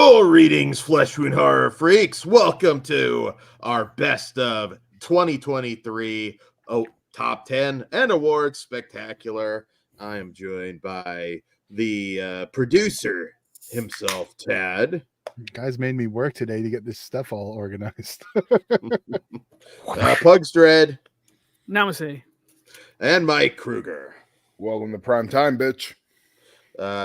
Greetings, Flesh Wound Horror Freaks. Welcome to our best of 2023 top 10 and awards spectacular. I am joined by the producer himself, Tad. You guys made me work today to get this stuff all organized. Pugs Dread. Namaste. And Mike Kruger. Welcome to prime time, bitch.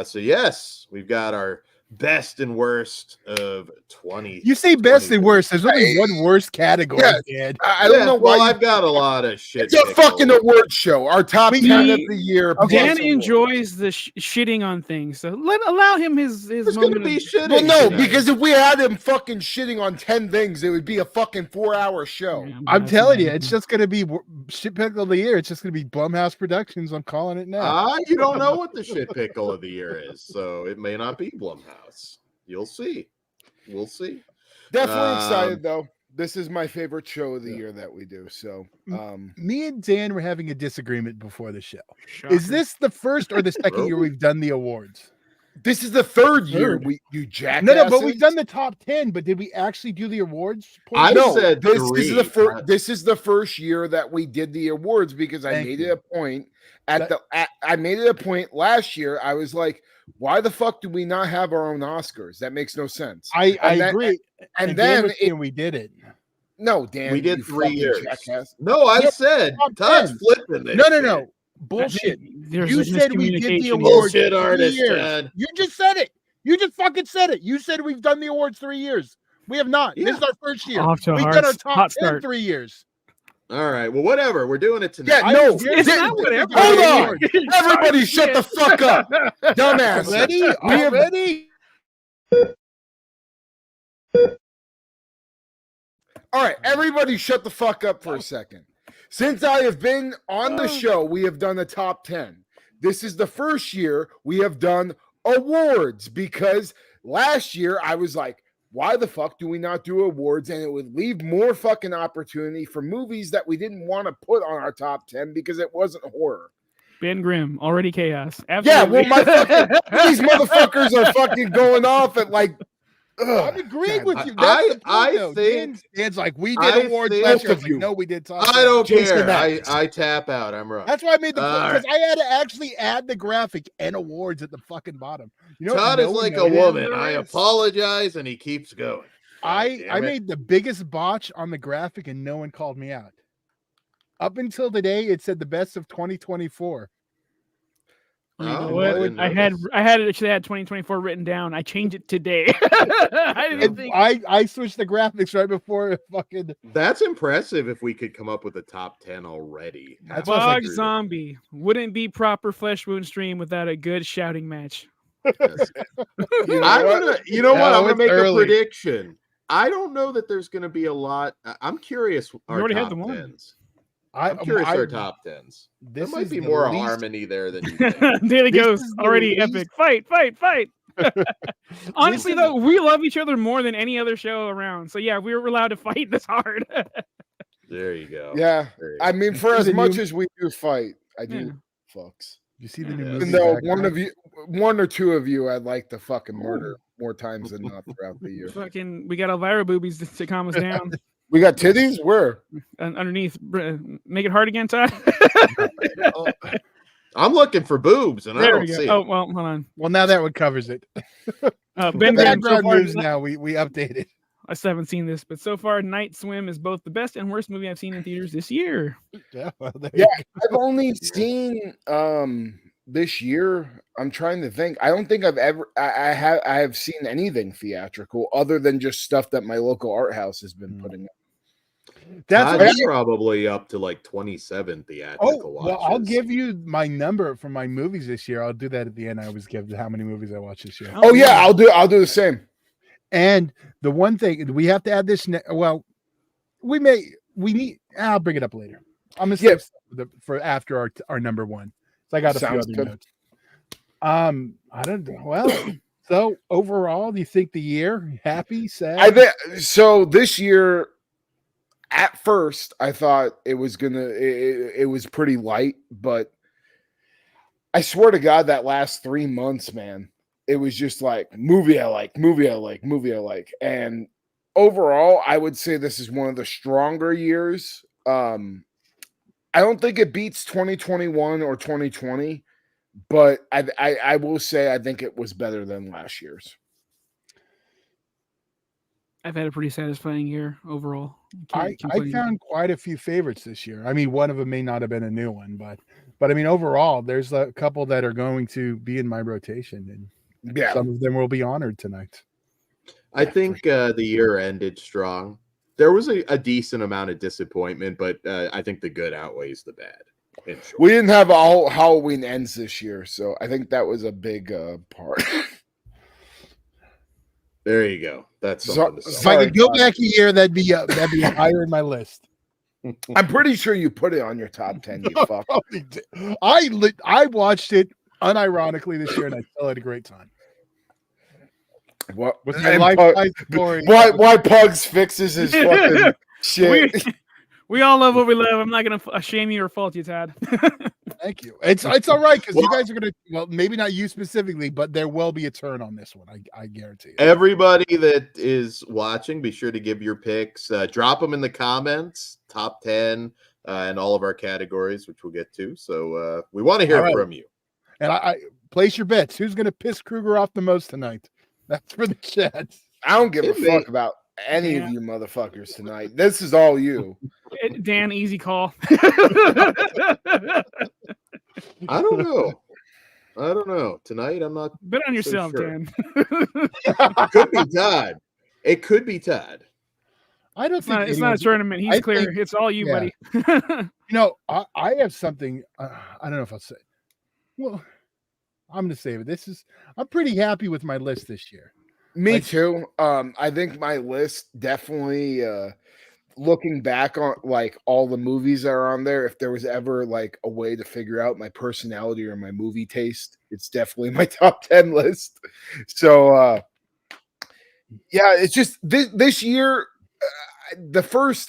So yes, we've got our best and worst of 20. You say best and worst. There's only one worst category. Yeah, I don't know why. I've got a lot of shit. It's a fucking award show. Our top 10 of the year. Dan enjoys the shitting on things, so allow him his There's moment. Gonna be shitting. Well, no, tonight. because if we had him fucking shitting on 10 things, it would be a fucking 4-hour show. Yeah, I'm telling you, it's just going to be shit pickle of the year. It's just going to be Blumhouse Productions. I'm calling it now. You don't know what the shit pickle of the year is, so it may not be Blumhouse. You'll see. We'll see. Definitely excited, though. This is my favorite show of the year that we do. So, me and Dan were having a disagreement before the show. Shocker. Is this the first or the second year we've done the awards? this is the third year. You jackasses. No, but we've done the top 10. But did we actually do the awards? I No, said this three. is the first. This is the first year that we did the awards because I made it a point I made it a point last year. I was like, why the fuck do we not have our own Oscars? That makes no sense. I agree. And then we did it. No, Dan, we did 3 years. Jackass. No, I said Todd's flipping it. No. Bullshit. There's You a said we did the miscommunication. awards Bullshit 3 artist, years. Ted. You just said it. You just fucking said it. You said we've done the awards 3 years. We have not. Yeah. This is our first year. Off to a We've hard- done our top hot 10 start. 3 years. All right. Well, whatever. We're doing it tonight. Yeah, no. It's not whatever. Hold on. Everybody shut the fuck up. Dumbass. Ready? Already? All right, everybody shut the fuck up for a second. Since I have been on the show, we have done the top 10. This is the first year we have done awards because last year I was like, why the fuck do we not do awards? And it would leave more fucking opportunity for movies that we didn't want to put on our top 10 because it wasn't horror. Ben Grimm, already chaos. Yeah, well, Absolutely. my fucking, these motherfuckers are fucking going off at like, I'm agreeing with you. I That's the point, though. think- Dan's like, we I did awards think- last year. I was Both of you. like, no, we did top I 10. don't Jason care. Max. I tap out. I'm wrong. That's why I made the point All because I had to actually add the graphic and awards at the fucking bottom. You know, Todd no is one like a noticed? woman. I apologize, and he keeps going. I Damn it. made the biggest botch on the graphic and no one called me out. Up until today, it said the best of 2024. You know Oh, what? I didn't I notice. had 2024 written down. I changed it today. I didn't And think. I switched the graphics right before fucking. That's impressive if we could come up with a top 10 already. That's what I was Bog like, Zombie wouldn't be proper Flesh Wound stream without a good shouting match. Yes. you know I'm what? gonna, you know what? No, I'm gonna it's make early. a prediction. I don't know that there's gonna be a lot. I'm curious. Our already had top the one. 10s. I'm curious. Our top 10s. There This might is be the more least- harmony there than you think. Daily This Ghost, is the already least- epic. Fight. Honestly, is- though, we love each other more than any other show around. So, yeah, we were allowed to fight this hard. There you go. Yeah, There you I go. mean, for See as the much new- as we do fight, I do Yeah. fucks. You see the new Yeah. movie. Even though back now? one or two of you, I'd like to fucking murder more times than not throughout the year. Fucking, we got Elvira boobies to calm us down. We got titties? Where? Underneath, make it hard again, Todd. I'm looking for boobs, and I There don't we go. see. Oh, it. well, hold on. Well, now that one covers it. Ben The Grimm, so background far, moves now. We updated. I still haven't seen this, but so far, Night Swim is both the best and worst movie I've seen in theaters this year. Yeah, well, there Yeah. you I've only seen this year. I'm trying to think. I don't think I've ever I have seen anything theatrical other than just stuff that my local art house has been putting up. go. That's Todd what is probably up to like 27 theatrical Oh, watches. well, I'll give you my number for my movies this year. I'll do that at the end. I always give how many movies I watched this year. Oh yeah, I'll do the same. And the one thing we have to add this. Well, we need. I'll bring it up later. I'm gonna save for after our number one. So I got a Sounds few other good. notes. I don't know. Well, so overall, do you think the year happy, sad? I think so. This year, at first, I thought it was it was pretty light, but I swear to God, that last 3 months, man, it was just like movie I like, movie I like, movie I like. And overall, I would say this is one of the stronger years. I don't think it beats 2021 or 2020, but I will say I think it was better than last year's. I've had a pretty satisfying year overall. I Can't complain. found quite a few favorites this year. I mean, one of them may not have been a new one, but I mean, overall, there's a couple that are going to be in my rotation, and Yeah. some of them will be honored tonight. I think the year ended strong. There was a decent amount of disappointment, but I think the good outweighs the bad. In short. We didn't have all Halloween ends this year, so I think that was a big part. There you go. That's So- something to If say. I Sorry, could go Todd. back a year, that'd be higher in my list. I'm pretty sure you put it on your top 10, you fuck. Probably did. I watched it unironically this year, and I still had a great time. What? With my And life Pug- size story. why Pugs fixes his fucking shit. We all love what we love. I'm not gonna shame you or fault you, Todd. Thank you. It's all right because you Well- guys are gonna. Well, maybe not you specifically, but there will be a turn on this one. I guarantee it. Everybody that is watching, be sure to give your picks. Drop them in the comments, top 10, and all of our categories, which we'll get to. So we want to hear All right. from you. And I place your bets. Who's gonna piss Kruger off the most tonight? That's for the chat. I don't give a It may- fuck about any of you motherfuckers tonight. This is all you. Dan, easy call. I don't know. Tonight, I'm not. Bet on So yourself, sure. Dan. It could be Todd. It could be Todd. I don't It's not, think it's not a anyone's- tournament. He's I clear. think- It's all you, yeah. buddy. You know, I have something. I don't know if I'll say. Well, I'm gonna save it. I'm pretty happy with my list this year. Me Like- too. I think my list definitely looking back on like all the movies that are on there, if there was ever like a way to figure out my personality or my movie taste, it's definitely my top 10 list. So yeah, it's just this year,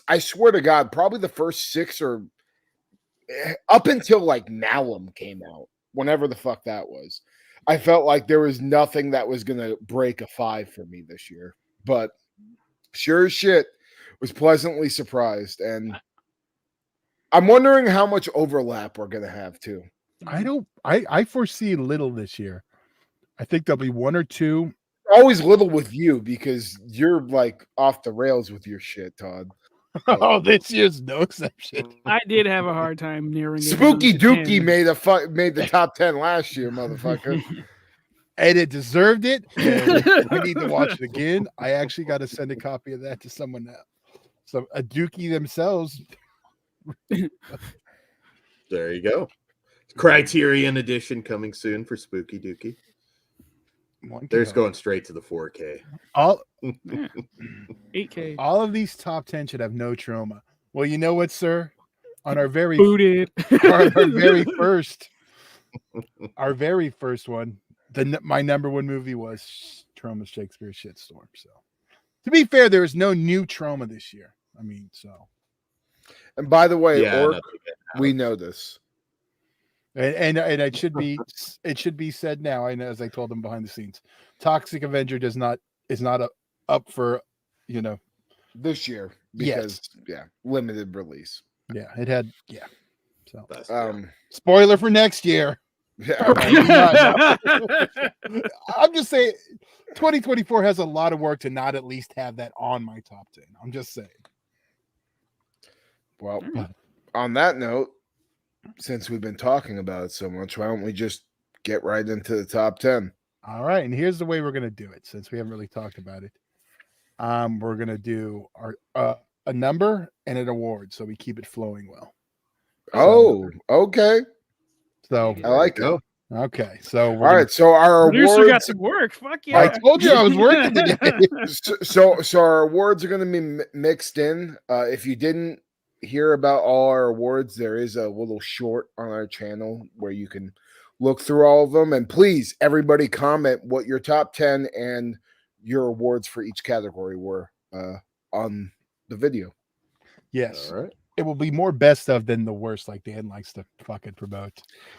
I swear to God, probably the first 6 or up until like Malum came out, whenever the fuck that was, I felt like there was nothing that was going to break a 5 for me this year. But sure as shit, was pleasantly surprised. And I'm wondering how much overlap we're going to have too. I foresee little this year. I think there'll be 1 or 2. Always little with you because you're like off the rails with your shit, Todd. Oh, this year's no exception. I did have a hard time narrowing it Spooky down to Dookie 10. made the top 10 last year, motherfucker. And it deserved it. And I need to watch it again. I actually got to send a copy of that to someone now. So a Dookie themselves. There you go. Criterion edition coming soon for Spooky Dookie. There's going straight to the 4K. all 8K. all of these top 10 should have no trauma. Well, you know what, sir? On our very Booted. our very first one, my number one movie was Trauma Shakespeare Shitstorm. So to be fair, there is no new trauma this year. I mean, so And by the way, Yeah, Orc, nothing bad. we know this. and it should be said now. I know, as I told them behind the scenes, Toxic Avenger is not up for This year because limited release. it had so That's spoiler for next year. Yeah. I'm just saying 2024 has a lot of work to not at least have that on my top 10. I'm just saying. Well, on that note, since we've been talking about it so much, why don't we just get right into the top 10? All right, and here's the way we're gonna do it since we haven't really talked about it. We're gonna do our a number and an award, so we keep it flowing well. Oh, okay. So I like it. go. okay, so All right, so our Producer got awards. to work. Fuck I yeah. told you I was working today. So our awards are going to be mixed in. If you didn't hear about all our awards, there is a little short on our channel where you can look through all of them. And please, everybody, comment what your top 10 and your awards for each category were on the video. Yes. All right. it will be more best of than the worst, like Dan likes to fucking promote.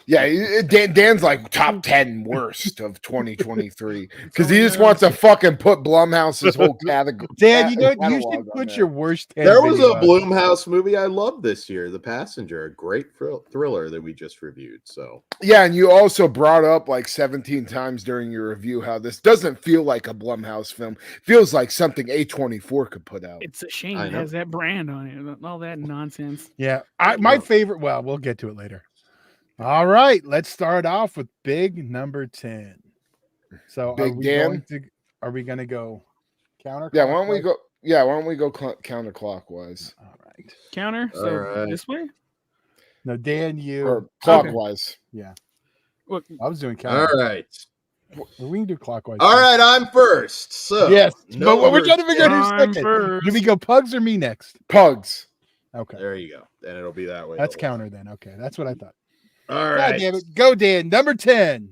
Yeah, Dan's like top 10 worst of 2023 because he just wants to fucking put Blumhouse's whole category. Dan, you should put your worst 10 There was a video out. Blumhouse movie I loved this year, The Passenger, a great thriller that we just reviewed. So yeah, and you also brought up like 17 times during your review how this doesn't feel like a Blumhouse film. It feels like something A24 could put out. It's a shame I it know. has that brand on it. All that nonsense. Yeah, my favorite. Well, we'll get to it later. All right, let's start off with big number 10. So Big Dan? Are we going to go counter? Yeah, why don't we go? Yeah, why don't we go counterclockwise? All right. Counter. All So right. this way. No, Dan, you. Or clockwise? Yeah, Well, I was doing counter. all right. Well, we can do clockwise. All right, I'm first. So Yes, but we're number trying to figure out who's 10. second. First. Do we go Pugs or me next? Pugs. Okay, There you go. And it'll be that way. that's the whole counter then. Okay, that's what I thought. time. All God right. damn it. Go, Dan. Number 10.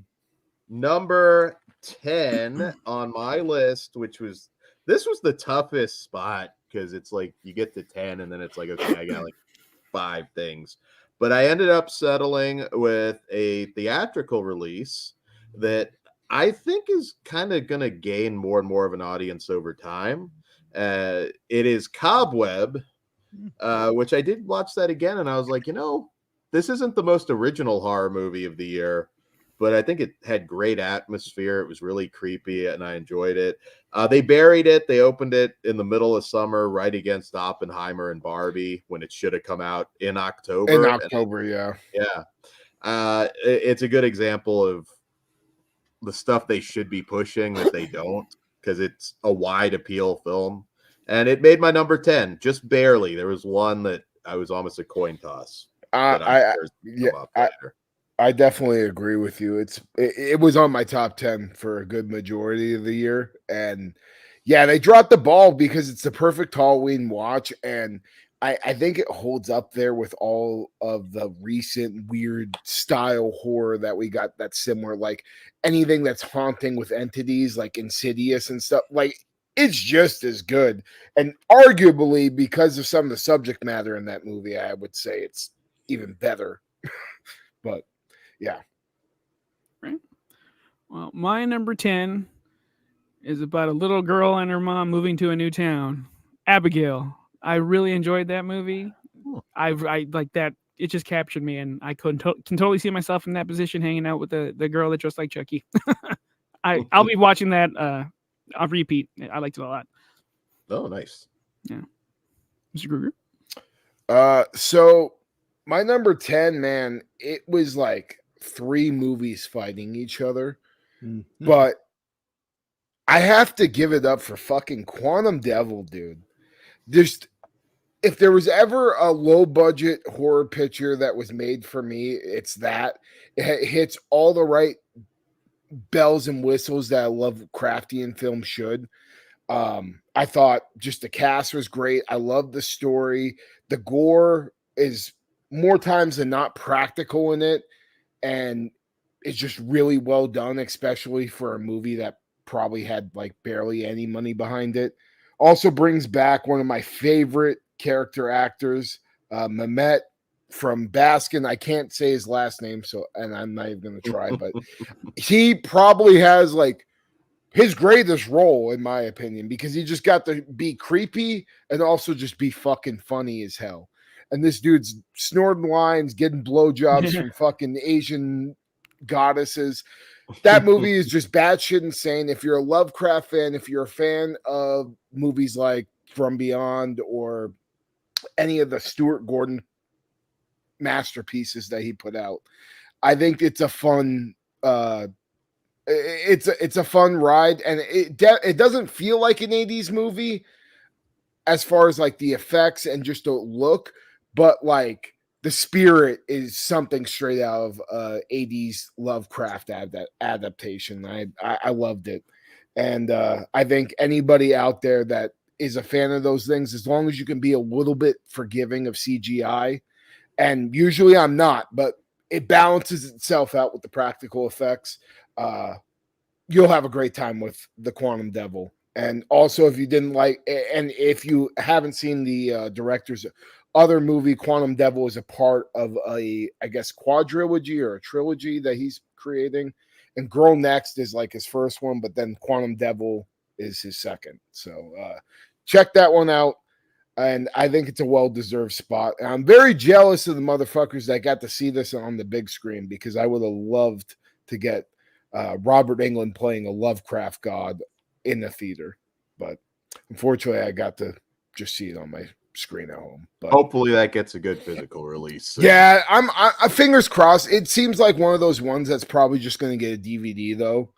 Number 10 on my list, this was the toughest spot because it's like you get to 10 and then it's like, okay, I got like 5 things. But I ended up settling with a theatrical release that I think is kind of going to gain more and more of an audience over time. It is Cobweb, which I did watch that again, and I was like, this isn't the most original horror movie of the year, but I think it had great atmosphere. It was really creepy, and I enjoyed it. They buried it. They opened it in the middle of summer, right against Oppenheimer and Barbie, when it should have come out in October. In October, yeah. Yeah. It's a good example of the stuff they should be pushing that they don't, because it's a wide appeal film. And it made my number 10, just barely. There was one that I was almost a coin toss. I definitely agree with you. It was on my top 10 for a good majority of the year. And yeah, they dropped the ball because it's the perfect Halloween watch. And I think it holds up there with all of the recent weird style horror that we got that's similar, like anything that's haunting with entities like Insidious and stuff. Like, it's just as good. And arguably, because of some of the subject matter in that movie, I would say it's even better. But yeah. Right. Well, my number 10 is about a little girl and her mom moving to a new town. Abigail. I really enjoyed that movie. I like that. It just captured me, and I can totally see myself in that position, hanging out with the girl that dressed like Chucky. I'll be watching that on repeat. I liked it a lot. Oh, nice. Yeah. Mr. Kruger? So my number 10, man, it was like 3 movies fighting each other. Mm-hmm. But I have to give it up for fucking Quantum Devil, dude. Just, if there was ever a low budget horror picture that was made for me, it's that. It hits all the right bells and whistles that a Lovecraftian film should. I thought just the cast was great. I love the story. The gore is more times than not practical in it, and it's just really well done, especially for a movie that probably had like barely any money behind it. Also brings back one of my favorite character actors, Mehmet from Baskin. I can't say his last name, and I'm not even going to try, but he probably has like his greatest role, in my opinion, because he just got to be creepy and also just be fucking funny as hell. And this dude's snorting lines, getting blowjobs from fucking Asian goddesses. That movie is just batshit insane. If you're a Lovecraft fan, if you're a fan of movies like From Beyond or any of the Stuart Gordon masterpieces that he put out, I think it's a fun it's a fun ride, and it doesn't feel like an 80s movie as far as like the effects and just the look, but like the spirit is something straight out of 80s Lovecraft adaptation. I loved it. And I think anybody out there that is a fan of those things, as long as you can be a little bit forgiving of CGI, and usually I'm not, but it balances itself out with the practical effects, you'll have a great time with the Quantum Devil. And also, if you didn't like, and if you haven't seen the director's other movie, Quantum Devil is a part of I guess, quadrilogy or a trilogy that he's creating. And Girl Next is like his first one, but then Quantum Devil is his second. So check that one out. And I think it's a well-deserved spot. And I'm very jealous of the motherfuckers that got to see this on the big screen, because I would have loved to get Robert Englund playing a Lovecraft god in the theater. But unfortunately, I got to just see it on my screen at home. But Hopefully that gets a good physical release. So. yeah, I'm fingers crossed. It seems like one of those ones that's probably just going to get a DVD, though.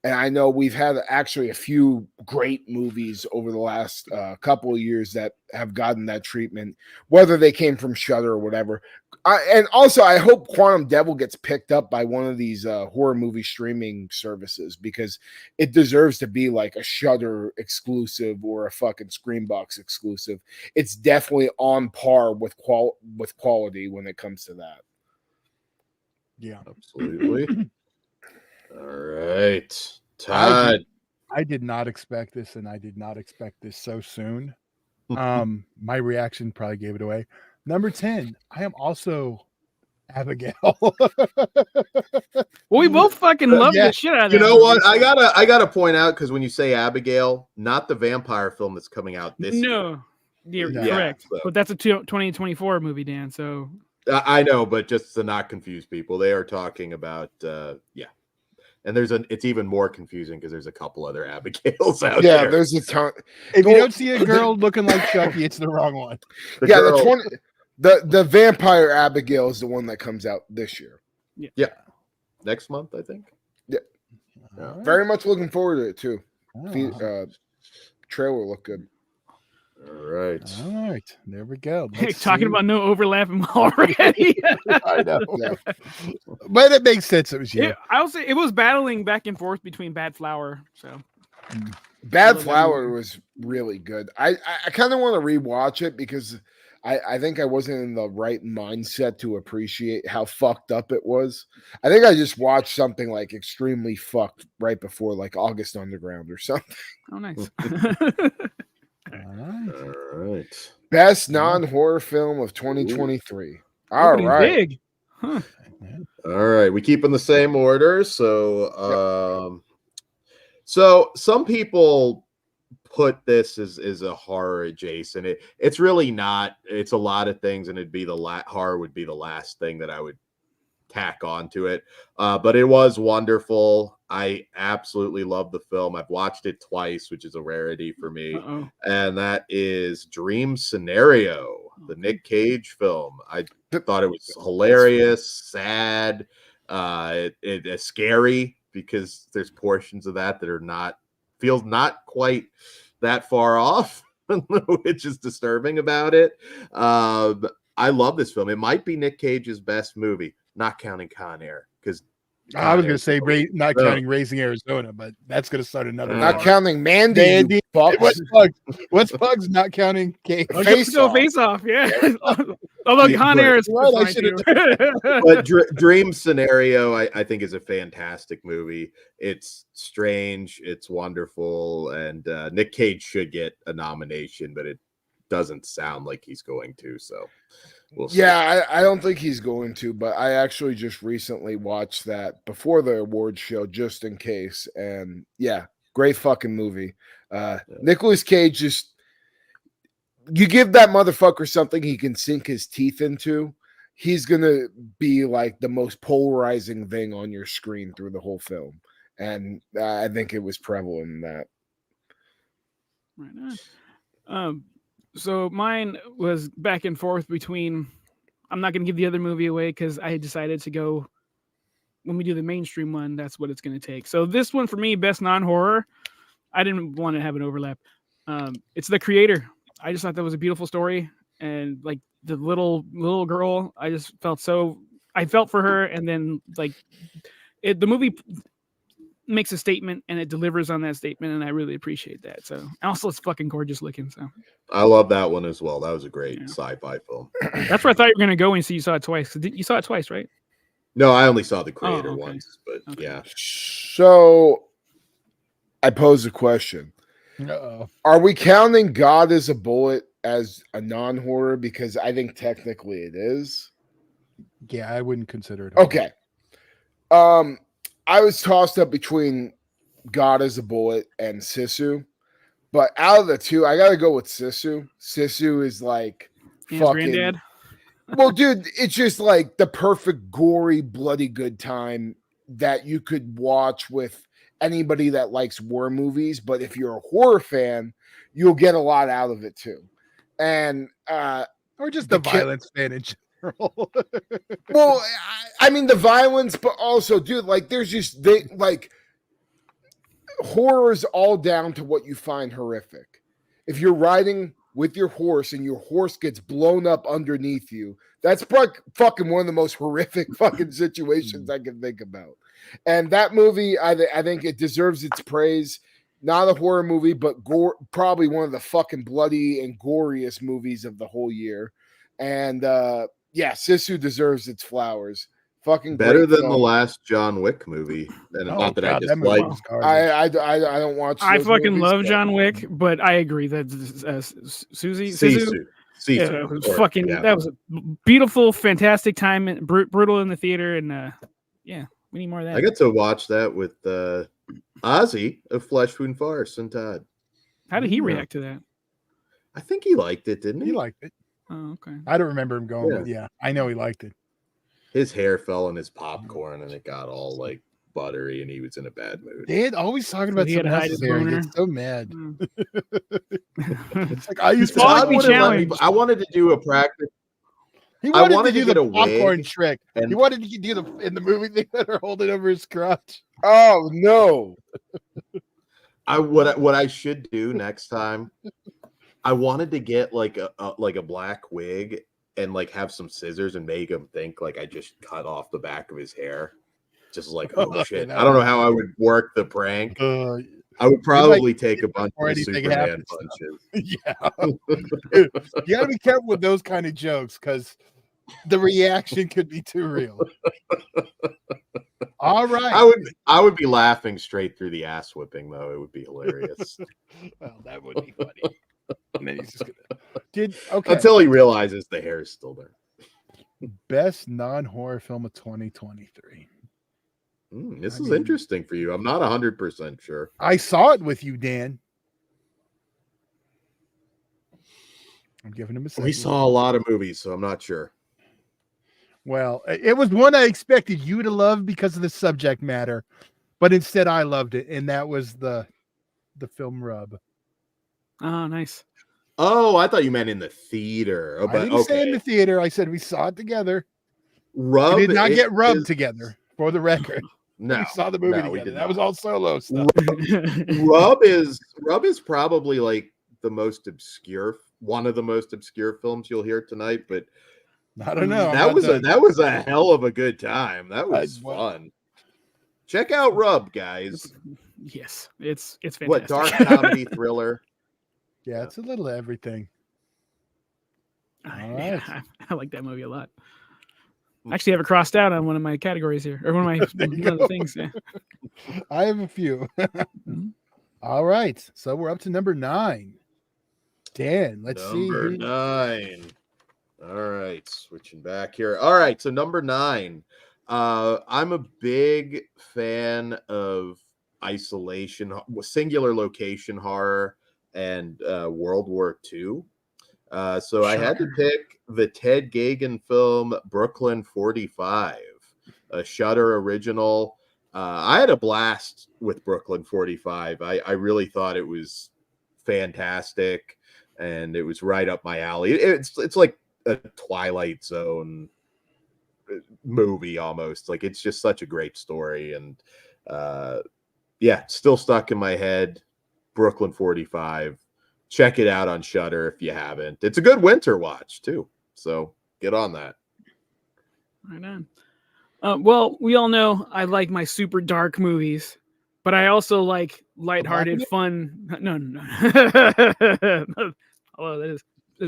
And I know we've had actually a few great movies over the last couple of years that have gotten that treatment, whether they came from Shudder or whatever. And also, I hope Quantum Devil gets picked up by one of these horror movie streaming services, because it deserves to be like a Shudder exclusive or a fucking Screambox exclusive. It's definitely on par with quality when it comes to that. Yeah, Absolutely. All right, Todd. I did not expect this, and I did not expect this so soon. My reaction probably gave it away. Number 10, I am also Abigail. Well, we both fucking love Yeah. the shit out of You that know movie. what? I gotta point out, because when you say Abigail, not the vampire film that's coming out this year. No, you're Yeah, correct. so- But that's a 2024 movie, Dan. So I know, but just to not confuse people, they are talking about and it's even more confusing because there's a couple other Abigails out Yeah, there. there's a ton. If you don't see a girl looking like Chucky, it's the wrong one. The Yeah, girl- the vampire Abigail is the one that comes out this year. next month, I think. All right. Very much looking forward to it too. Oh, Trailer looked good. All right. all right, there we go. hey, Let's talking see. about no overlapping already. I know, Yeah. but it makes sense. It was you. Yeah, I'll say it was battling back and forth between Bad Flower. So Bad Love that Flower movie. was really good. I kind of want to rewatch it because I think I wasn't in the right mindset to appreciate how fucked up it was. I think I just watched something like extremely fucked right before like August Underground or something. oh, nice. All right. All right. Best non-horror film of 2023. All Opening right. big. Huh. All right. We keep in the same order. So so some people put this as a horror adjacent. It's really not. It's a lot of things, and it'd be horror would be the last thing that I would tack onto it. But it was wonderful. I absolutely love the film. I've watched it twice, which is a rarity for me. Uh-oh. And that is Dream Scenario, the Nick Cage film. I thought it was hilarious, sad, it's scary, because there's portions of that are feels not quite that far off, which is disturbing about it. I love this film. It might be Nick Cage's best movie, not counting Con Air, because I was going to say not counting Raising Arizona, but that's going to start another. Not war. counting Mandy. Mandy. You fucks. What's Bugs? Not counting Cage. Oh, Face go Off. Face Off, yeah. Although Yeah, Con but- Air is Right, I fine should've- too. but Dream Scenario, I think, is a fantastic movie. It's strange, it's wonderful, and Nick Cage should get a nomination, but it doesn't sound like he's going to. So we'll see. Yeah, I don't think he's going to, but I actually just recently watched that before the awards show just in case. And yeah, great fucking movie. Nicolas Cage just, you give that motherfucker something he can sink his teeth into, he's gonna be like the most polarizing thing on your screen through the whole film. And I think it was prevalent in that. Right on. So mine was back and forth between. I'm not going to give the other movie away because I decided to go. When we do the mainstream one, that's what it's going to take. So this one for me, best non-horror. I didn't want to have an overlap. It's The Creator. I just thought that was a beautiful story, and like the little girl, I just felt so. I felt for her, and then like the movie makes a statement and it delivers on that statement, and I really appreciate that. So also it's fucking gorgeous looking. So I love that one as well. That was a great Yeah. sci-fi film. that's where I thought you were gonna go and see. You saw it twice. You saw it twice, right? No, I only saw The Creator okay. once, but Okay. yeah. So I pose a question. Uh-oh. Are we counting God as a Bullet as a non-horror? Because I think technically it is. Yeah, I wouldn't consider it. Okay. I was tossed up between God as a Bullet and Sisu, but out of the two, I gotta go with Sisu. Sisu is like His fucking. granddad. Well, dude, it's just like the perfect gory, bloody good time that you could watch with anybody that likes war movies. But if you're a horror fan, you'll get a lot out of it too. And Or just the the ki- violence fan in general. well, I mean the violence, but also, dude, like there's just horror is all down to what you find horrific. If you're riding with your horse and your horse gets blown up underneath you, that's fucking one of the most horrific fucking situations I can think about. And that movie, I think it deserves its praise. Not a horror movie, but probably one of the fucking bloody and goriest movies of the whole year. And yeah, Sisu deserves its flowers. Fucking Better great than film. the last John Wick movie. And Oh, not that I God, just movie like. was garbage. I don't watch. I those fucking movies, love but- John Wick, but I agree that Sisu. Sisu. Yeah, it was fucking. That was a beautiful, fantastic time. And brutal in the theater, and yeah, we need more of that. I got to watch that with Ozzy of Flesh Wound Farce and Todd. How did he react to that? I think he liked it, didn't he? He liked it. Oh, okay. I don't remember him going, Yeah. but yeah, I know he liked it. His hair fell in his popcorn and it got all like buttery and he was in a bad mood. Dad always talking So about he had someone to hide else's his hair. He boner? gets so mad. Mm. It's like I used to. Todd Todd be wouldn't let me- challenged. I wanted to do a practice. He I wanted wanted to to do get the a popcorn wig trick. He and- wanted to do the in the movie thing that are holding over his crotch. Oh no! What I should do next time, I wanted to get like a black wig and like have some scissors and make him think like I just cut off the back of his hair. Just like, oh shit. I don't know how I would work the prank. I would probably take a bunch before of anything Superman happens. punches. Yeah, you gotta be careful with those kind of jokes because the reaction could be too real. All right. I would be laughing straight through the ass whipping though. It would be hilarious. Well, that would be funny. And then he's just gonna okay. Until he realizes the hair is still there. Best non-horror film of 2023. This I is mean- interesting for you. I'm not 100% sure. I saw it with you, Dan. I'm giving him a second. We saw a lot of movies, so I'm not sure. Well, it was one I expected you to love because of the subject matter, but instead I loved it, and that was the film Rub. Oh, nice. Oh, I thought you meant in the theater. Oh, I but didn't say in okay. the theater. I said we saw it together. Rub We did not get rubbed is- together, for the record. No, We saw the movie no, we together. did That was not. all solo stuff. Rub is probably like the most obscure, one of the most obscure films you'll hear tonight. But I don't know. that was a hell of a good time. That was well- fun. Check out Rub, guys. Yes, it's fantastic. What dark comedy thriller? Yeah, it's a little everything. Yeah, I like that movie a lot. I actually have it crossed out on one of my categories here, or one of my There you one of the go. things. Yeah. I have a few. Mhm. All right, so we're up to number 9. Dan, let's Number see. 9. All right, switching back here. All right, so number 9. I'm a big fan of isolation, singular location horror, and World War II. So I had to pick the Ted Geoghegan film Brooklyn 45, a Shudder original. I had a blast with Brooklyn 45. I really thought it was fantastic, and it was right up my alley. It's like a Twilight Zone movie almost. Like it's just such a great story, and yeah, still stuck in my head. Brooklyn 45. Check it out on Shudder if you haven't. It's a good winter watch too, so get on that. Right on. Well, we all know I like my super dark movies, but I also like lighthearted, fun. No. Although that is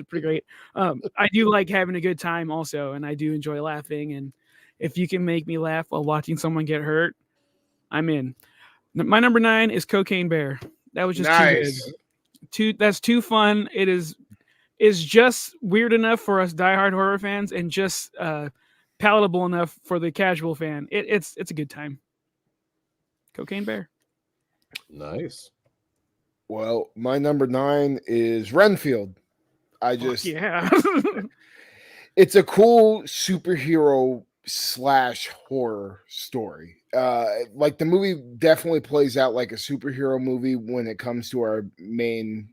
pretty great. I do like having a good time also, and I do enjoy laughing. And if you can make me laugh while watching someone get hurt, I'm in. My number 9 is Cocaine Bear. That was just Nice. That's too fun. Is just weird enough for us diehard horror fans, and just palatable enough for the casual fan. It's a good time. Cocaine Bear. Nice. Well, my number 9 is Renfield. Yeah. It's a cool superhero / horror story. Like the movie definitely plays out like a superhero movie when it comes to our main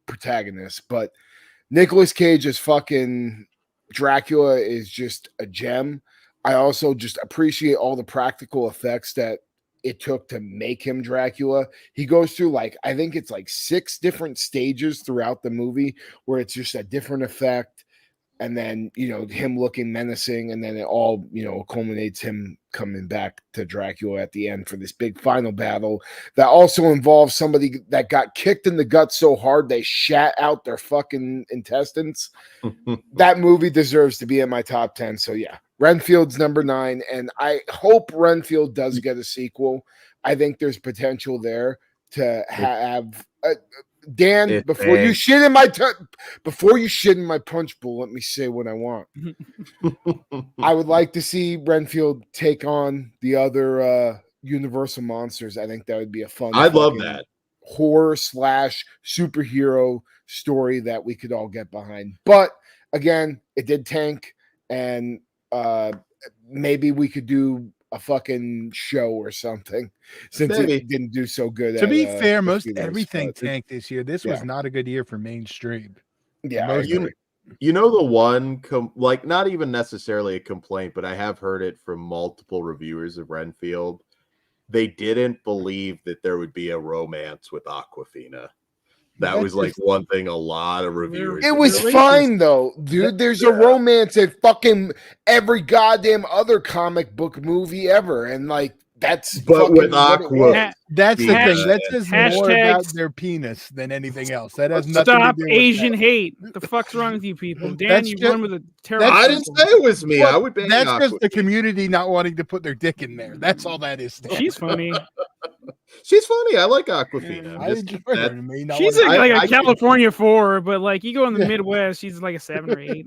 protagonist, but Nicolas Cage's fucking Dracula is just a gem. I also just appreciate all the practical effects that it took to make him Dracula. He goes through I think it's 6 different stages throughout the movie where it's just a different effect. And then, him looking menacing, and then it all, culminates him coming back to Dracula at the end for this big final battle that also involves somebody that got kicked in the gut so hard they shat out their fucking intestines. That movie deserves to be in my top 10. So yeah, Renfield's number 9, and I hope Renfield does get a sequel. I think there's potential there to have Dan, before you shit in my punch bowl, let me say what I want. I would like to see Renfield take on the other Universal monsters. I think that would be a fun. I'd love that horror / superhero story that we could all get behind. But again, it did tank, and maybe we could do a fucking show or something since it didn't do so good. To be fair, most everything tanked this year. This was not a good year for mainstream. Yeah, you know the one not even necessarily a complaint, but I have heard it from multiple reviewers of Renfield. They didn't believe that there would be a romance with Awkwafina. That was one thing a lot of reviewers. It was fine though, dude. There's a romance in fucking every goddamn other comic book movie ever, and that's. But with Aqua, that's the thing. That says more about their penis than anything else. That has nothing to do with Asian hate. What the fuck's wrong with you people? Dan, you run with a terrible. I didn't say it was me. I would bang That's just the community not wanting to put their dick in there. That's all that is. She's funny. She's funny. I like Awkwafina. She's like a California 4, but you go in the Midwest, she's like a 7 or 8.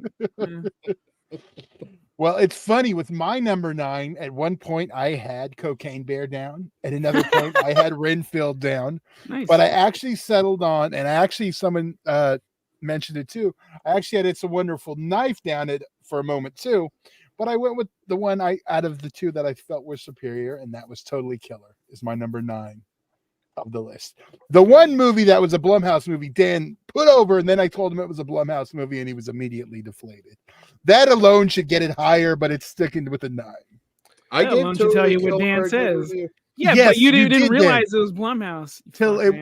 Well, it's funny with my number 9. At one point, I had Cocaine Bear down. At another point, I had Renfield down. Nice. But I actually settled on, and someone mentioned it too. I actually had It's a Wonderful Knife down for a moment too. But I went with the one out of the 2 that I felt was superior, and that was Totally Killer. Is my number 9 of the list. The one movie that was a Blumhouse movie, Dan put over, and then I told him it was a Blumhouse movie, and he was immediately deflated. That alone should get it higher, but it's sticking with a 9. I did totally tell you what Dan says. Yeah, yes, but you didn't realize then. It was Blumhouse.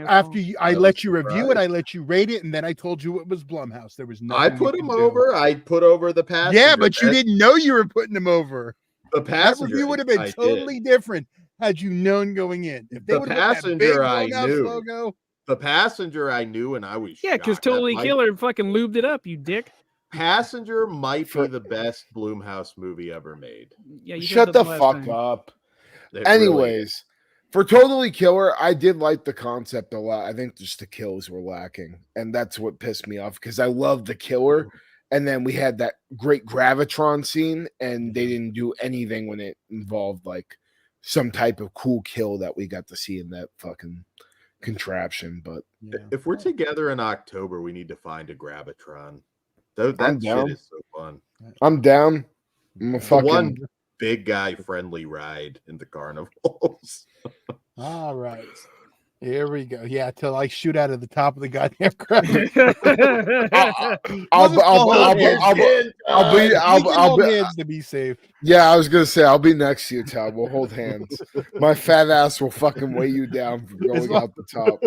After I let you review it, I let you rate it, and then I told you it was Blumhouse. There was nothing. I put him over. I put over The Passenger. Yeah, but you didn't know you were putting him over. The Passenger. That review would have been totally different had you known going in. If they The Passenger, I knew. Logo, The Passenger, I knew, and I was because Totally Killer fucking lubed it up, you dick. Passenger might be the best Blumhouse movie ever made. Yeah, shut the fuck up. Anyways, for Totally Killer, I did like the concept a lot. I think just the kills were lacking, and that's what pissed me off because I love the killer. And then we had that great Gravitron scene, and they didn't do anything when it involved some type of cool kill that we got to see in that fucking contraption. But if we're together in October, we need to find a Gravitron. That shit is so fun. I'm down. I'm a fucking one big guy friendly ride in the carnivals. All right. Here we go. Yeah, till I shoot out of the top of the goddamn crowd. I'll be hands to be safe. Yeah, I was gonna say I'll be next to you, Todd. We'll hold hands. My fat ass will fucking weigh you down from going out the top.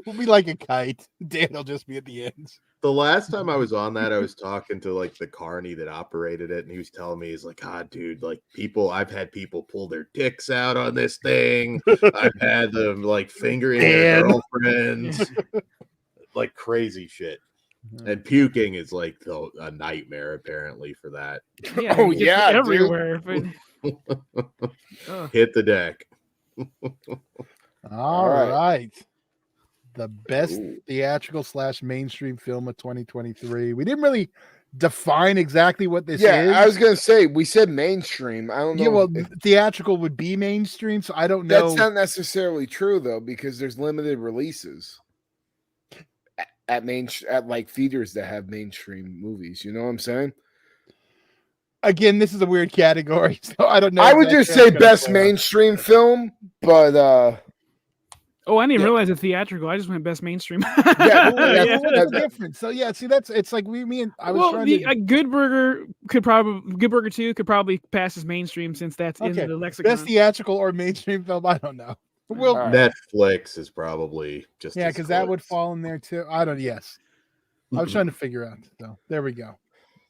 We'll be like a kite. Dan will just be at the ends. The last time I was on that, I was talking to the carny that operated it, and he was telling me, he's like, dude, I've had people pull their dicks out on this thing. I've had them fingering their girlfriends, crazy shit. And puking is a nightmare apparently for that. Yeah, everywhere. Hit the deck. All right. right. The best Ooh. theatrical / mainstream film of 2023. We didn't really define exactly what this Yeah, is. I was gonna say we said mainstream. I don't know. Yeah, well, if theatrical would be mainstream, so I don't that's know. not necessarily true though, because there's limited releases at like theaters that have mainstream movies. You know what I'm saying? Again, this is a weird category, so I don't know. I would just exactly how say it's gonna best play out. mainstream film, but Oh, I didn't Yeah. realize it's theatrical. I just went best mainstream. Yeah, Oh, that's- yeah, what's the that- difference? So yeah, see, it's like me and I was well, trying the to. Good Burger Good Burger 2 could probably pass as mainstream since that's Okay, in the lexicon. Best theatrical or mainstream film? I don't know. Well, All right. Netflix is probably just yeah, as because that would close. fall in there too. I don't. Yes, I was trying to figure out. So there we go.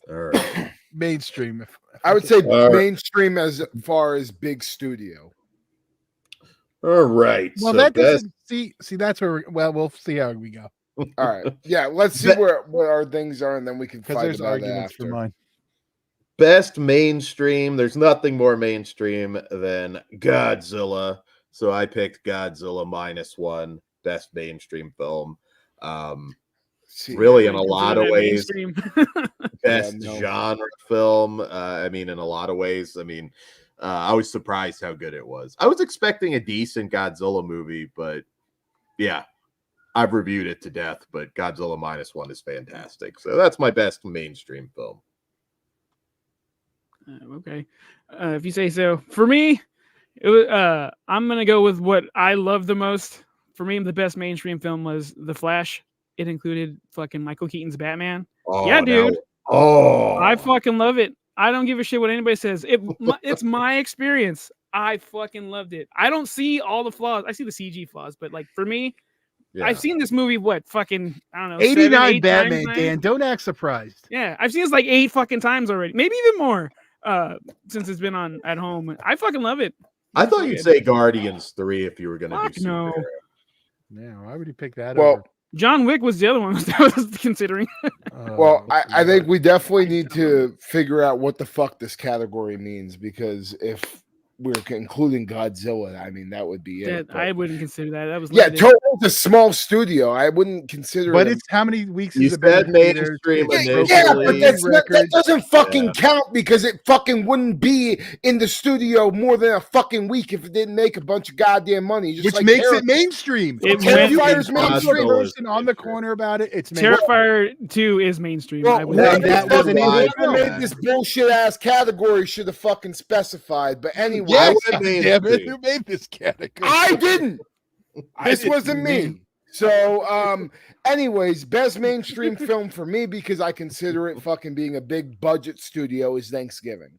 All right. Mainstream. If I would can- say All right. mainstream as far as big studio. All right. Well, so that best, doesn't see. That's where. We'll see how we go All right, yeah, let's see But- what our things are, and then we can because fight there's about it arguments for after. mine. best mainstream. There's nothing more mainstream than Godzilla. So I picked Godzilla -1, best mainstream film. See, Really, in a Consider lot of that ways, mainstream. best no. genre film. I mean, in a lot of ways, I was surprised how good it was. I was expecting a decent Godzilla movie, but yeah, I've reviewed it to death. But Godzilla -1 is fantastic. So that's my best mainstream film. Okay, if you say so. For me, I'm gonna go with what I love the most. For me, the best mainstream film was The Flash. It included fucking Michael Keaton's Batman. Oh, Yeah, now- dude. oh, I fucking love it. I don't give a shit what anybody says. It's my experience. I fucking loved it. I don't see all the flaws. I see the CG flaws, but like for me, yeah. I've seen this movie. What fucking I don't know. 89 7, 8 Batman, times, Dan. Don't act surprised. Yeah, I've seen this like 8 fucking times already, maybe even more. Since it's been on at home, I fucking love it. I thought you'd say Guardians 3 if you were going to Fuck do no. superhero. Yeah, why would you pick that Well, over? John Wick was the other one that I was considering. Well, Oh, I think we definitely need to figure out what the fuck this category means, because if we're including Godzilla, I mean that would be it. That I wouldn't consider that. That was Yeah, limited. Total's a small studio. I wouldn't consider But it. it's how many weeks You has it been said in theaters? mainstream It's initially. Yeah, broken but every that record. doesn't fucking Yeah. count, because it fucking wouldn't be in the studio more than a fucking week if it didn't make a bunch of goddamn money. Just Which like makes Terra- it mainstream. It If went- you Terrifier's can talk to a mainstream. person on the corner about it, it's mainstream. Terrifier 2 is mainstream. Well, I would then say. that wasn't even live whoever film. made this bullshit ass category should have fucking specified. But anyway, I Yes, went damn it, mainstream. who made this category? I didn't. I This didn't wasn't me. So, anyways, best mainstream film for me, because I consider it fucking being a big budget studio, is Thanksgiving.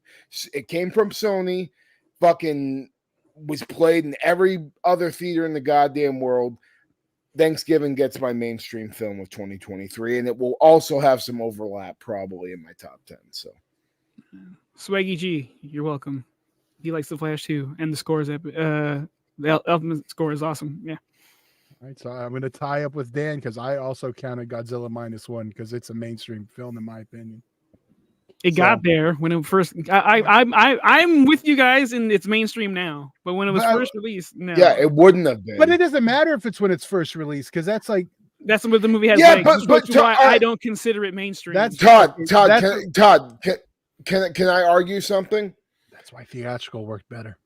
It came from Sony, fucking was played in every other theater in the goddamn world. Thanksgiving gets my mainstream film of 2023, and it will also have some overlap probably in my top 10. So, Swaggy G, you're welcome. He likes the Flash too, and the score is the ultimate score is awesome. Yeah, All right, so I'm going to tie up with Dan because I also counted Godzilla -1 because it's a mainstream film in my opinion. it got So- there when it first. I'm with you guys, and it's mainstream now. But when it was But- first released, no. yeah, it wouldn't have been. But it doesn't matter if it's when it's first released because that's like That's what the movie has. Yeah, legs, but- which is but why to- I don't consider it mainstream. That's- Todd, That's- can I argue something? that's why theatrical worked better.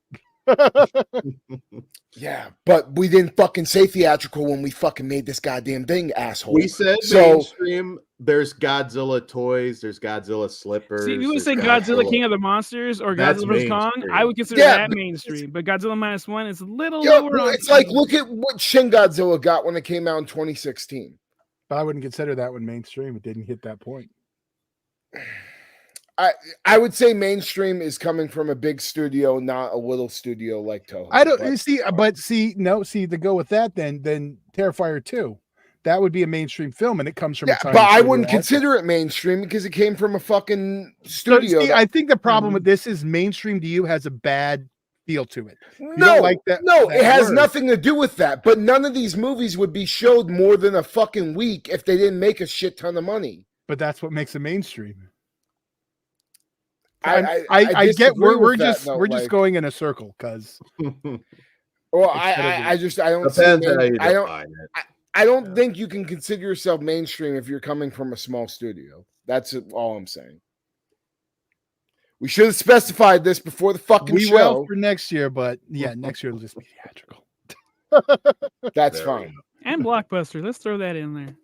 Yeah, but we didn't fucking say theatrical when we fucking made this goddamn thing, asshole. We said So- mainstream. There's Godzilla toys. There's Godzilla slippers. See, if you would there's say Godzilla King of the Monsters or That's Godzilla vs. Kong, mainstream. I would consider Yeah, that but mainstream. But Godzilla -1 is a little Yeah, lower. on- it's like, look at what Shin Godzilla got when it came out in 2016. But I wouldn't consider that one mainstream. It didn't hit that point. I would say mainstream is coming from a big studio, not a little studio like Toho. I don't but- see to go with that then Terrifier 2. That would be a mainstream film and it comes from Yeah, a tiny but I studio wouldn't also. consider it mainstream because it came from a fucking So, studio. see, I think the problem Mhm. with this is mainstream to you has a bad feel to it. no, don't like that- no, that it has word. nothing to do with that. But none of these movies would be showed more than a fucking week if they didn't make a shit ton of money. But that's what makes it mainstream. I I get disagree we're with that, just though, we're just like- going in a circle because Well, Instead of I don't see Depends how you I don't define it. I don't think you can consider yourself mainstream if you're coming from a small studio. That's all I'm saying. We should have specified this before the fucking we will show. for next year, but yeah, next year will just be theatrical. That's There fine. And Blockbuster. Let's throw that in there.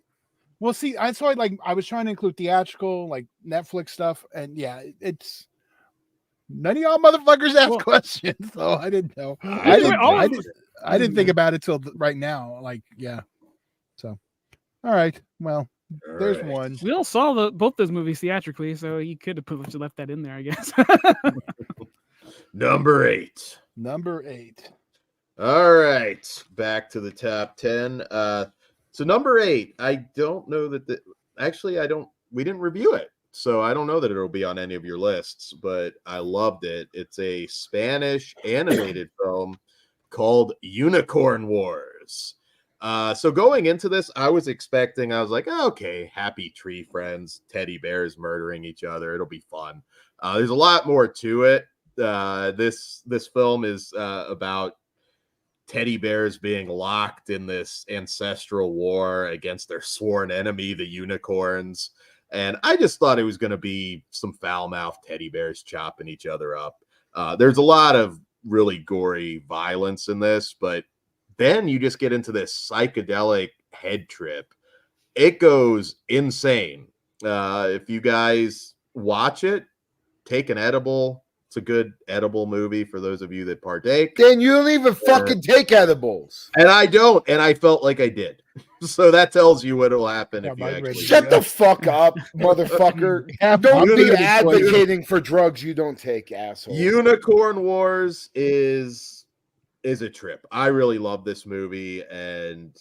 Well, see, that's why I was trying to include theatrical, like Netflix stuff, and yeah, it's none of y'all motherfuckers asked questions, so I didn't know. I didn't think about it till right now. Like, yeah. So, all right. Well, there's right. one. We all saw both those movies theatrically, so you could have left that in there, I guess. Number 8. Number 8. All right, back to the top 10. So number 8, I don't know that we didn't review it, so I don't know that it'll be on any of your lists, but I loved it. It's a Spanish animated film called Unicorn Wars. So going into this, I was like, oh, okay, happy tree friends, teddy bears murdering each other. It'll be fun. There's a lot more to it. This film is about teddy bears being locked in this ancestral war against their sworn enemy, the unicorns. And I just thought it was going to be some foul-mouthed teddy bears chopping each other up. There's a lot of really gory violence in this, but then you just get into this psychedelic head trip. It goes insane. If you guys watch it, take an edible. It's a good edible movie for those of you that partake. Dan, you don't even fucking take edibles. And I don't, and I felt like I did. So that tells you what will happen if you actually Shut the fuck up, motherfucker. Don't be advocating for drugs you don't take, asshole. Unicorn Wars is a trip. I really love this movie, and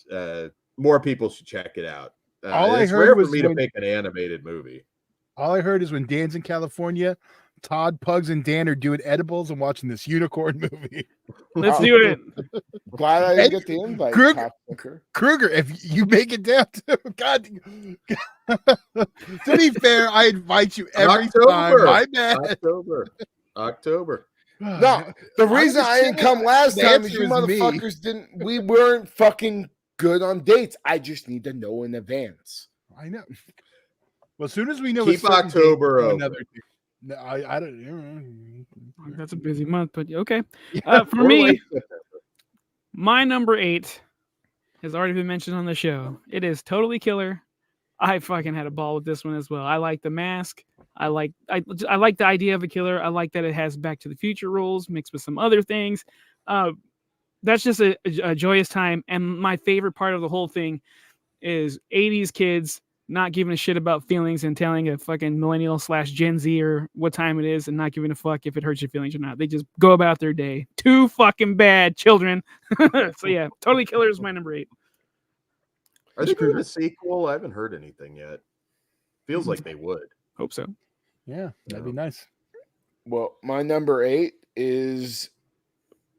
more people should check it out. It's rare for me to pick an animated movie. All I heard is when Dan's in California, Todd, Pugs, and Dan are doing edibles and watching this unicorn movie. Let's do it. Glad I didn't get the invite. Kruger, if you make it down to God, to be fair, I invite you every time. My bad. October. No, the reason I didn't come last time is you motherfuckers didn't. We weren't fucking good on dates. I just need to know in advance. I know. Well, as soon as we know, keep October open. No, I don't. That's a busy month, but okay. For me, my number 8 has already been mentioned on the show. It is Totally Killer. I fucking had a ball with this one as well. I like the mask. I like the idea of a killer. I like that it has Back to the Future rules mixed with some other things. That's just a joyous time. And my favorite part of the whole thing is 80s kids not giving a shit about feelings and telling a fucking millennial / Gen Z or what time it is and not giving a fuck if it hurts your feelings or not. They just go about their day. Too fucking bad, children. So yeah, Totally Killer is my number 8. Are they doing a sequel? I haven't heard anything yet. Feels like they would. Hope so. Yeah, that'd be nice. Well, my number 8 is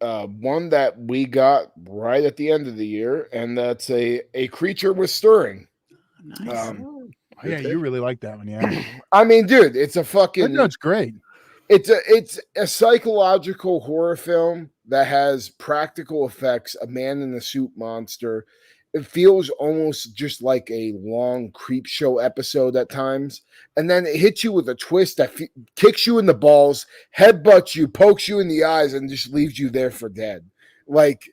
one that we got right at the end of the year, and that's a Creature with Stirring. Nice. Yeah, you really like that one, yeah. I mean, dude, it's a fucking. No, it's great. It's a psychological horror film that has practical effects, a man in a suit monster. It feels almost just like a long creep show episode at times. And then it hits you with a twist that kicks you in the balls, headbutts you, pokes you in the eyes, and just leaves you there for dead. Like,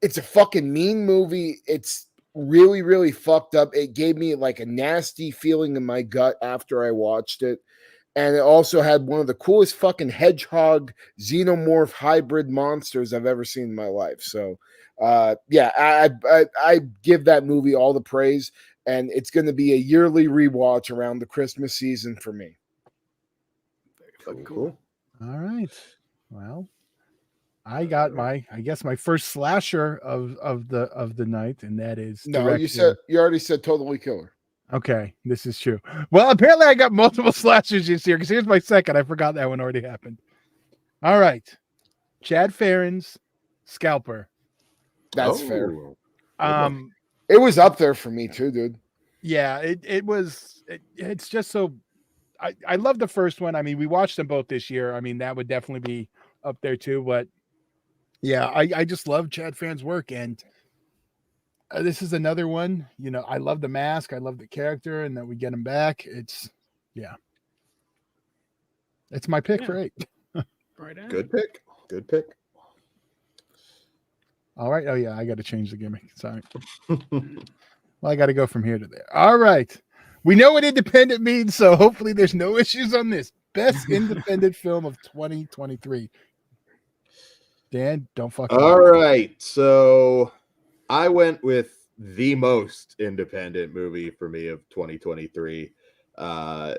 it's a fucking mean movie. It's really, really fucked up. It gave me like a nasty feeling in my gut after I watched it. And it also had one of the coolest fucking hedgehog xenomorph hybrid monsters I've ever seen in my life. So, yeah, I give that movie all the praise, and it's going to be a yearly rewatch around the Christmas season for me. Cool. All right. Well, I got my first slasher of the night, and that is you already said Totally Killer. Okay, this is true. Well, apparently I got multiple slashers this year because here's my second. I forgot that one already happened. All right, Chad Farron's Scalper. That's fair. It was up there for me too, dude. Yeah, it's just so. I love the first one. I mean, we watched them both this year. I mean, that would definitely be up there too. But Yeah, I just love Chad Fan's work, and this is another one. You know, I love the mask, I love the character, and that we get him back. It's my pick for 8. Right on. Good pick. Good pick. All right. Oh yeah, I got to change the gimmick. Sorry. Well, I got to go from here to there. All right. We know what independent means, so hopefully there's no issues on this. Best independent film of 2023. Dan, don't fuck. All right. So I went with the most independent movie for me of 2023.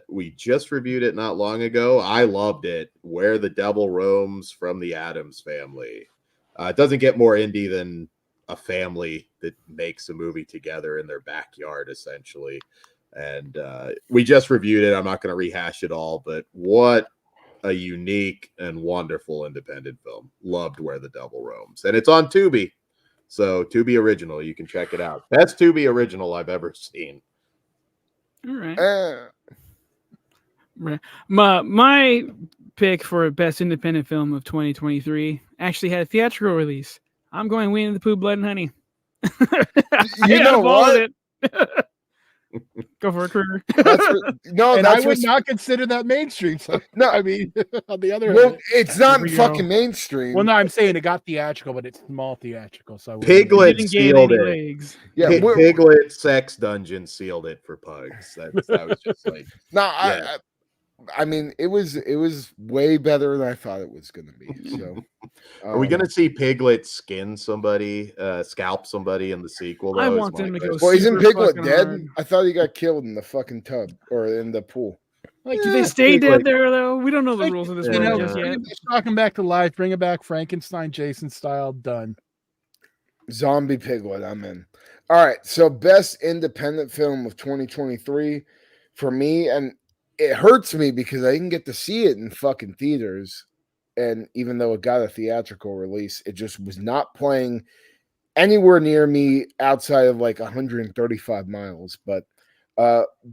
We just reviewed it not long ago. I loved it. Where the Devil Roams from the Addams Family. It doesn't get more indie than a family that makes a movie together in their backyard, essentially. And we just reviewed it. I'm not going to rehash it all, but what a unique and wonderful independent film. Loved Where the Devil Roams. And it's on Tubi. So Tubi Original, you can check it out. Best Tubi Original I've ever seen. All right. My pick for best independent film of 2023 actually had a theatrical release. I'm going Winnie the Pooh, Blood and Honey. You know what? Go for it, Kruger. I would not consider that mainstream. So, no, I mean, on the other hand, it's not fucking mainstream. Well, no, I'm saying it got theatrical, but it's small theatrical. So Piglet sealed it. Legs. Yeah, Piglet Sex Dungeon sealed it for pugs. That was just like I mean, it was way better than I thought it was going to be. So, are we going to see Piglet skin somebody, scalp somebody in the sequel? I want them to go. Well, isn't Piglet dead? Hard. I thought he got killed in the fucking tub or in the pool. Like, do they stay dead there though? We don't know the rules of this one just yet. Talking back to life, bring it back Frankenstein, Jason style, done. Zombie Piglet, I'm in. All right, so best independent film of 2023 for me, and it hurts me because I didn't get to see it in fucking theaters. And even though it got a theatrical release, it just was not playing anywhere near me outside of like 135 miles. But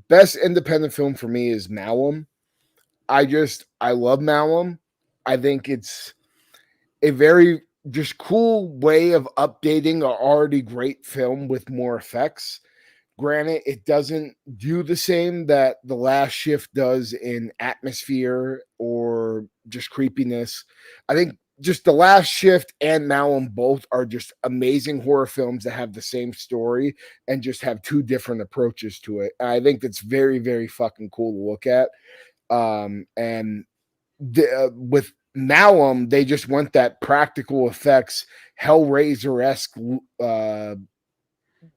best independent film for me is Malum. I love Malum. I think it's a very just cool way of updating an already great film with more effects. Granted, it doesn't do the same that The Last Shift does in atmosphere or just creepiness. I think just The Last Shift and Malum both are just amazing horror films that have the same story and just have two different approaches to it. And I think that's very, very fucking cool to look at. With Malum, they just want that practical effects, Hellraiser-esque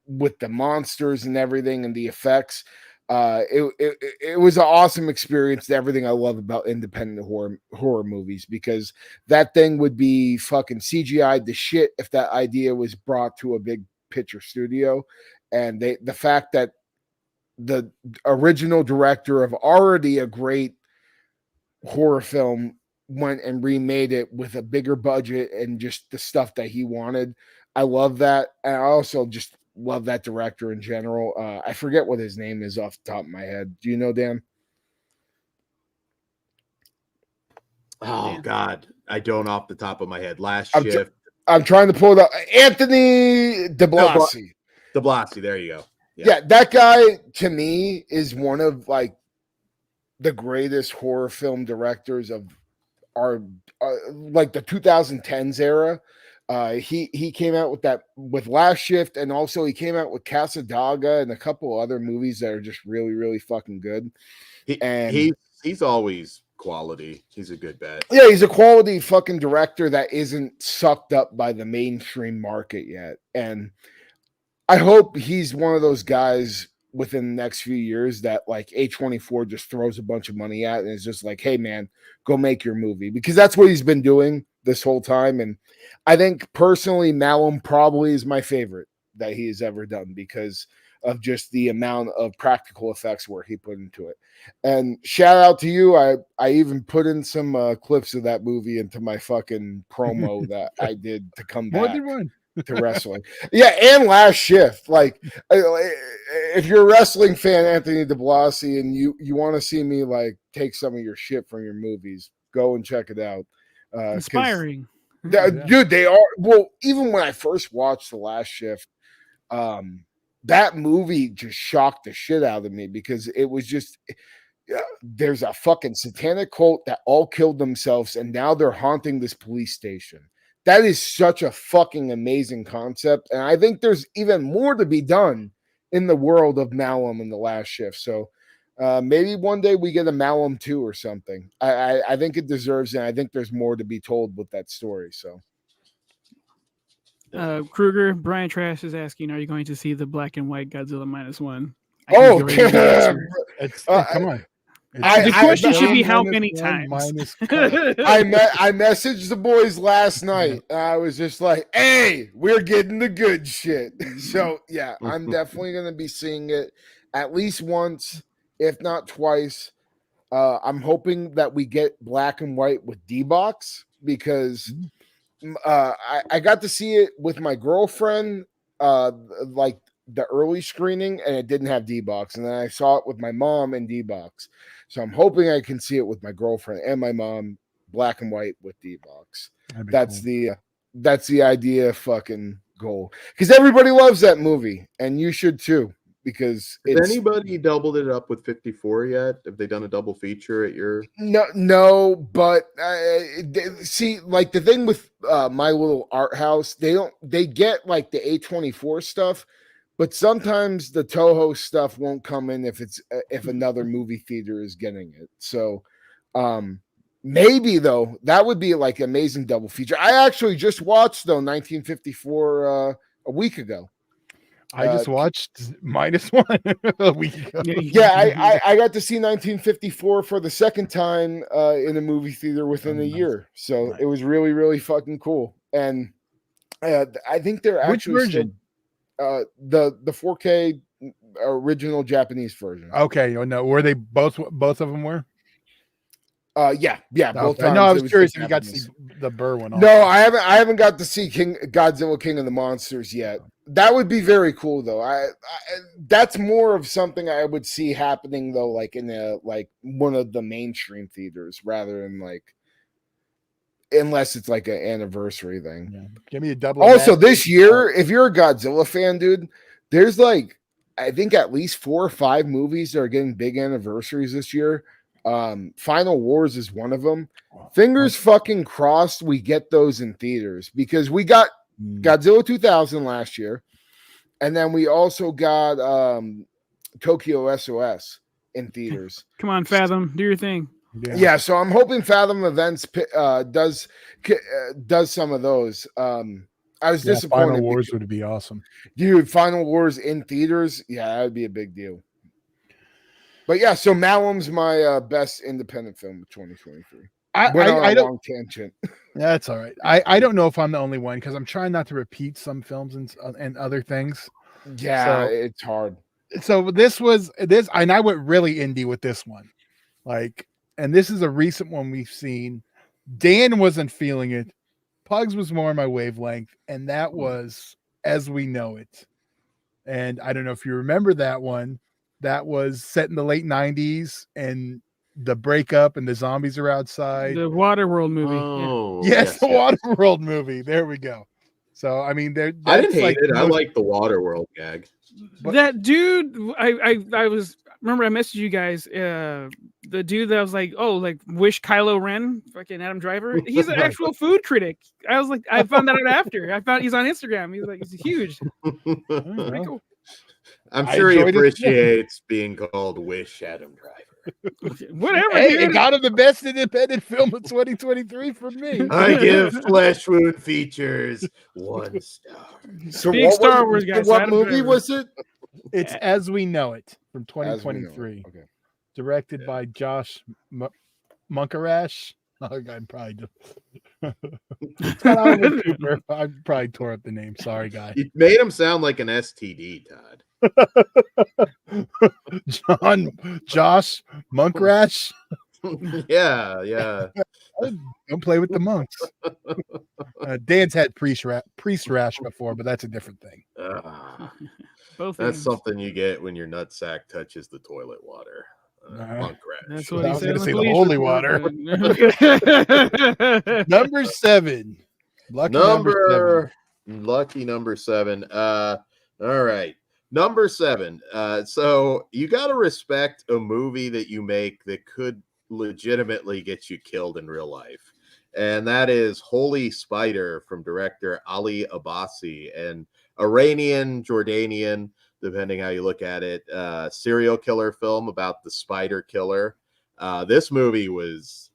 with the monsters and everything and the effects. It was an awesome experience. Everything I love about independent horror movies, because that thing would be fucking CGI'd to shit if that idea was brought to a big picture studio. And the fact that the original director of already a great horror film went and remade it with a bigger budget and just the stuff that he wanted. I love that. And I also just love that director in general. I forget what his name is off the top of my head. Do you know, Dan? Oh, God. I don't off the top of my head. Last Shift. I'm trying to pull it up. Anthony DeBlasi. DeBlasi, there you go. Yeah, that guy, to me, is one of, like, the greatest horror film directors of our, like, the 2010s era. He came out with Last Shift, and also he came out with Casadaga and a couple other movies that are just really, really fucking good. He's always quality. He's a good bet. Yeah, he's a quality fucking director that isn't sucked up by the mainstream market yet. And I hope he's one of those guys within the next few years that like A24 just throws a bunch of money at and is just like, hey man, go make your movie, because that's what he's been doing this whole time. And I think personally, Malum probably is my favorite that he has ever done because of just the amount of practical effects work he put into it. And shout out to you. I even put in some clips of that movie into my fucking promo that I did to come back to wrestling. Yeah, and Last Shift. Like, if you're a wrestling fan, Anthony DeBlasi, and you want to see me like take some of your shit from your movies, go and check it out. Inspiring. Dude, they are. Well, even when I first watched The Last Shift, that movie just shocked the shit out of me because it was just there's a fucking satanic cult that all killed themselves and now they're haunting this police station. That is such a fucking amazing concept, and I think there's even more to be done in the world of Malum and The Last Shift. So maybe one day we get a Malum 2 or something. I think it deserves it. And I think there's more to be told with that story. So Kruger, Brian Trash is asking, are you going to see the black and white Godzilla -1? Oh, come on. The question should be how many times. I messaged the boys last night. I was just like, "Hey, we're getting the good shit." So yeah, I'm definitely going to be seeing it at least once, if not twice. I'm hoping that we get black and white with D-Box because I got to see it with my girlfriend, like the early screening, and it didn't have D-Box, and then I saw it with my mom and D-Box. So I'm hoping I can see it with my girlfriend and my mom, black and white with D-Box. That's cool. That's the idea, fucking goal. Because everybody loves that movie, and you should too. Because has anybody doubled it up with 54 yet? Have they done a double feature at your? No, but see, like the thing with My Little Art House, they get like the A24 stuff. But sometimes the Toho stuff won't come in if another movie theater is getting it. So maybe though that would be like amazing double feature. I actually just watched 1954 a week ago. I just watched -1 a week ago. Yeah, I got to see 1954 for the second time in a movie theater within a year. So it was really, really fucking cool. And I think they're actually which version? The 4K original Japanese version. Okay, no, were they both of them were? Yeah, both times. No, I was curious if you got to see the Burr one. Also. No, I haven't got to see Godzilla King of the Monsters yet. That would be very cool though. I that's more of something I would see happening though, like in one of the mainstream theaters rather than like. Unless it's like an anniversary thing. Yeah. Give me a double. Also, this year, if you're a Godzilla fan, dude, there's like I think at least 4 or 5 movies that are getting big anniversaries this year. Final Wars is one of them. Fingers fucking crossed we get those in theaters because we got Godzilla 2000 last year, and then we also got Tokyo SOS in theaters. Come on, Fathom, do your thing. Yeah, so I'm hoping Fathom Events does some of those. I was disappointed. Final Wars would be awesome, dude. Final Wars in theaters, yeah, that would be a big deal. But yeah, so Malum's my best independent film of 2023. I don't. Long tangent. That's all right. I don't know if I'm the only one because I'm trying not to repeat some films and other things. Yeah, it's hard. So and I went really indie with this one, like. And this is a recent one we've seen. Dan wasn't feeling it. Pugs was more my wavelength, and that was As We Know It. And I don't know if you remember that one. That was set in the late 90s, and the breakup and the zombies are outside. The Waterworld movie. Oh, yes, the Waterworld movie. There we go. So, I mean, I didn't hate it. I like the Waterworld gag. That dude, I was... Remember, I messaged you guys. The dude that was like, "Oh, like wish Kylo Ren, fucking Adam Driver." He's an actual food critic. I was like, I found that out after. I found he's on Instagram. He's like, he's huge. Pretty cool. I'm sure he appreciates being called Wish Adam Driver. Whatever. Hey, it got him the best independent film of 2023 for me. I give Flesh Wound Features 1 star. So big Star Wars guys. What movie was it? It's As We Know It from 2023. Okay. Directed by Josh Munkarash. Oh, I'm probably just Cooper. I probably tore up the name. Sorry, guy. You made him sound like an STD, Todd. Josh Munkarash. Yeah. Don't play with the monks. Dan's had priest rash before, but that's a different thing. Both that's something you get when your nutsack touches the toilet water. Monk rash. That's what he said. The holy water. Number 7. Lucky number 7. Lucky number 7. All right. Number 7. So you got to respect a movie that you make that could legitimately get you killed in real life. And that is Holy Spider from director Ali Abbasi, and Iranian, Jordanian, depending how you look at it, serial killer film about the spider killer. This movie was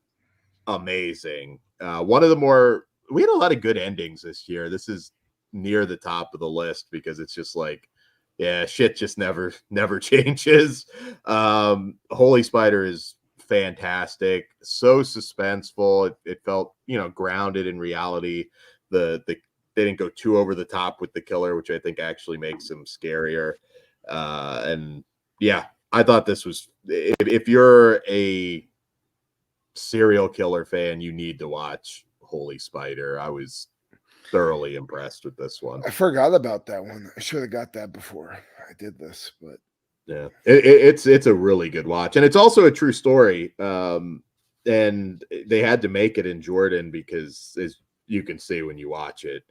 amazing. One of the more, we had a lot of good endings this year. This is near the top of the list because it's just like, yeah, shit just never changes. Holy Spider is fantastic, so suspenseful. It felt, grounded in reality. They didn't go too over the top with the killer, which I think actually makes him scarier. And yeah, I thought this was, if you're a serial killer fan, you need to watch Holy Spider. I was thoroughly impressed with this one. I forgot about that one. I should have got that before I did this, but yeah, it's a really good watch, and it's also a true story. And they had to make it in Jordan because, as you can see when you watch it,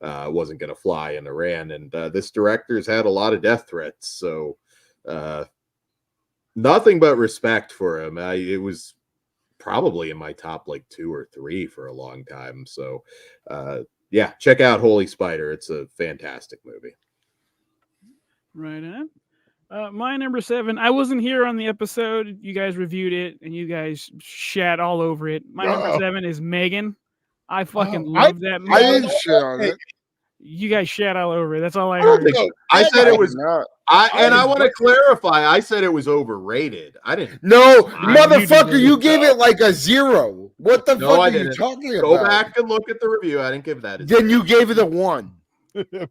wasn't going to fly in Iran. And this director's had a lot of death threats, so nothing but respect for him. It was probably in my top 2 or 3 for a long time. So yeah, check out Holy Spider. It's a fantastic movie. Right on. My number 7. I wasn't here on the episode. You guys reviewed it and you guys shat all over it. My number 7 is Megan. I fucking love that movie. I didn't shit on it. You guys shat all over it. That's all I heard. I said it was not. I want to clarify. I said it was overrated. I didn't. No, motherfucker, you gave it like a 0. What the fuck I are you didn't. talking about? Go back and look at the review. I didn't give that a 0. Then you gave it a 1.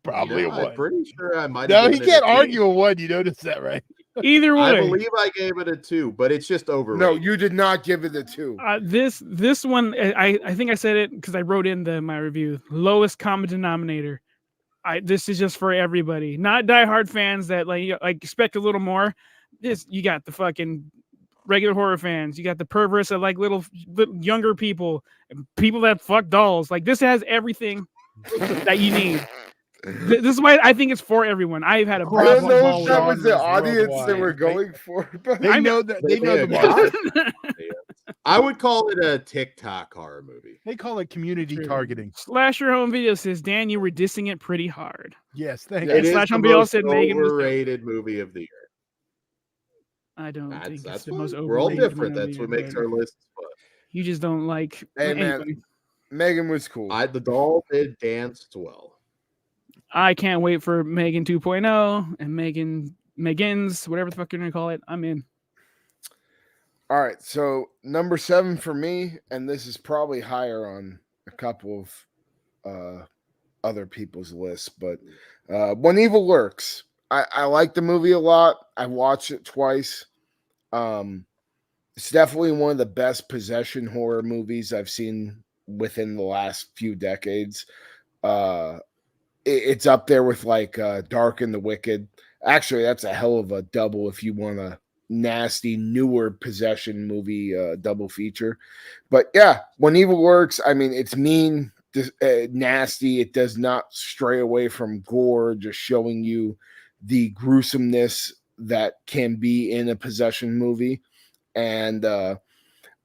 Probably a 1. I'm pretty sure I might. No, he can't argue a 1. You noticed that, right? Either way, I believe I gave it a 2, but it's just overrated. No, you did not give it a 2. This one, I think I said it because I wrote in my review. Lowest common denominator. This is just for everybody, not diehard fans that like expect a little more. You got the fucking regular horror fans. You got the perverts that like little younger people, and people that fuck dolls. Like, this has everything that you need. This is why I think it's for everyone. I've had a I don't know if that was the audience they were going for. But They know the market. I would call it a TikTok horror movie. They call it community targeting. Slasher Home Video says, Dan, you were dissing it pretty hard. Yes, thank It you. is Slash the Home Video most said Megan was overrated movie of the year. I don't think That's it's the most fine. We're all overrated different. movie That's what of the makes year. our list fun. You just don't like. Hey, man. anyway. Megan was cool. The doll did dance well. I can't wait for Megan 2.0 and Megan's, whatever the fuck you're gonna call it. I'm in. All right, so number 7 for me, and this is probably higher on a couple of other people's lists, but When Evil Lurks. I like the movie a lot. I watched it twice. It's definitely one of the best possession horror movies I've seen within the last few decades. It's up there with like Dark and the Wicked. Actually, that's a hell of a double if you want a nasty, newer possession movie double feature. But yeah, When Evil Lurks, I mean, it's mean, nasty. It does not stray away from gore, just showing you the gruesomeness that can be in a possession movie. And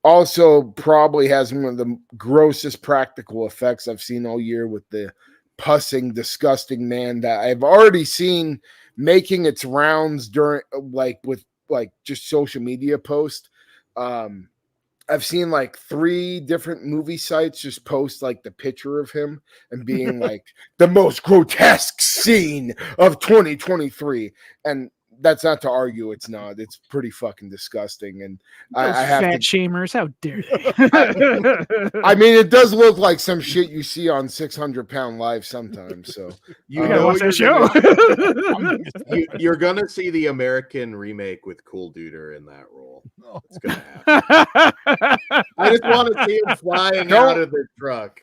also probably has one of the grossest practical effects I've seen all year with the pussing, disgusting man that I've already seen making its rounds during with just social media posts. I've seen like 3 different movie sites just post like the picture of him and being like the most grotesque scene of 2023. And that's not to argue. It's not. It's pretty fucking disgusting. And I have fat shamers. How dare they? I mean, it does look like some shit you see on 600 Pound Live sometimes. So You gotta watch that show. You're gonna see the American remake with Cool Duder in that role. No. It's gonna happen. I just want to see him flying out of the truck.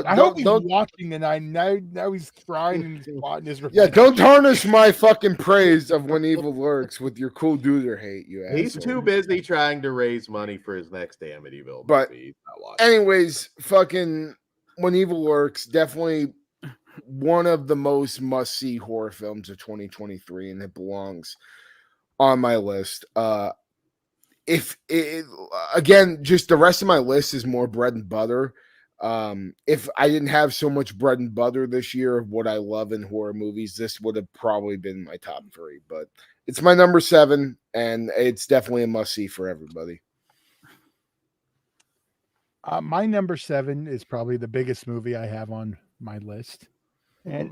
I hope he's watching tonight. Now he's crying and he's plotting his revenge. Yeah, don't tarnish my fucking praise of When Evil Lurks with your Cool Duder hate, you asshole. He's too busy trying to raise money for his next Amityville But movie. He's not watching. anyways, fucking When Evil Lurks, definitely one of the most must-see horror films of 2023, and it belongs on my list. If it, again, just the rest of my list is more bread and butter. If I didn't have so much bread and butter this year of what I love in horror movies, this would have probably been my top 3. But it's my number 7, and it's definitely a must-see for everybody. My number 7 is probably the biggest movie I have on my list, and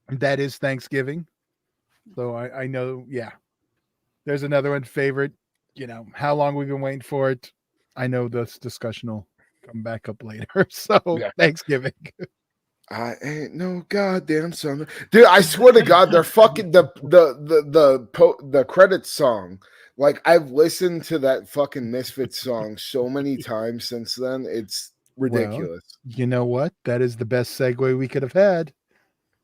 that is Thanksgiving. So I know, yeah. There's another one, favorite. How long we've been waiting for it. I know this discussion will come back up later. So Yeah. Thanksgiving. I ain't no goddamn son, dude. I swear to God, they're fucking the credits song. Like, I've listened to that fucking Misfits song so many times since then. It's ridiculous. Well, you know what? That is the best segue we could have had.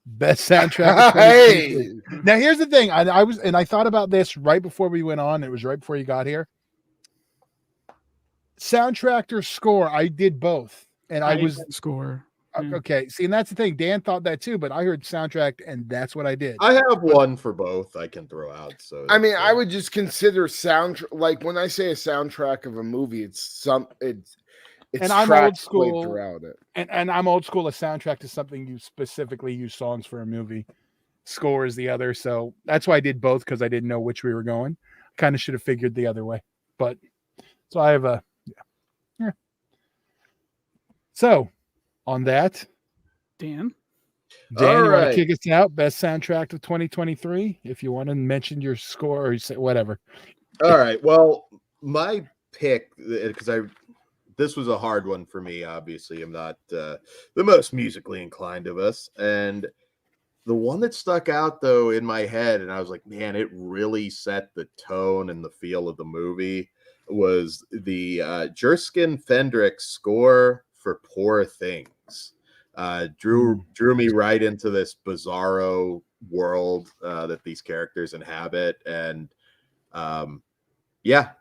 Best soundtrack. Of Hey, now here's the thing. I thought about this right before we went on. It was right before you got here. Soundtrack or score? I did both, and I was score. Okay. See, and that's the thing. Dan thought that too, but I heard soundtrack, and that's what I did. I have one for both I can throw out. So I mean, I would just consider soundtrack. Like, when I say a soundtrack of a movie, it's and I'm old school throughout it. And I'm old school. A soundtrack is something you specifically use songs for a movie. Score is the other. So that's why I did both, because I didn't know which we were going. Kind of should have figured the other way. But so I have yeah. So on that, Dan, you want right. to kick us out? Best soundtrack of 2023. If you want to mention your score or you say whatever. All right. Well, my pick, because this was a hard one for me. Obviously, I'm not the most musically inclined of us, and the one that stuck out though in my head, and I was like, man, it really set the tone and the feel of the movie, was the Jerskin Fendrick score for Poor Things. Drew me right into this bizarro world that these characters inhabit, and yeah,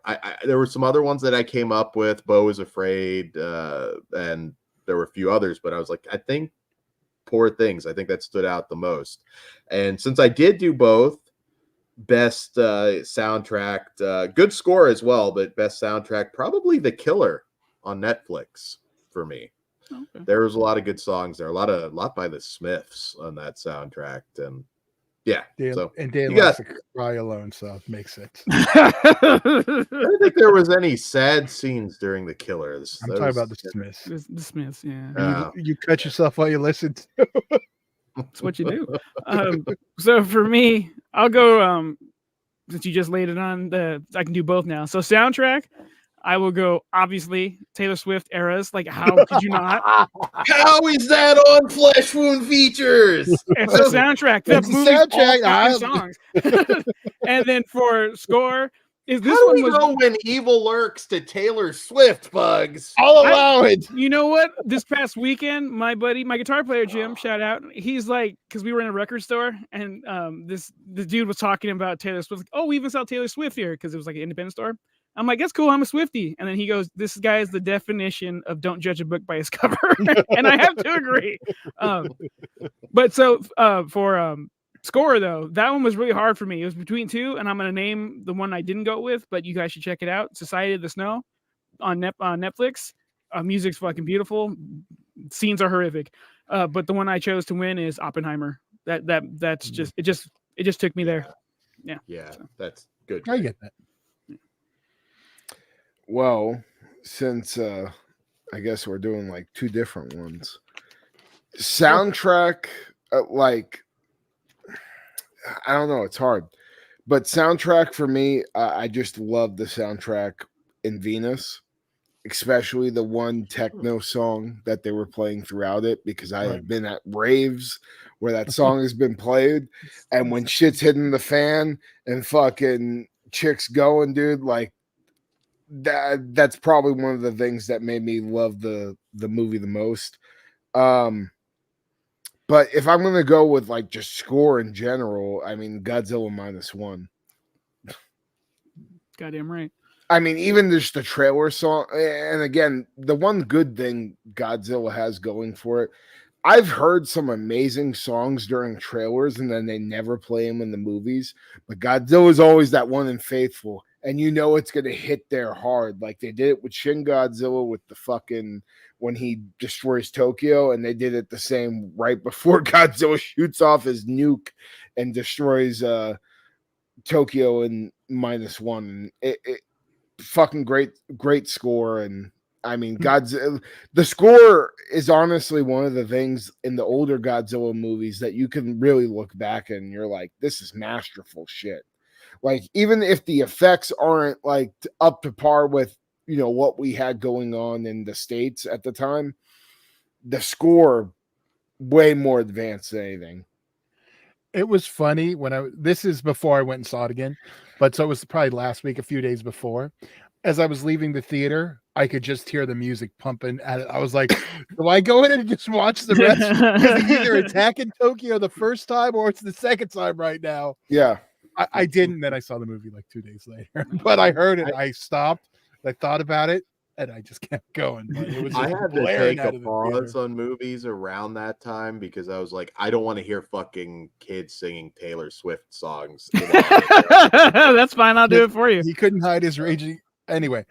there were some other ones that I came up with. Beau is Afraid, and there were a few others, but I was like, I think Poor Things, I think that stood out the most. And since I did do both, best soundtrack, good score as well, but best soundtrack, probably The Killer on Netflix for me. Okay. There was a lot of good songs there, a lot by the Smiths on that soundtrack, and yeah. Dan, so and Dan likes to cry alone, so it makes sense. I don't think there was any sad scenes during The Killer. I'm talking about the Smiths. The Smiths, yeah. You cut yourself while you listen to. That's what you do. So for me, I'll go. Since you just laid it on, I can do both now. So soundtrack, I will go, obviously, Taylor Swift eras. Like, how could you not? How is that on Flesh Wound Features? It's a soundtrack. It's a soundtrack. Songs. And then for score, is this how one do we know when Evil Lurks to Taylor Swift, Bugs? I'll allow it. You know what? This past weekend, my buddy, my guitar player Jim, shout out. He's like, because we were in a record store, and the dude was talking about Taylor Swift. Like, oh, we even sell Taylor Swift here, because it was like an independent store. I'm like, that's cool. I'm a Swiftie. And then he goes, this guy is the definition of don't judge a book by its cover. And I have to agree. But so for score, though, that one was really hard for me. It was between two, and I'm going to name the one I didn't go with, but you guys should check it out. Society of the Snow on Netflix. Music's fucking beautiful. Scenes are horrific. But the one I chose to win is Oppenheimer. That's just, it just took me there. Yeah. Yeah, that's good. I get that. Well, since I guess we're doing like two different ones. Soundtrack, like, I don't know, it's hard. But soundtrack for me, I just love the soundtrack in Venus, especially the one techno song that they were playing throughout it, because I have been at raves where that song has been played, and when shit's hitting the fan and fucking chicks going, dude, like, that's probably one of the things that made me love the movie the most. But if I'm gonna go with like just score in general, I mean Godzilla -1. Goddamn right. I mean, even just the trailer song, and again, the one good thing Godzilla has going for it, I've heard some amazing songs during trailers, and then they never play them in the movies. But Godzilla's always that one and faithful, and you know it's gonna hit there hard. Like they did it with Shin Godzilla with the fucking when he destroys Tokyo, and they did it the same right before Godzilla shoots off his nuke and destroys Tokyo in -1. It fucking great score. And I mean, the score is honestly one of the things in the older Godzilla movies that you can really look back and you're like, this is masterful shit. Like, even if the effects aren't like up to par with, you know, what we had going on in the States at the time, the score way more advanced than anything. It was funny when this is before I went and saw it again, but so it was probably last week, a few days before. As I was leaving the theater, I could just hear the music pumping at it. I was like, do I go in and just watch the rest? Because he's either attacking Tokyo the first time or it's the second time right now. Yeah. I didn't. Then I saw the movie like 2 days later, but I heard it. I stopped. I thought about it. And I just kept going. But it was I just had to blaring take out a of the pause theater. on movies around that time because I was like, I don't want to hear fucking kids singing Taylor Swift songs. That's fine. I'll do it for you. He couldn't hide his raging. Anyway,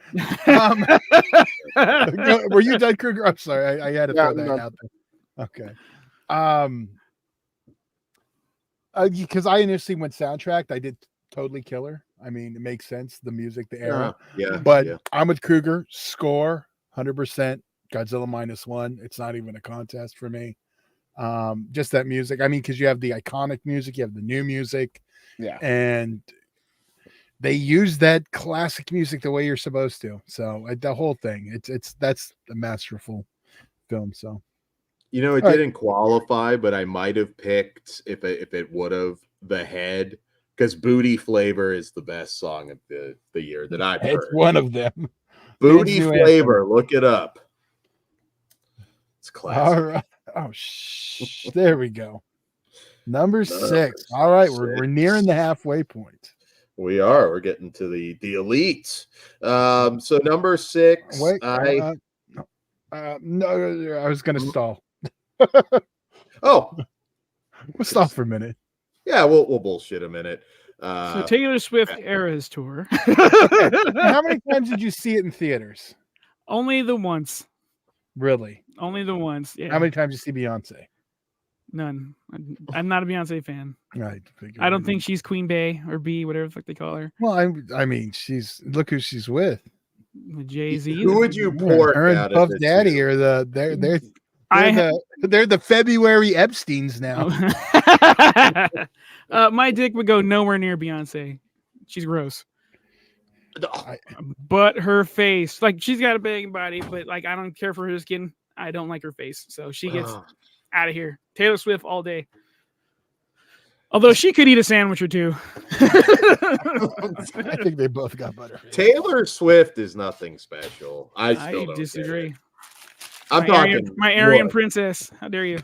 were you done, Kruger? I'm sorry, I had to throw that out there. Okay. Because I initially went soundtrack, I did Totally Killer. I mean, it makes sense, the music, the era. Yeah. But I'm with Kruger. Score 100%. Godzilla -1. It's not even a contest for me. Just that music. I mean, because you have the iconic music, you have the new music. Yeah. And they use that classic music the way you're supposed to. So the whole thing, that's a masterful film. So, you know, it didn't qualify, but I might have picked if it would have The Head, because Booty Flavor is the best song of the year that I've heard. It's one of them. Booty Flavor, look it up. It's classic. All right. Oh, there we go. Number 6. All right, we're nearing the halfway point. We are. We're getting to the elite. So number 6. Wait, no, I was going to stall. Oh, We'll stop for a minute. Yeah, we'll bullshit a minute. So Taylor Swift Eras Tour. How many times did you see it in theaters? Only the once. Really? Only the once. Yeah. How many times did you see Beyonce? None. I'm not a Beyonce fan. I don't think she's Queen Bey or B, whatever the fuck they call her. Well, I mean, look who she's with. Jay-Z. Who would you port her and Puff Daddy are they're the February Epsteins now. My dick would go nowhere near Beyonce. She's gross. But her face, like, she's got a big body, but like, I don't care for her skin. I don't like her face, so she gets out of here. Taylor Swift all day. Although she could eat a sandwich or two. I think they both got butter. Taylor Swift is nothing special. I still don't disagree. I'm talking my Aryan princess. How dare you?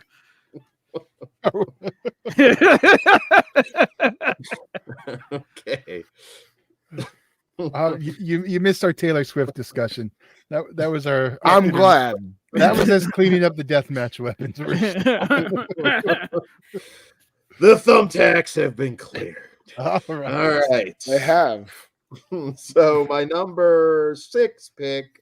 Okay. You missed our Taylor Swift discussion. That was our. I'm glad. That was us cleaning up the deathmatch weapons. The thumbtacks have been cleared. All right. They have. So my number 6 pick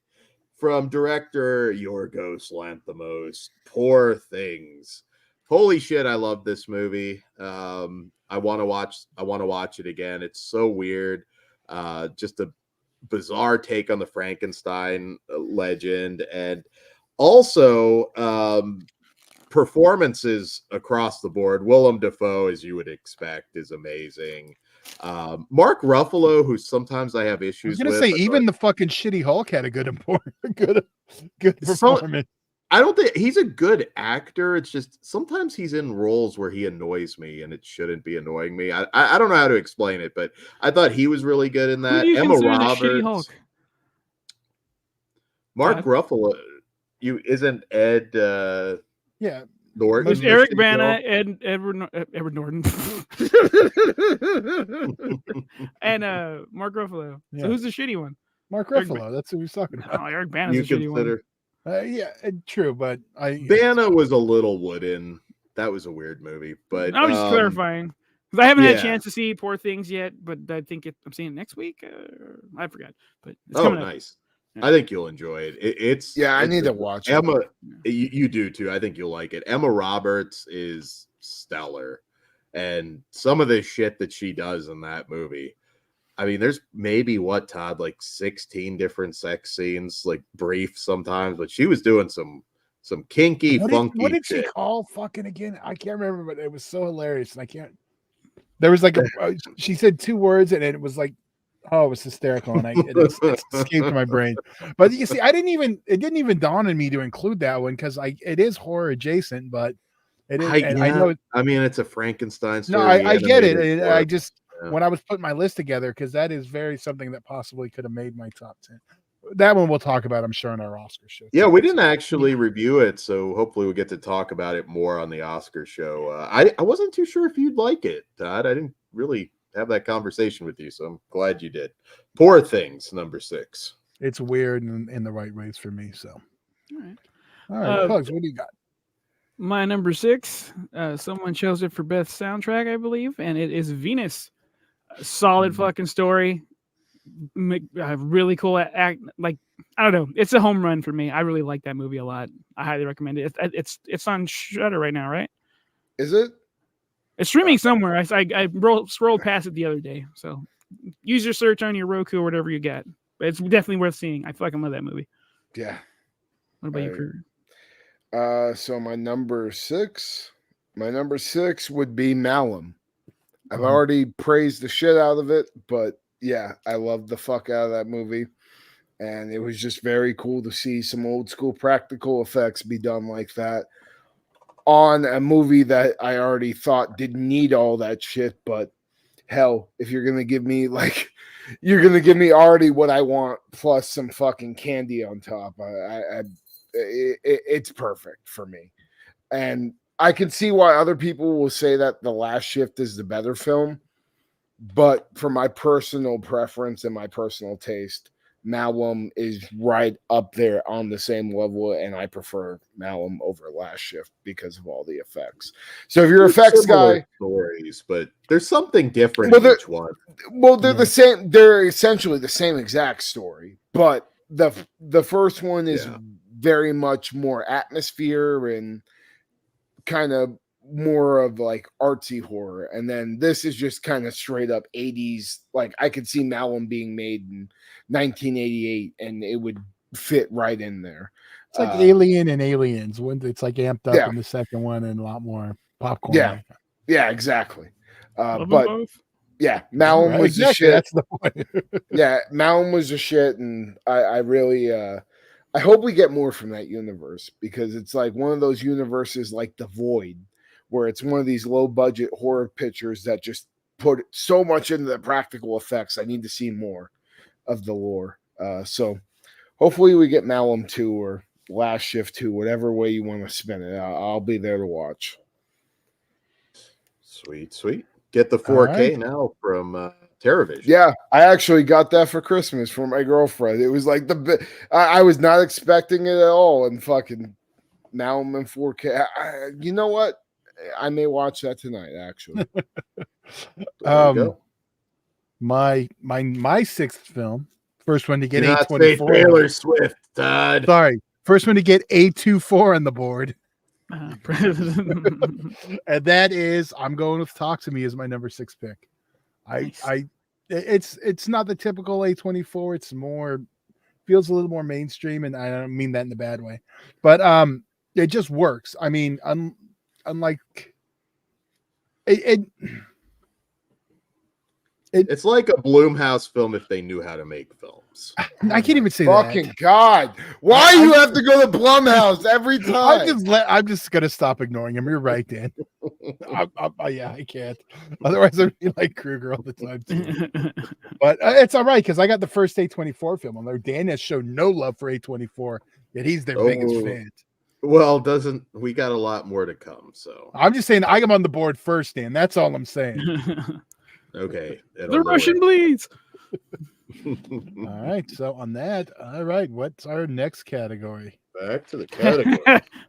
from director Yorgos Lanthimos, Poor Things. Holy shit, I love this movie. I want to watch it again. It's so weird. Just a bizarre take on the Frankenstein legend, and also performances across the board. Willem Dafoe, as you would expect, is amazing. Mark Ruffalo, who sometimes I have issues with. I was gonna say, even the fucking shitty Hulk had a good performance. I don't think he's a good actor. It's just sometimes he's in roles where he annoys me, and it shouldn't be annoying me. I don't know how to explain it, but I thought he was really good in that. Emma Roberts, Mark Ruffalo. Isn't Ed? Yeah. Norton. There's Eric Bana, Edward Norton, and Mark Ruffalo. So who's the shitty one? Mark Eric Ruffalo. That's who he's talking about. Oh, Eric Bana's You a shitty one. consider Yeah, true, but Bana was a little wooden. That was a weird movie, but I was just clarifying because I haven't had a yeah. chance to see Poor Things yet, but I think I'm seeing it next week. I forgot, but it's Oh, coming up. nice. Yeah. I think you'll enjoy it. It's Yeah, I it's need to a- watch it. Emma. You do too. I think you'll like it. Emma Roberts is stellar, and some of the shit that she does in that movie. I mean, there's maybe Todd, like 16 different sex scenes, like brief sometimes, but she was doing some kinky, funky what did she shit. call fucking again? I can't remember, but it was so hilarious, and I can't. There was like she said 2 words, and it was like, oh, it was hysterical, and it's escaped my brain. But you see, it didn't even dawn on me to include that one because it is horror adjacent, but it is. I know. I mean, it's a Frankenstein story. No, I get it. animated I for- just Yeah. when I was putting my list together, because that is very something that possibly could have made my top 10. That one we'll talk about, I'm sure, in our Oscar show. Yeah, we didn't actually review it, so hopefully we'll get to talk about it more on the Oscar show. I wasn't too sure if you'd like it, Todd. I didn't really have that conversation with you, so I'm glad you did. Poor Things, number 6. It's weird in the right ways for me. So, All right. all right, Pugs, what do you got? My number 6, someone chose it for best soundtrack, I believe, and it is Venus. A solid fucking story. Really cool act. Like, I don't know, it's a home run for me. I really like that movie a lot. I highly recommend it. It's on Shudder right now, right? Is it? It's streaming somewhere. I scrolled past it the other day. So use your search on your Roku or whatever you get. But it's definitely worth seeing. I fucking love that movie. Yeah. What about you, Right. Kruger? So my number six would be Malum. I've already praised the shit out of it, but yeah, I love the fuck out of that movie. And it was just very cool to see some old school practical effects be done like that on a movie that I already thought didn't need all that shit. But hell, if you're gonna give me you're gonna give me already what I want plus some fucking candy on top, it's perfect for me. And I can see why other people will say that The Last Shift is the better film, but for my personal preference and my personal taste, Malum is right up there on the same level, and I prefer Malum over Last Shift because of all the effects. So if you're an effects Similar guy, stories, but there's something different Well, in each one. well, they're the same. They're essentially the same exact story, but the first one is very much more atmosphere and kind of more of like artsy horror, and then this is just kind of straight up 80s. Like I could see Malum being made in 1988 and it would fit right in there. It's like Alien and Aliens. When it's like amped up Yeah. in the second one and a lot more popcorn. Yeah, exactly. Love them But both. yeah, Malum Right, was the exactly, shit. that's the point. Yeah, Malum was the shit, and I really I hope we get more from that universe, because it's like one of those universes like The Void, where it's one of these low budget horror pictures that just put so much into the practical effects. I need to see more of the lore. So hopefully we get Malum 2 or Last Shift 2, whatever way you want to spin it. I'll be there to watch. Sweet. Get the 4K now from TerraVision. Yeah, I actually got that for Christmas from my girlfriend. It was like I was not expecting it at all, and fucking now I'm in 4K. You know what? I may watch that tonight, actually. There you go. My sixth film, first one to get Do not say A24. Taylor Swift, Todd. Sorry, first one to get A24 on the board, and that is I'm going with Talk to Me as my number 6 pick. It's not the typical A24. It's more feels a little more mainstream, and I don't mean that in the bad way, but it just works. I mean, unlike It's like a Blumhouse film if they knew how to make films. I can't even say Fucking that. God. Why you have to go to Blumhouse every time? I'm just gonna stop ignoring him. You're right, Dan. I can't. Otherwise, I'd be like Kruger all the time too. But it's all right because I got the first A24 film on there. Dan has shown no love for A24, yet he's their biggest fan. Well, we got a lot more to come. So I'm just saying I am on the board first, Dan. That's all I'm saying. okay. The Russian bleeds. All right. So on that, all right. What's our next category? Back to the category.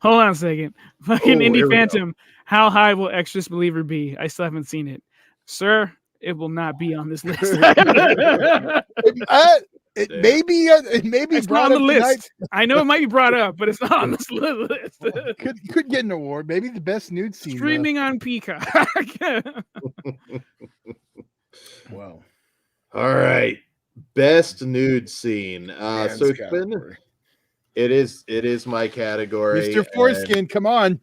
Hold on a second. Fucking Oh, Indie here we go. Phantom. How high will Extras Believer be? I still haven't seen it. Sir, it will not be on this list. It Damn. may be. It may be It's brought not on the up tonight. list. I know it might be brought up, but it's not on this list. Could get an award. Maybe the best nude scene. Streaming on Peacock. Wow. All right. Best nude scene. Man's So it's been category. it is my category. Mr. and Foreskin, come on.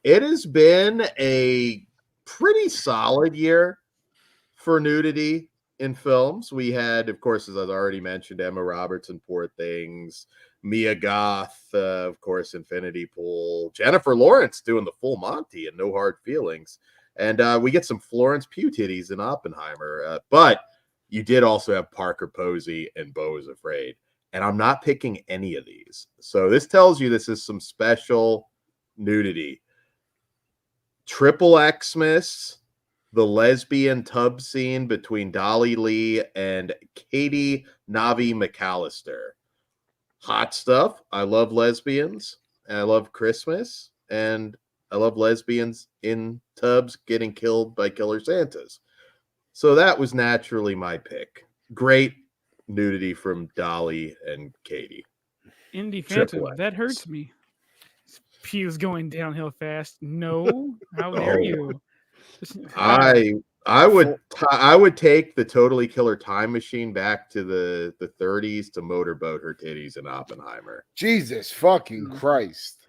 It has been a pretty solid year for nudity in films. We had, of course, as I've already mentioned, Emma Roberts in Poor Things, Mia Goth, of course, Infinity Pool, Jennifer Lawrence doing the full Monty and No Hard Feelings. And we get some Florence Pugh titties in Oppenheimer. But you did also have Parker Posey and Beau is Afraid. And I'm not picking any of these. So this tells you this is some special nudity. Triple Xmas, the lesbian tub scene between Dolly Lee and Katie Navi McAllister. Hot stuff. I love lesbians. And I love Christmas. And I love lesbians in tubs getting killed by killer Santas. So that was naturally my pick. Great nudity from Dolly and Katie. Indie Triple Phantom. That X. hurts me. Pew's going downhill fast. No, how dare Oh. you? I would take the Totally Killer time machine back to the 30s to motorboat her titties in Oppenheimer. Jesus fucking Christ.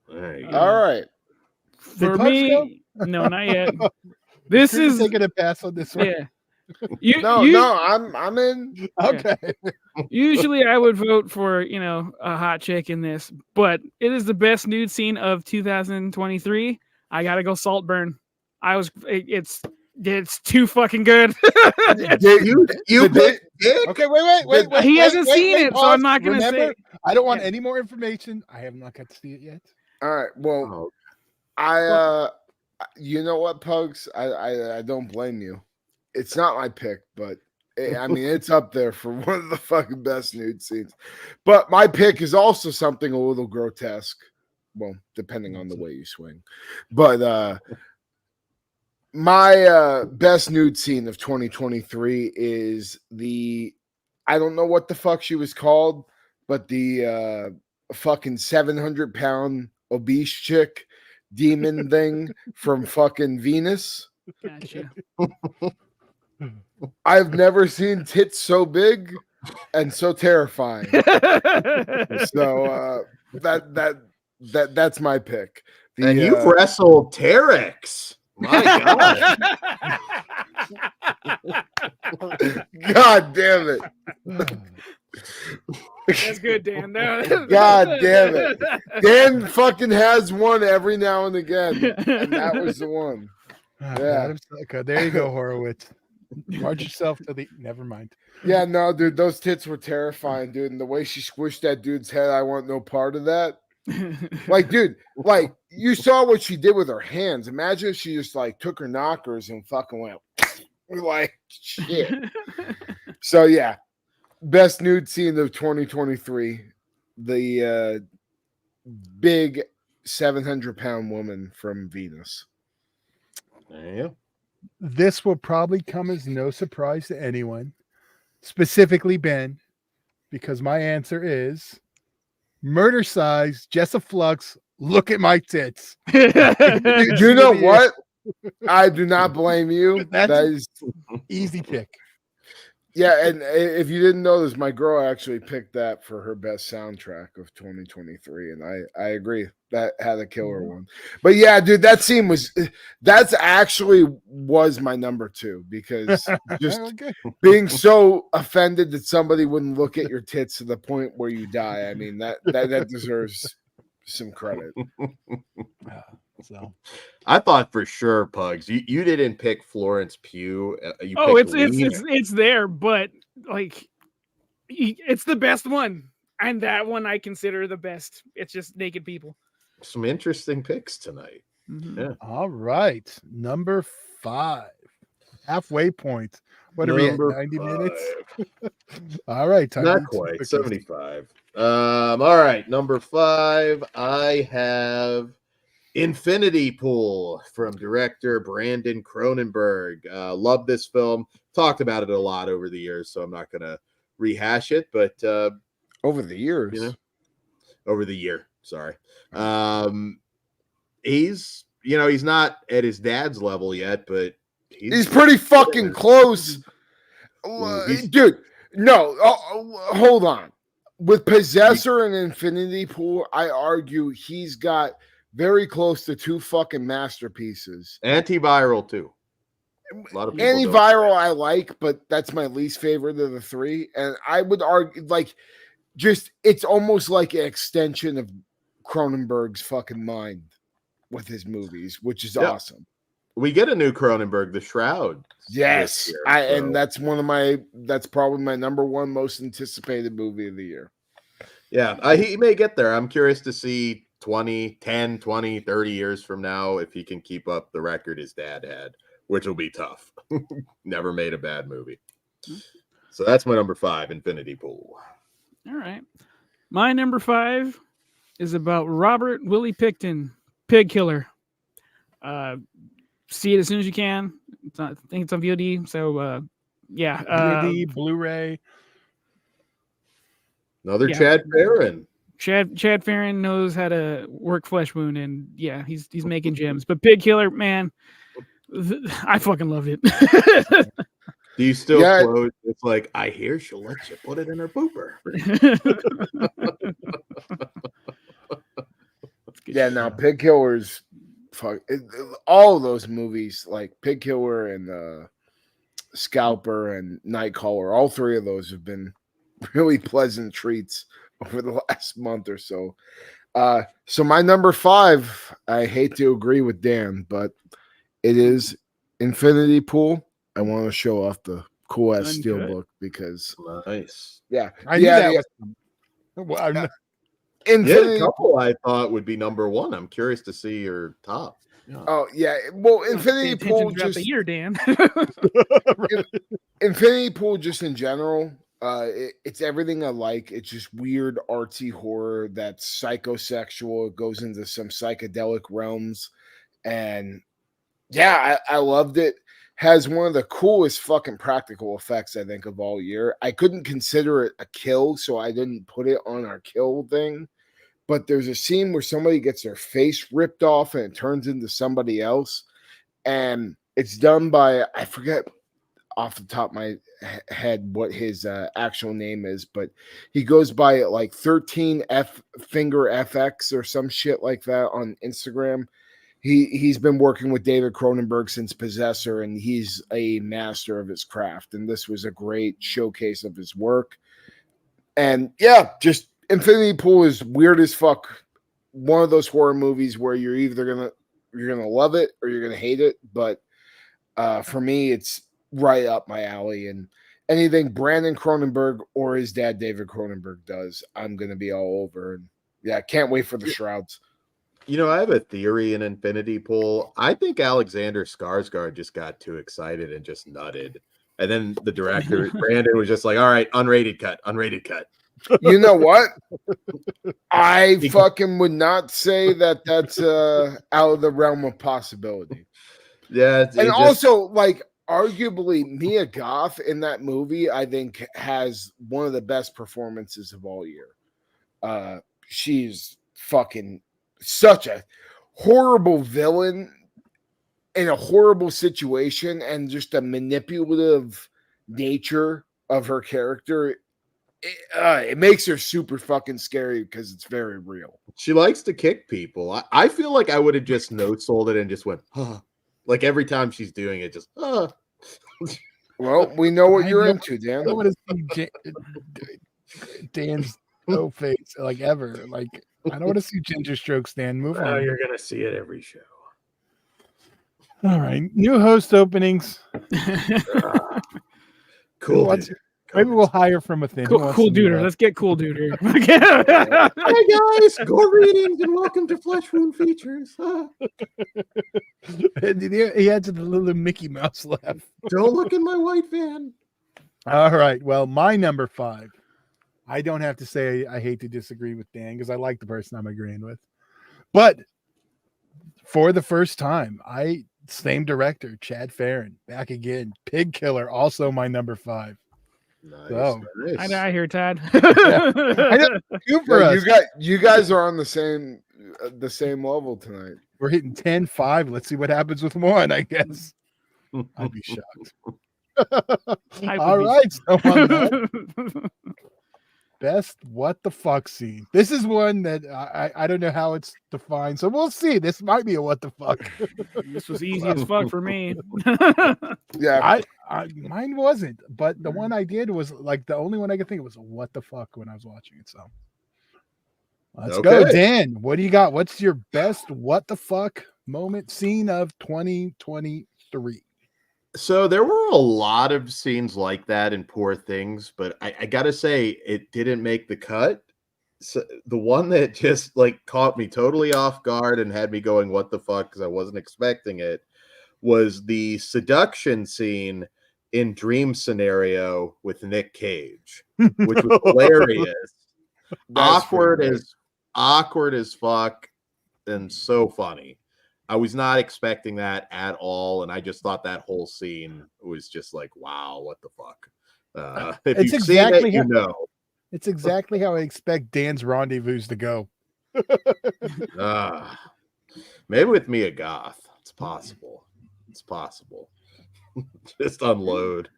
There you go. Uh, All right. For Did Pugs me, no, not yet. This You're is taking a pass on this one. yeah. You, No, you- no, I'm in. Okay. Usually, I would vote for a hot chick in this, but it is the best nude scene of 2023. I gotta go Saltburn. It's too fucking good. You Did picked Dick? Okay. Wait. He hasn't wait, seen it, so pause. I'm not gonna Remember, say. I don't want Yeah. any more information. I have not got to see it yet. All right. Well, Oh, you know what, Pugs? I don't blame you. It's not my pick, but I mean it's up there for one of the fucking best nude scenes. But my pick is also something a little grotesque. Well, depending on the way you swing. But my best nude scene of 2023 is I don't know what the fuck she was called, but the fucking 700-pound obese chick demon thing from fucking Venus. Gotcha. I've never seen tits so big and so terrifying. So that's my pick. and you've wrestled Terex. My God. God damn it. That's good, Dan. God damn it. Dan fucking has one every now and again. And that was the one. Yeah. Okay, there you go, Horowitz. March yourself to the. Never mind. Yeah, no, dude, those tits were terrifying, dude. And the way she squished that dude's head, I want no part of that. Like, dude, like you saw what she did with her hands. Imagine if she just like took her knockers and fucking went like shit. So yeah, best nude scene of 2023. The big 700-pound woman from Venus. Yeah. This will probably come as no surprise to anyone, specifically Ben, because my answer is Murder Size, Jessa Flux, Look at My Tits. You know what? I do not blame you. That's That is easy pick. yeah, and if you didn't know this, my girl actually picked that for her best soundtrack of 2023, and I agree that had a killer one. But yeah, dude, that scene was my number 2 because just Okay. being so offended that somebody wouldn't look at your tits to the point where you die. I mean that deserves some credit. So I thought for sure, Pugs, you didn't pick Florence Pugh. You it's picked Lena. it's there, but like it's the best one, and that one I consider the best. It's just naked people. Some interesting picks tonight. Mhm. Yeah. all right. Number 5. Halfway point. What are we at? Number 90 minutes? 5. All right. Time to Not eat some quite. cookies. 75. All right. Number 5. I have Infinity Pool from director Brandon Cronenberg. Love this film. Talked about it a lot over the years, so I'm not going to rehash it, but Over the years. you know, over the year. Sorry. He's not at his dad's level yet, but He's pretty fucking close. He's- Dude, no, hold on. With Possessor and Infinity Pool, I argue he's got very close to 2 fucking masterpieces. Antiviral too. A lot of people don't. Antiviral I like, but that's my least favorite of the 3. And I would argue, like, just it's almost like an extension of Cronenberg's fucking mind with his movies, which is awesome. We get a new Cronenberg, The Shroud. Yes, year, and that's that's probably my number 1 most anticipated movie of the year. Yeah, he may get there. I'm curious to see 10, 20, 30 years from now if he can keep up the record his dad had, which will be tough. Never made a bad movie. So that's my number 5, Infinity Pool. All right. My number 5 is about Robert Willie Picton, Pig Killer. See it as soon as you can. I think it's on VOD. So, yeah. DVD, Blu-ray. Another Yeah. Chad Farron. Chad Farron knows how to work flesh wound, and yeah, he's making gems. But Pig Killer, man, I fucking loved it. Do you still quote? It's like, I hear she'll let you put it in her pooper. Yeah, now Pig Killer's all of those movies, like Pig Killer and Scalper and Nightcrawler, all 3 of those have been really pleasant treats over the last month or so. So my number 5, I hate to agree with Dan, but it is Infinity Pool. I want to show off the cool ass steelbook because nice. Yeah, I knew that was. Infinity a couple I thought would be number 1. I'm curious to see your top. Yeah. Oh yeah, well, Infinity Pool just just the year, Dan. Infinity Pool just in general. It's everything I like. It's just weird artsy horror that's psychosexual. It goes into some psychedelic realms, and yeah, I loved it. Has one of the coolest fucking practical effects I think of all year. I couldn't consider it a kill, so I didn't put it on our kill thing. But there's a scene where somebody gets their face ripped off and it turns into somebody else, and it's done by, I forget off the top of my head what his actual name is, but he goes by like 13 Finger FX or some shit like that on Instagram. He's been working with David Cronenberg since Possessor, and he's a master of his craft. And this was a great showcase of his work. And yeah, just Infinity Pool is weird as fuck. One of those horror movies where you're either gonna love it or you're gonna hate it. But for me, it's right up my alley. And anything Brandon Cronenberg or his dad David Cronenberg does, I'm gonna be all over. And yeah, can't wait for the Shrouds. You know, I have a theory in Infinity Pool. I think Alexander Skarsgård just got too excited and just nutted. And then the director, Brandon, was just like, all right, unrated cut. You know what? I fucking would not say that that's out of the realm of possibility. Yeah. And also, like, arguably, Mia Goth in that movie, I think, has one of the best performances of all year. She's fucking such a horrible villain in a horrible situation, and just the manipulative nature of her character. It makes her super fucking scary because it's very real. She likes to kick people. I feel like I would have just no-sold it and just went, huh. Like every time she's doing it, just, Well, we know what you're into, Dan. I don't want to see Dan's no face like ever. Like, I don't want to see Ginger Strokes, Dan. Move on. You're going to see it every show. All right. New host openings. Cool. Maybe we'll hire from within. Who Cool, wants cool to do duder. that? Let's get cool duder. Hi guys, gore readings and welcome to Flesh Wound Features. And he had the little Mickey Mouse laugh. Don't look in my white van. All right. Well, my number 5. I don't have to say I hate to disagree with Dan because I like the person I'm agreeing with. But for the first time, same director, Chad Farron, back again. Pig Killer, also my number 5. Nice, So, nice. I hear Todd. Two for Yeah, us. you guys are on the same level tonight. We're hitting 10-5. Let's see what happens with one, I guess. I'd be shocked. All right. So on that, best what the fuck scene. This is one that I don't know how it's defined. So we'll see. This might be a what the fuck. This was easy as fuck for me. Yeah, Mine wasn't, but the one I did was like the only one I could think of was a what the fuck when I was watching it. So let's go, Okay. Dan. What do you got? What's your best what the fuck moment scene of 2023? So there were a lot of scenes like that in Poor Things, but I gotta say it didn't make the cut. So the one that just like caught me totally off guard and had me going, what the fuck? Because I wasn't expecting it, was the seduction scene in Dream Scenario with Nick Cage, which was hilarious. Awkward as fuck, and so funny. I was not expecting that at all, and I just thought that whole scene was just like, wow, what the fuck? If It's you've seen exactly it, you how- know. It's exactly how I expect Dan's rendezvous to go. Maybe with Mia Goth, it's possible. It's possible. Just unload.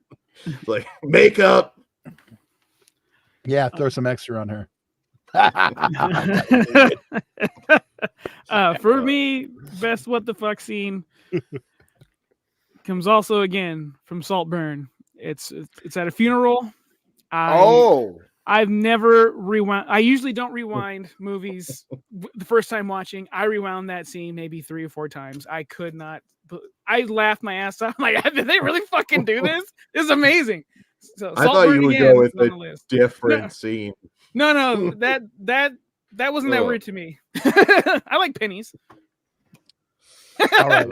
Like makeup. Yeah, throw some extra on her. For me, best what the fuck scene comes also again from Saltburn. It's at a funeral. I've never rewound. I usually don't rewind movies the first time watching. I rewound that scene maybe 3 or 4 times. I could not. I laughed my ass off. I'm like, did they really fucking do this? This is amazing. So I thought you would go with a a different scene. No, that wasn't that weird to me. I like pennies. All right.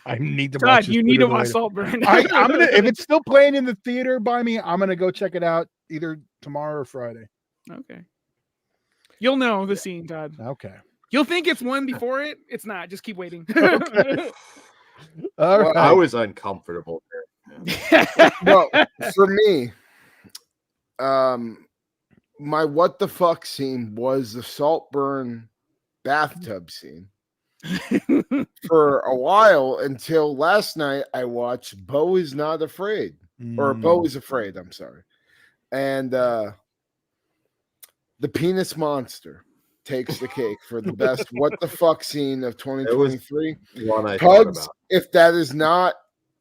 I need to God, watch this you need to movie watch later. Saltburn. I'm gonna if it's still playing in the theater by me, I'm gonna go check it out either tomorrow or Friday. Okay. You'll know the scene, Todd. Okay. You'll think it's one before it. It's not. Just keep waiting. All right. I was uncomfortable there. well, for me, my what the fuck scene was the Saltburn bathtub scene. For a while until last night, I watched Beau is Not Afraid, or Beau is Afraid. I'm sorry, and the penis monster takes the cake for the best what the fuck scene of 2023. One I thought Pugs, about. if that is not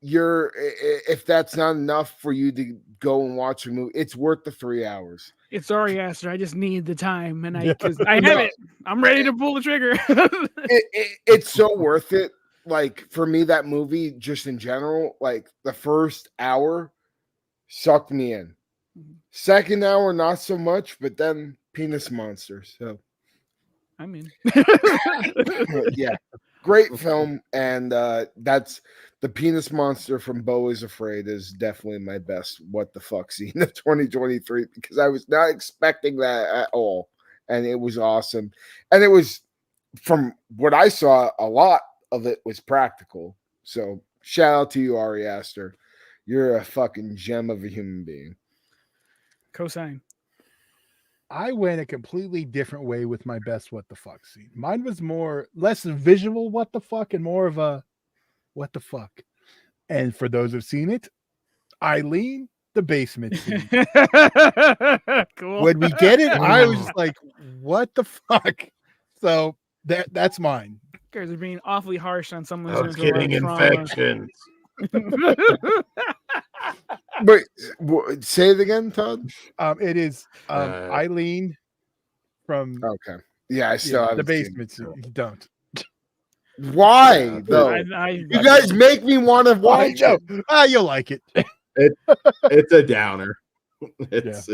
if that's not enough for you to go and watch a movie, it's worth the 3 hours. It's Ari Aster. I just need the time, and I have it. I'm ready to pull the trigger. It's so worth it. Like for me, that movie, just in general, like the first hour sucked me in. Second hour, not so much, but then penis monster. So I'm in. yeah, great film, and that's the penis monster from Beau is Afraid is definitely my best what the fuck scene of 2023 because I was not expecting that at all, and it was awesome. And it was, from what I saw, a lot of it was practical. So shout out to you, Ari Aster. You're a fucking gem of a human being. Cosign. I went a completely different way with my best what the fuck scene. Mine was less visual what the fuck and more of a what the fuck. And for those who've seen it, Eileen, the basement scene. Cool. When we get it, I was just like, what the fuck? So that's mine. You guys are being awfully harsh on someone I who's was getting infections. Wait, say it again, Todd. It is Eileen from Okay. Yeah, I still the haven't basement seen scene. it. You don't. Why though? You guys make me want to watch it. You'll like it. It's a downer. It's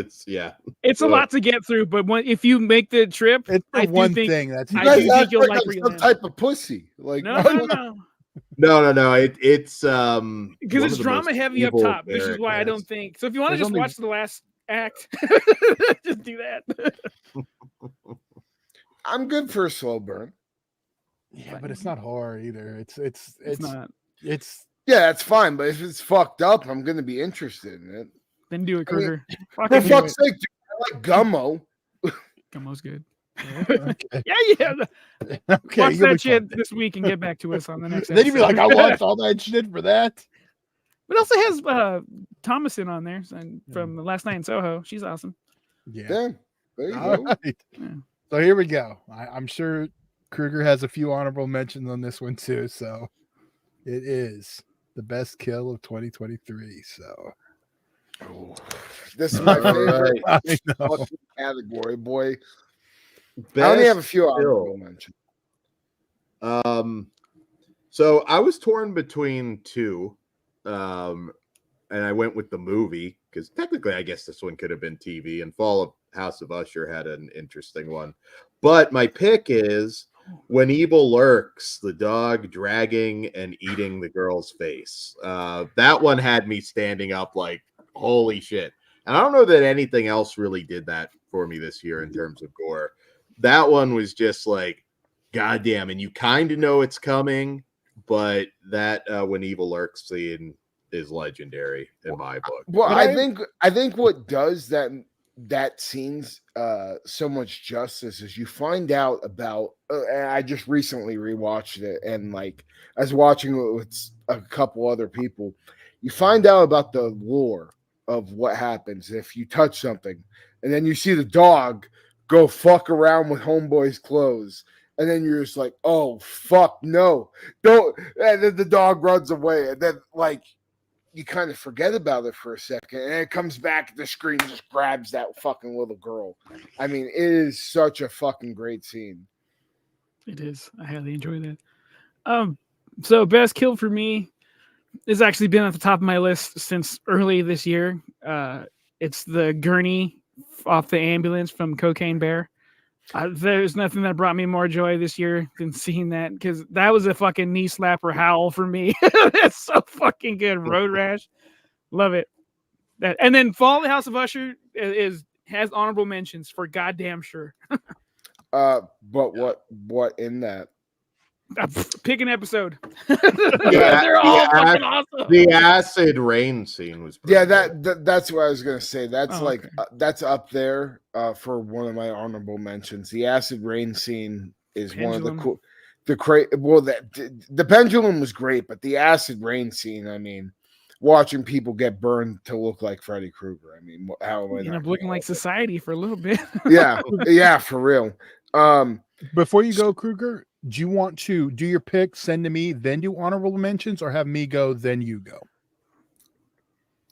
It's a lot to get through, but if you make the trip, It's the I do one think thing that's You I guys do act think you'll like like I'm where you some land. type of pussy. Like, No. no. Because It's it's one of the drama most heavy up evil top, which is why I don't characters. think. So if you want to There's just only- watch the last act, just do that. I'm good for a slow burn. Yeah, but it's not horror either. It's not. it's Yeah, that's fine. But if it's fucked up, I'm gonna be interested in it. Then do it, I mean, Kruger. For Fucking do fuck's it. sake, dude, I like Gummo. Gummo's good. okay. Yeah. Okay, Watch you'll be that shit fine. this week and get back to us on the next Then you'd be like, I episode. watched all that shit for that. But it also has Thomason on there and from Last Night in Soho. She's awesome. Yeah. Damn, there you All go. right. Yeah. So here we go. I'm sure Kruger has a few honorable mentions on this one too. So it is the best kill of 2023. So Oh, this is my favorite I know. fucking category, boy. Best I only have a few kill. honorable mentions. So I was torn between two, and I went with the movie because technically, I guess this one could have been TV. And Fall of House of Usher had an interesting one, but my pick is When Evil Lurks, the dog dragging and eating the girl's face. That one had me standing up like, holy shit. And I don't know that anything else really did that for me this year in terms of gore. That one was just like, goddamn. And you kind of know it's coming, but that When Evil Lurks scene is legendary in my book. Well, But I think what does that scene's so much justice is you find out about. And I just recently rewatched it, and like I was watching it with a couple other people. You find out about the lore of what happens if you touch something, and then you see the dog go fuck around with homeboy's clothes, and then you're just like, oh fuck no, don't. And then the dog runs away, and then like you kind of forget about it for a second, and it comes back, the screen just grabs that fucking little girl. I mean, it is such a fucking great scene. It is. I highly enjoy that. So best kill for me has actually been at the top of my list since early this year. It's the gurney off the ambulance from Cocaine Bear. There's nothing that brought me more joy this year than seeing that, because that was a fucking knee slapper howl for me. That's so fucking good. Road Rash, love it. That, and then Fall of the House of Usher has honorable mentions for goddamn sure. But what in that? Pick an episode. Yeah, They're all fucking awesome. The acid rain scene was pretty Yeah, good. that's what I was gonna say. That's Oh, okay. that's up there for one of my honorable mentions. The acid rain scene is one of the Pendulum. cool. The pendulum was great, but the acid rain scene. I mean, watching people get burned to look like Freddy Krueger. I mean, how am I Ended not up looking gonna like love it? society for a little bit. Yeah, for real. Before you go, Kruger, do you want to do your pick, send to me, then do honorable mentions, or have me go, then you go?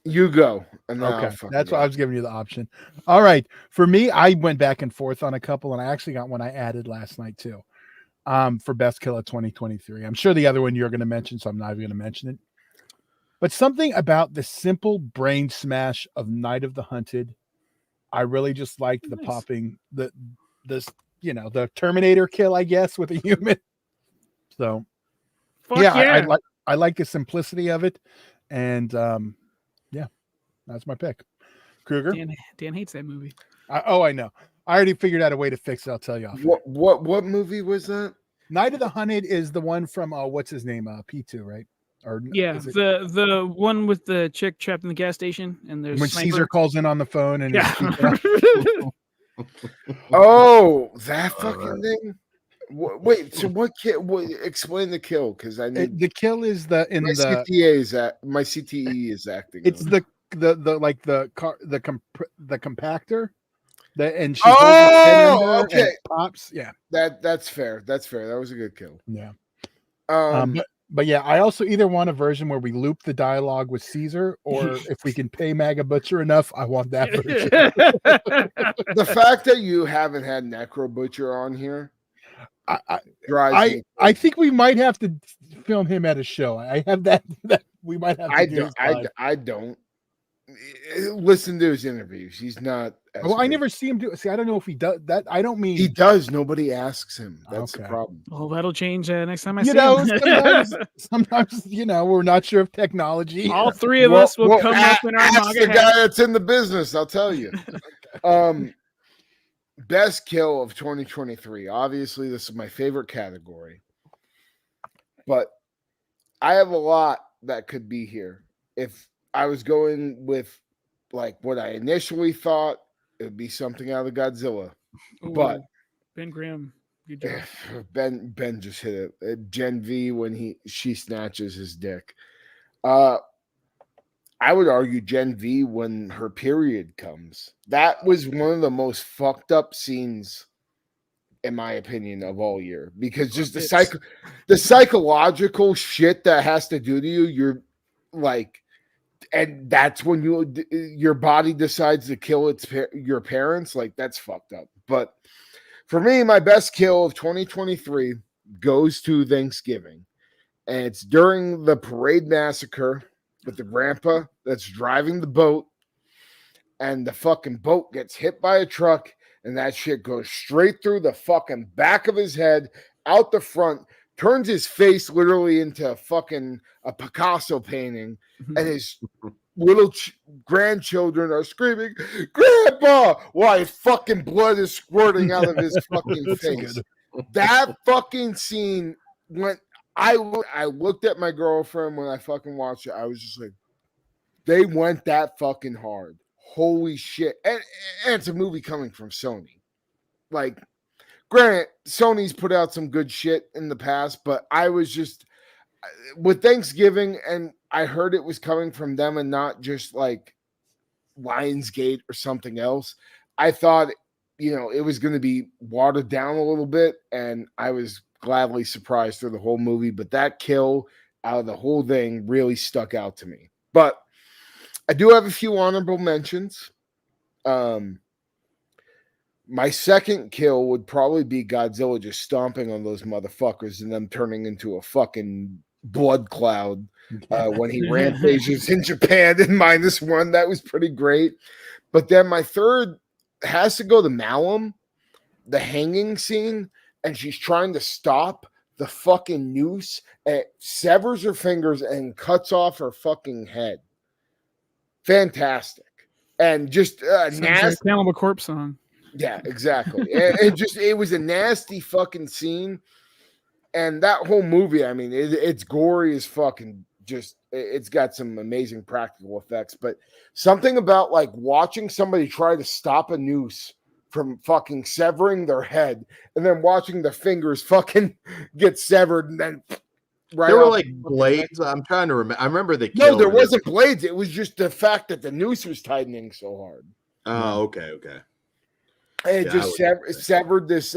You go. And then I'll Okay, fucking that's go. why I was giving you the option. All right, for me, I went back and forth on a couple, and I actually got one I added last night too. For best kill of 2023. I'm sure the other one you're going to mention, so I'm not even going to mention it. But something about the simple brain smash of Night of the Hunted, I really just liked the Nice. popping, the the Terminator kill, I guess, with a human. So Fuck yeah, I like the simplicity of it, and yeah, that's my pick. Kruger. Dan hates that movie. I know. I already figured out a way to fix it. I'll tell you off. What movie was that? Night of the Hunted is the one from what's his name? P2, right? Or Yeah, is it- the one with the chick trapped in the gas station, and there's when sniper. Caesar calls in on the phone and Yeah. Oh, that fucking Alright. thing. Wait, so what kill? Explain the kill, because I need the kill is my my CTE is acting. it's up. the like the compactor that, and she Oh, holds his head under and okay. it pops. Yeah, That's fair. That's fair. That was a good kill. yeah. Um, But yeah, I also either want a version where we loop the dialogue with Caesar, or if we can pay Maga Butcher enough, I want that version. the fact that you haven't had Necro Butcher on here drives me. I think we might have to film him at a show. I have that we might have to I do don't. his live. I don't. listen to his interviews. He's not. Well, I never see him do. See, I don't know if he does that. I don't mean He does. Nobody asks him. That's the Okay. problem. Well, that'll change next time I you see know, him. sometimes we're not sure of technology. All three of us will come up in our ask MAGA the guy hats. that's in the business. I'll tell you. Best kill of 2023. Obviously, this is my favorite category, but I have a lot that could be here. If I was going with like what I initially thought, it would be something out of Godzilla. But Ooh, Ben Grimm, good job. Ben just hit it. Gen V when she snatches his dick. I would argue Gen V when her period comes. That was one of the most fucked up scenes, in my opinion, of all year. Because just the psychological shit that has to do to you, you're like, and that's when your body decides to kill your parents. Like, that's fucked up. But for me, my best kill of 2023 goes to Thanksgiving. And it's during the parade massacre with the grandpa that's driving the boat, and the fucking boat gets hit by a truck, and that shit goes straight through the fucking back of his head, out the front, turns his face literally into a Picasso painting, and his little grandchildren are screaming, "Grandpa!" while his fucking blood is squirting out of his fucking face. That fucking scene went. I looked at my girlfriend when I fucking watched it. I was just like, they went that fucking hard. Holy shit. And it's a movie coming from Sony. Like, granted, Sony's put out some good shit in the past, but I was just, with Thanksgiving, and I heard it was coming from them and not just like Lionsgate or something else. I thought, it was going to be watered down a little bit, and I was gladly surprised through the whole movie, but that kill out of the whole thing really stuck out to me. But I do have a few honorable mentions. My second kill would probably be Godzilla just stomping on those motherfuckers and them turning into a fucking blood cloud when he rampages in Japan in -1. That was pretty great. But then my third has to go to Malum, the hanging scene, and she's trying to stop the fucking noose, and it severs her fingers and cuts off her fucking head. Fantastic. And just nasty. Cannibal Corpse song. Yeah, exactly. It was a nasty fucking scene. And that whole movie, I mean, it's gory as fucking it's got some amazing practical effects. But something about like watching somebody try to stop a noose from fucking severing their head and then watching the fingers fucking get severed and then there were like blades. I'm trying to remember. I remember the No, there wasn't blades. It was just the fact that the noose was tightening so hard. Oh, okay. And it just severed this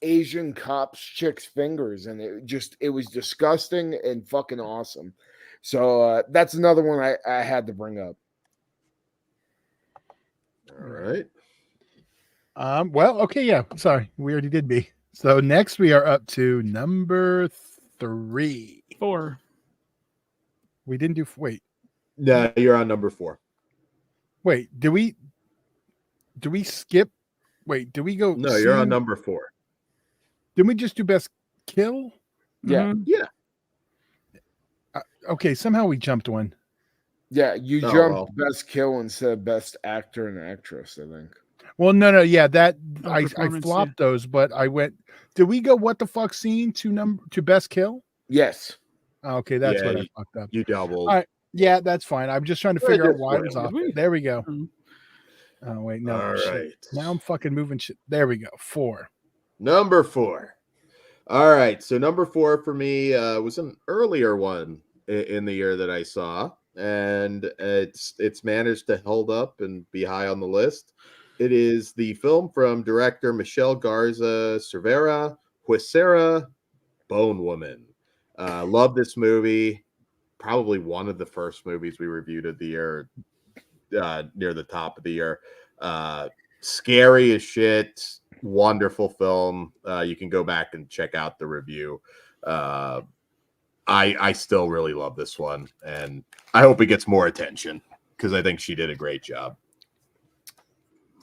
Asian cop's chick's fingers, and it was disgusting and fucking awesome. So that's another one I had to bring up. All right. Well, okay, yeah. Sorry, we already did B. So next we are up to number 3. 4. We didn't do. Wait. No, you're on number 4. Wait, do we skip? Wait, do we go? No, you're on number 4. Didn't we just do best kill? Yeah. Mhm. Yeah. Okay, somehow we jumped one. Yeah, you jumped best kill instead of best actor and actress, I think. Well, no, yeah, that Oh, I flopped those, but I went. Did we go what the fuck scene to best kill? Yes. Okay, that's what I fucked up. You doubled. All right, yeah, that's fine. I'm just trying to figure out why it was off. we? There we go. Mhm. Oh wait, no. All shit. right. Now I'm fucking moving shit. There we go. 4. Number 4. All right. So number 4 for me was an earlier one in the year that I saw, and it's managed to hold up and be high on the list. It is the film from director Michelle Garza Cervera, Huesera, Bone Woman. Love this movie. Probably one of the first movies we reviewed of the year, near the top of the year. Scary as shit. Wonderful film. You can go back and check out the review. I still really love this one, and I hope it gets more attention. because I think she did a great job.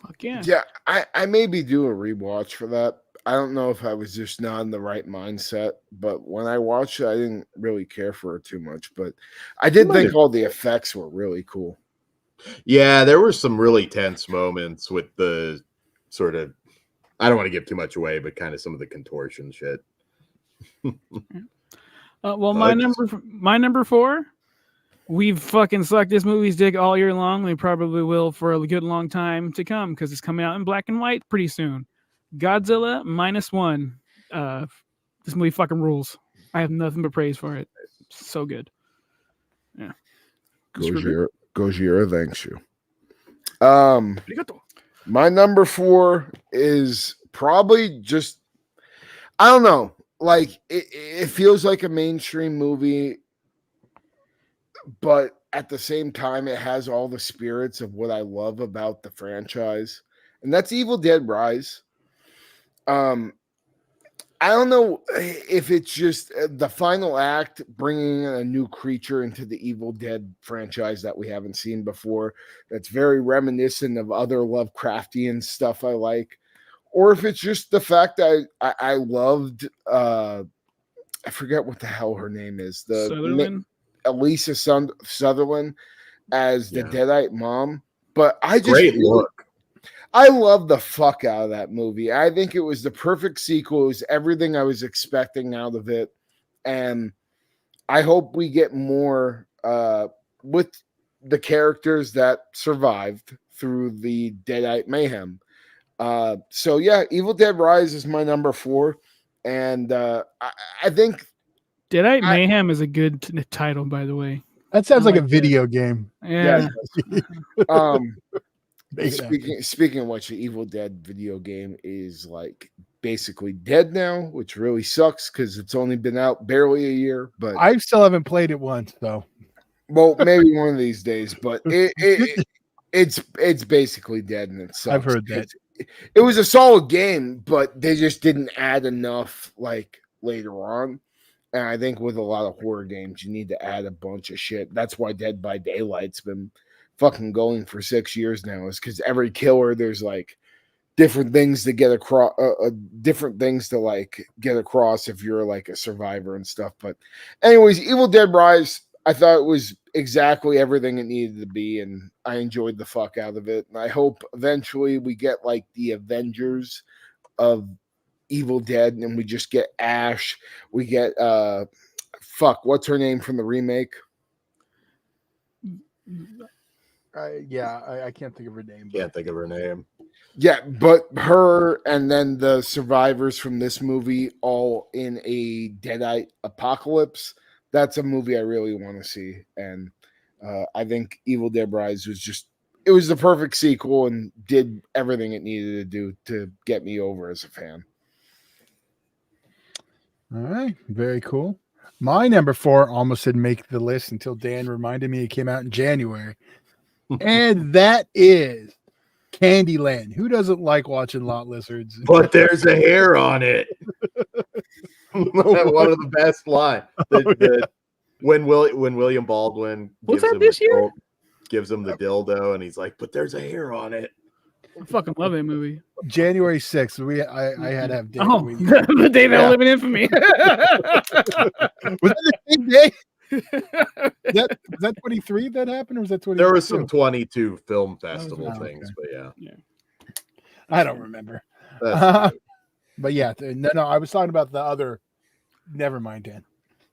Fuck yeah. Yeah, I maybe do a rewatch for that. I don't know if I was just not in the right mindset, but when I watched it, I didn't really care for it too much. But I did Might think have- all the effects were really cool. Yeah, there were some really tense moments with the sort of, I don't want to give too much away, but kind of some of the contortion shit. Well, my number 4. We've fucking sucked this movie's dick all year long. We probably will for a good long time to come because it's coming out in black and white pretty soon. Godzilla -1. This movie fucking rules. I have nothing but praise for it. So good. Yeah. Gojira thanks you. My number 4 is probably just, I don't know, like it feels like a mainstream movie, but at the same time it has all the spirits of what I love about the franchise, and that's Evil Dead Rise. I don't know if it's just the final act, bringing a new creature into the Evil Dead franchise that we haven't seen before. That's very reminiscent of other Lovecraftian stuff I like, or if it's just the fact that I loved. I forget what the hell her name is. Sutherland? Elisa Sutherland as the Yeah. Deadite mom, but I just Great look. I love the fuck out of that movie. I think it was the perfect sequel. It was everything I was expecting out of it. And I hope we get more with the characters that survived through the Deadite mayhem. So yeah, Evil Dead Rise is my number 4. And I think Deadite Mayhem is a good title, by the way. That sounds I like a like video game. Yeah. Speaking of which, the Evil Dead video game is like basically dead now, which really sucks because it's only been out barely a year. But I still haven't played it once, though. Well, maybe one of these days. But it's basically dead, and it sucks. I've heard that. It was a solid game, but they just didn't add enough like later on. And I think with a lot of horror games, you need to add a bunch of shit. That's why Dead by Daylight's been fucking going for 6 years now, is because every killer there's like different things to get across, different things to like get across if you're like a survivor and stuff. But anyways, Evil Dead Rise, I thought it was exactly everything it needed to be, and I enjoyed the fuck out of it. And I hope eventually we get like the Avengers of Evil Dead, and we just get Ash. We get what's her name from the remake? I can't think of her name. Can't think of her name. Yeah, but her and then the survivors from this movie all in a Deadite apocalypse. That's a movie I really want to see. And I think Evil Dead Rise it was the perfect sequel and did everything it needed to do to get me over as a fan. All right, very cool. My number 4 almost didn't make the list until Dan reminded me it came out in January. And that is Candyland. Who doesn't like watching lot lizards? But there's a hair on it. One of the best lines. When William Baldwin Was that this year? gives him the dildo, and he's like, "But there's a hair on it." I fucking love that movie. January 6th. I had to have Dan. Oh, the day that I live in infamy. Was that the same day? Was that 23 that happened, or was that 22? There was some 22 film festival okay. things, but yeah. I don't remember. But yeah, no, I was talking about the other. Never mind, Dan.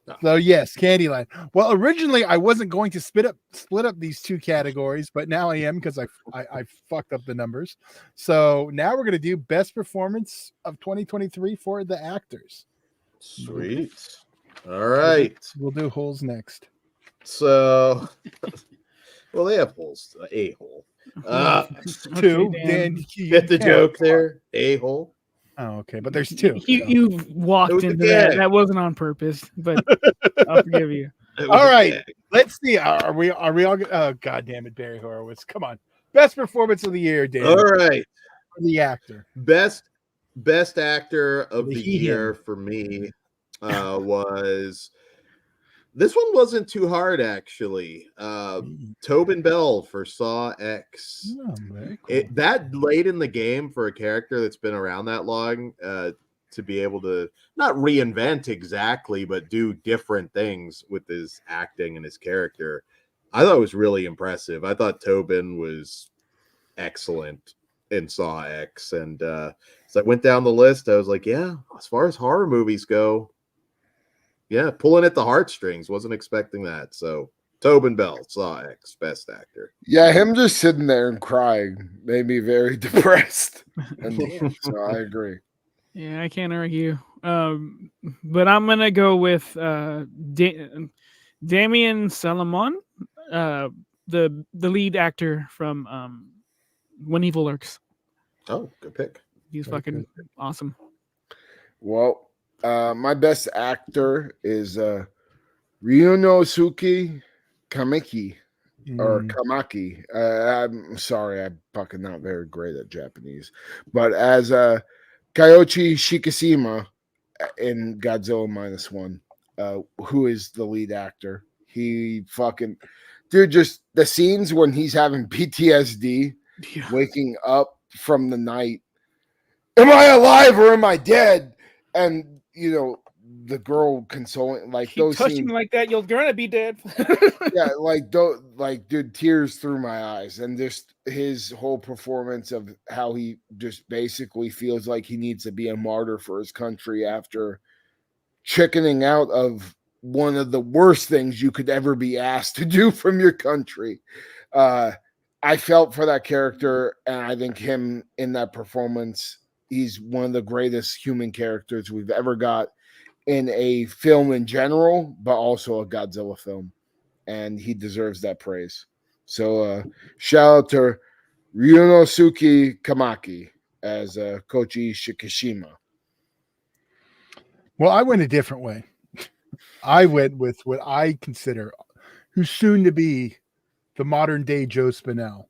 No. So yes, Candyland. Well, originally I wasn't going to split up these two categories, but now I am because I fucked up the numbers. So now we're gonna do best performance of 2023 for the actors. Sweet. All right. We'll do holes next. So, well, they have holes. A hole. Two. Okay, Dan, Get the joke there. A hole. Oh, okay, but there's two. You walked It was a into that. gag. That wasn't on purpose, but I'll forgive you. All right, let's see. Are we all? Oh, God damn it, Barry Horowitz! Come on, best performance of the year, Dan. All right. For the actor. Best actor of The the he, year him. for me was This one wasn't too hard, actually. Tobin Bell for Saw X. Oh, very cool. That late in the game for a character that's been around that long, to be able to not reinvent exactly, but do different things with his acting and his character, I thought it was really impressive. I thought Tobin was excellent in Saw X, and as I went down the list, I was like, yeah, as far as horror movies go, yeah, pulling at the heartstrings. Wasn't expecting that. So Tobin Bell, Saw X, best actor. Yeah, him just sitting there and crying made me very depressed. And so I agree. Yeah, I can't argue. But I'm gonna go with Damien Salomon, the lead actor from When Evil Lurks. Oh, good pick. He's Very fucking good. awesome. Well, my best actor is Ryunosuke Kamiki or Kamaki. I'm sorry, I'm fucking not very great at Japanese. But as Kyoichi Shikishima in Godzilla -1, who is the lead actor. He fucking dude, just the scenes when he's having PTSD, Yeah. waking up from the night. Am I alive or am I dead? And you know, the girl consoling, like Keep those touching scenes. like that, you're gonna be dead. Yeah, like dude, tears through my eyes, and just his whole performance of how he just basically feels like he needs to be a martyr for his country after chickening out of one of the worst things you could ever be asked to do from your country. I felt for that character, and I think him in that performance, he's one of the greatest human characters we've ever got in a film in general, but also a Godzilla film. And he deserves that praise. So shout out to Ryunosuke Kamaki as Koichi Shikishima. Well, I went a different way. I went with what I consider who's soon to be the modern day Joe Spinell.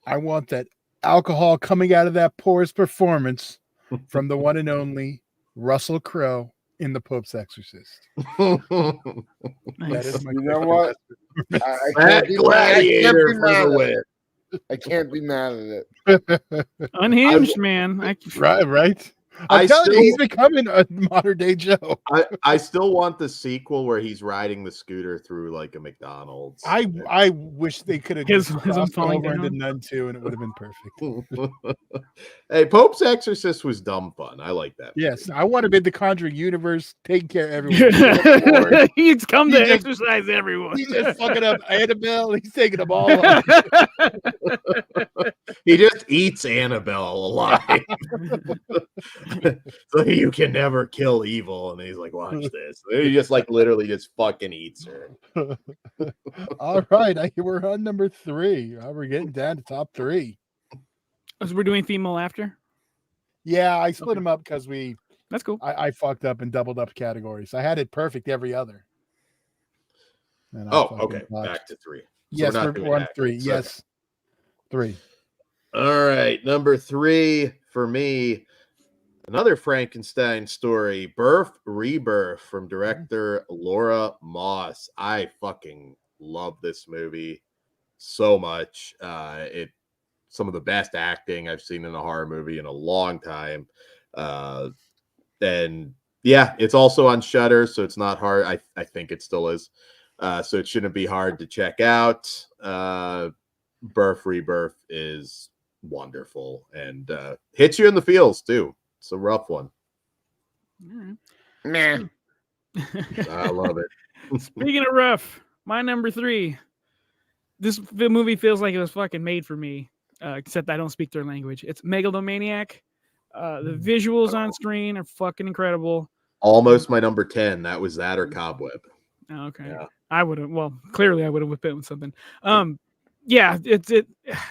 I want that alcohol coming out of that porous performance from the one and only Russell Crowe in The Pope's Exorcist. That Nice. is my You know what? That gladiator for the win. I can't be mad at it. Unhinged, man. Right. I I'm telling you, he's still- becoming a modern day Joe. I still want the sequel where he's riding the scooter through like a McDonald's. I wish they could have His just own crossed falling over into down. Nun 2 and it would have been perfect. Hey, Pope's Exorcist was dumb fun. I like that. Yes, I want to be the Conjuring universe, taking care of everyone. Lord. He's come He to just- exercise everyone. He's just fucking up Annabelle. He's taking them all up. He just eats Annabelle alive. So you can never kill evil. And he's like, watch this. And he just like literally just fucking eats her. All right, we're on number 3. We're getting down to top 3. So we're doing female after. Yeah, I split them up because That's cool. I fucked up and doubled up categories. I had it perfect every other. And I Oh, fucking okay. botched. Back to 3. So Yes, not we're doing on actors. 3. Okay. Yes, 3. All right, number 3 for me, another Frankenstein story, Birth Rebirth from director Laura Moss. I fucking love this movie so much. Some of the best acting I've seen in a horror movie in a long time. And yeah, it's also on Shudder, so it's not hard. I think it still is. So it shouldn't be hard to check out. Birth Rebirth is wonderful and hits you in the feels too. It's a rough one. All Meh. right. I love it. Speaking of rough, my number 3. The movie feels like it was fucking made for me, except I don't speak their language. It's Megalomaniac. The visuals on screen are fucking incredible. Almost my number 10. That was that or Cobweb. Oh, okay. Yeah. I would have. Well, clearly I would have whipped it with something. Yeah, it.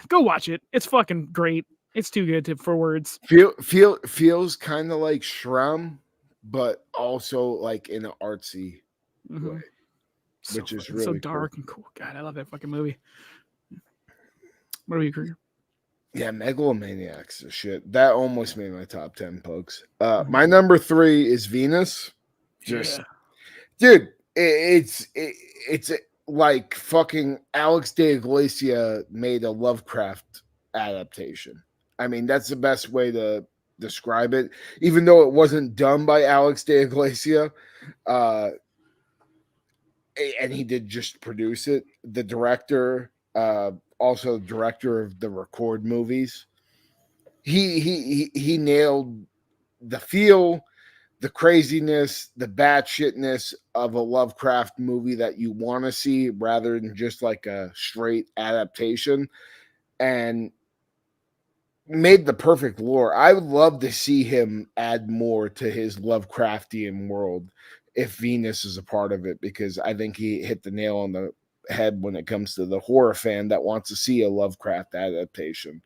Go watch it. It's fucking great. It's too good for words. Feels kind of like Shrum, but also like in an artsy Mhm. way. So Which is fucking really so cool. dark and cool. God, I love that fucking movie. What about you, Krieger? Yeah, Megalomaniacs is shit. That almost made my top 10, folks. My number 3 is Venus. Just Yeah. dude, it's like fucking Alex de Iglesia made a Lovecraft adaptation. I mean, that's the best way to describe it. Even though it wasn't done by Alex de Iglesia, and he did just produce it. The director, also director of the Record movies, he nailed the feel, the craziness, the batshitness of a Lovecraft movie that you want to see rather than just like a straight adaptation, and made the perfect lore. I would love to see him add more to his Lovecraftian world if Venus is a part of it, because I think he hit the nail on the head when it comes to the horror fan that wants to see a Lovecraft adaptation.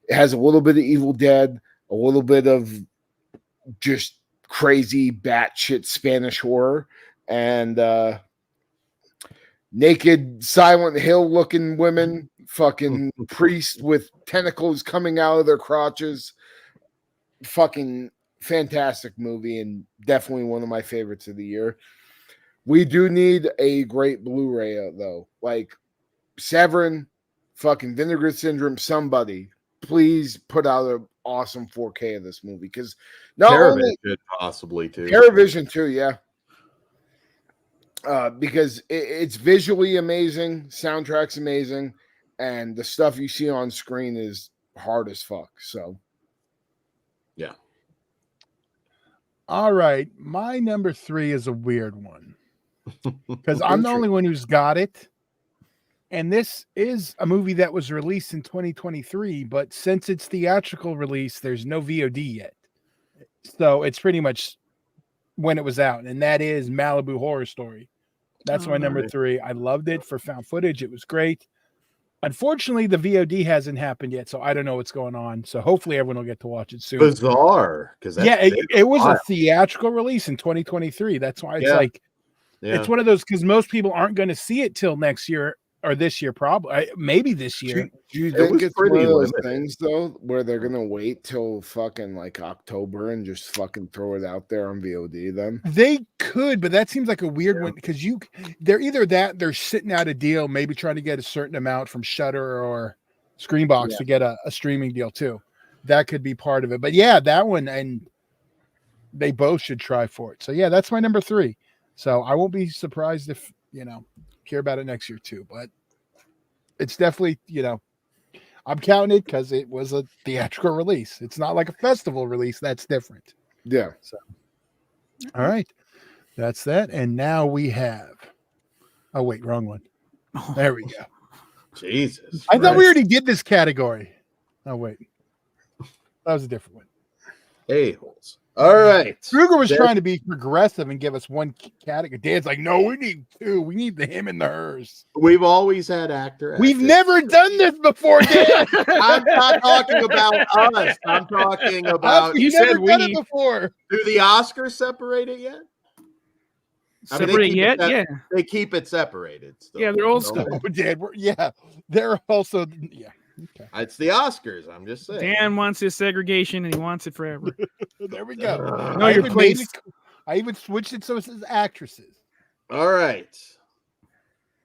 It has a little bit of Evil Dead, a little bit of just crazy batshit Spanish horror, and naked Silent Hill looking women, fucking priests with tentacles coming out of their crotches. Fucking fantastic movie, and definitely one of my favorites of the year. We do need a great Blu-ray though, like Severin, fucking Vinegar Syndrome, somebody please put out an awesome 4K of this movie, because not only possibly too. Paravision too, yeah. Because it's visually amazing, soundtrack's amazing, and the stuff you see on screen is hard as fuck. So, yeah. All right, my number 3 is a weird one because I'm the only one who's got it. And this is a movie that was released in 2023, but since its theatrical release, there's no VOD yet. So it's pretty much when it was out, and that is Malibu Horror Story. That's my number 3. I loved it for found footage. It was great. Unfortunately, the VOD hasn't happened yet, so I don't know what's going on. So hopefully everyone will get to watch it soon. Bizarre, because it was a theatrical release in 2023. That's why it's it's one of those, because most people aren't going to see it till next year or this year, probably maybe this year. Do you think it's one of those things though where they're gonna wait till fucking like October and just fucking throw it out there on VOD? Then they could, but that seems like a weird one, because they're either that they're sitting out a deal, maybe trying to get a certain amount from Shudder or Screenbox to get a streaming deal too. That could be part of it. But yeah, that one, and they both should try for it. So yeah, that's my number 3. So I won't be surprised if hear about it next year too, but it's definitely, I'm counting it because it was a theatrical release. It's not like a festival release. That's different. Yeah. So, all right, that's that. And now we have, oh wait, wrong one. There we go. Jesus. I thought we already did this category. Oh wait, that was a different one. A-holes. All right. Kruger was trying to be progressive and give us one category. Dan's like, no, we need 2. We need the him and the hers. We've always had actor. We've never done this before, Dan. I'm not talking about us. I'm talking about. You said we done it before. Do the Oscars separate it yet? Separate yet? Yeah. They keep it separated. Still. Yeah, they're old school. Oh, Dan, they're also Okay. It's the Oscars. I'm just saying. Dan wants his segregation, and he wants it forever. There we go. No, your place. I even switched it so it says actresses. All right.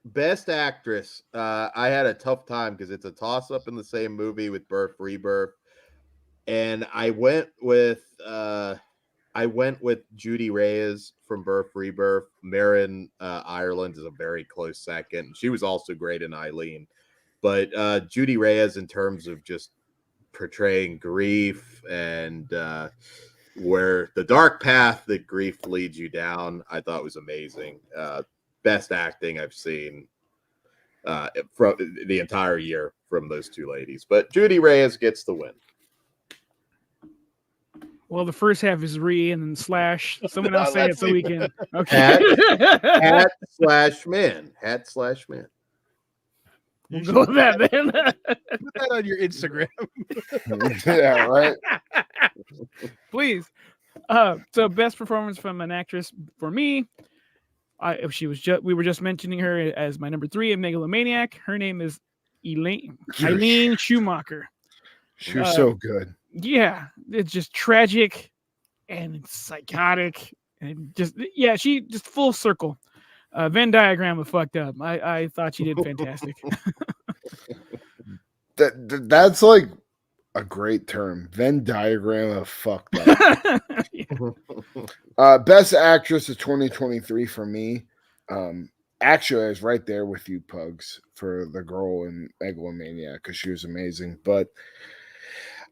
Best actress. I had a tough time because it's a toss-up in the same movie with Birth Rebirth, and I went with Judy Reyes from Birth Rebirth. Marin Ireland is a very close second. She was also great in Eileen. But Judy Reyes, in terms of just portraying grief and where the dark path that grief leads you down, I thought was amazing. Best acting I've seen from the entire year from those two ladies. But Judy Reyes gets the win. Well, the first half is re and then slash. Someone else say it so we can. Okay. Hat/man. Hat/man. We'll go with that then. Put that on your Instagram. Yeah, right. Please. So best performance from an actress for me. We were just mentioning her as my number 3 in Megalomaniac. Her name is Eileen Schumacher. She was so good. Yeah, it's just tragic and it's psychotic and she just full circle. Venn diagram of fucked up. I thought she did fantastic. That's like a great term. Venn diagram of fucked up. Best actress of 2023 for me. Actually, I was right there with you, Pugs, for the girl in Megalomania because she was amazing. But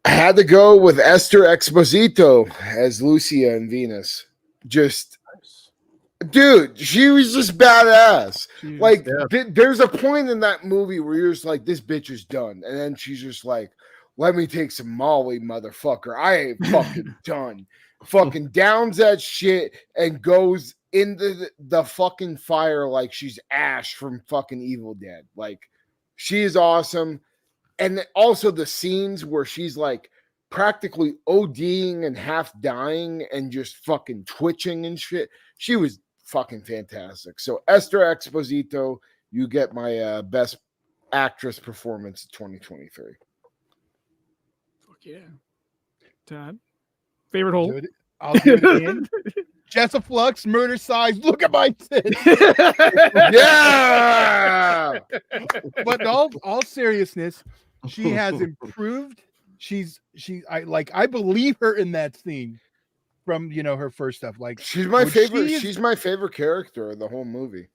I had to go with Esther Exposito as Lucia in Venus. Just, dude, she was just badass. Like, there's a point in that movie where you're just like, this bitch is done. And then she's just like, let me take some Molly, motherfucker. I ain't fucking done. Fucking downs that shit and goes into the fucking fire like she's Ash from fucking Evil Dead. Like, she is awesome. And also the scenes where she's like practically ODing and half dying and just fucking twitching and shit. She was fucking fantastic. So Esther Exposito, you get my best actress performance of 2023. Fuck yeah. Todd, favorite hole? I'll do it again. Jessa Flux, murder size. Look at my tits. Yeah. But in all seriousness, she has improved. I believe her in that scene from her first stuff. Like, she's my favorite. She's my favorite character of the whole movie.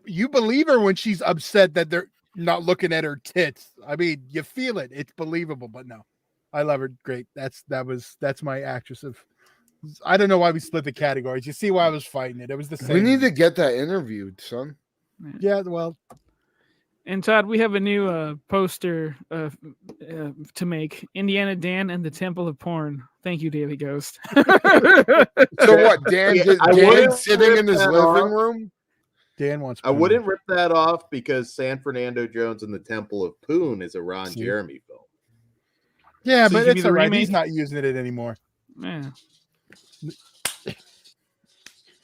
You believe her when she's upset that they're not looking at her tits. I mean, you feel it. It's believable. But no, I love her. Great. That's my actress of. I don't know why we split the categories. You see why I was fighting it. It was the same. We need to get that interviewed, son. Yeah, well. And Todd, we have a new poster to make. Indiana Dan and the Temple of Porn. Thank you, Daily Ghost. So what? Dan sitting in his living room? Dan wants. I wouldn't rip that off because San Fernando Jones and the Temple of Poon is a Ron Jeremy film. Yeah, So but it's all right. remake? He's not using it anymore. Yeah.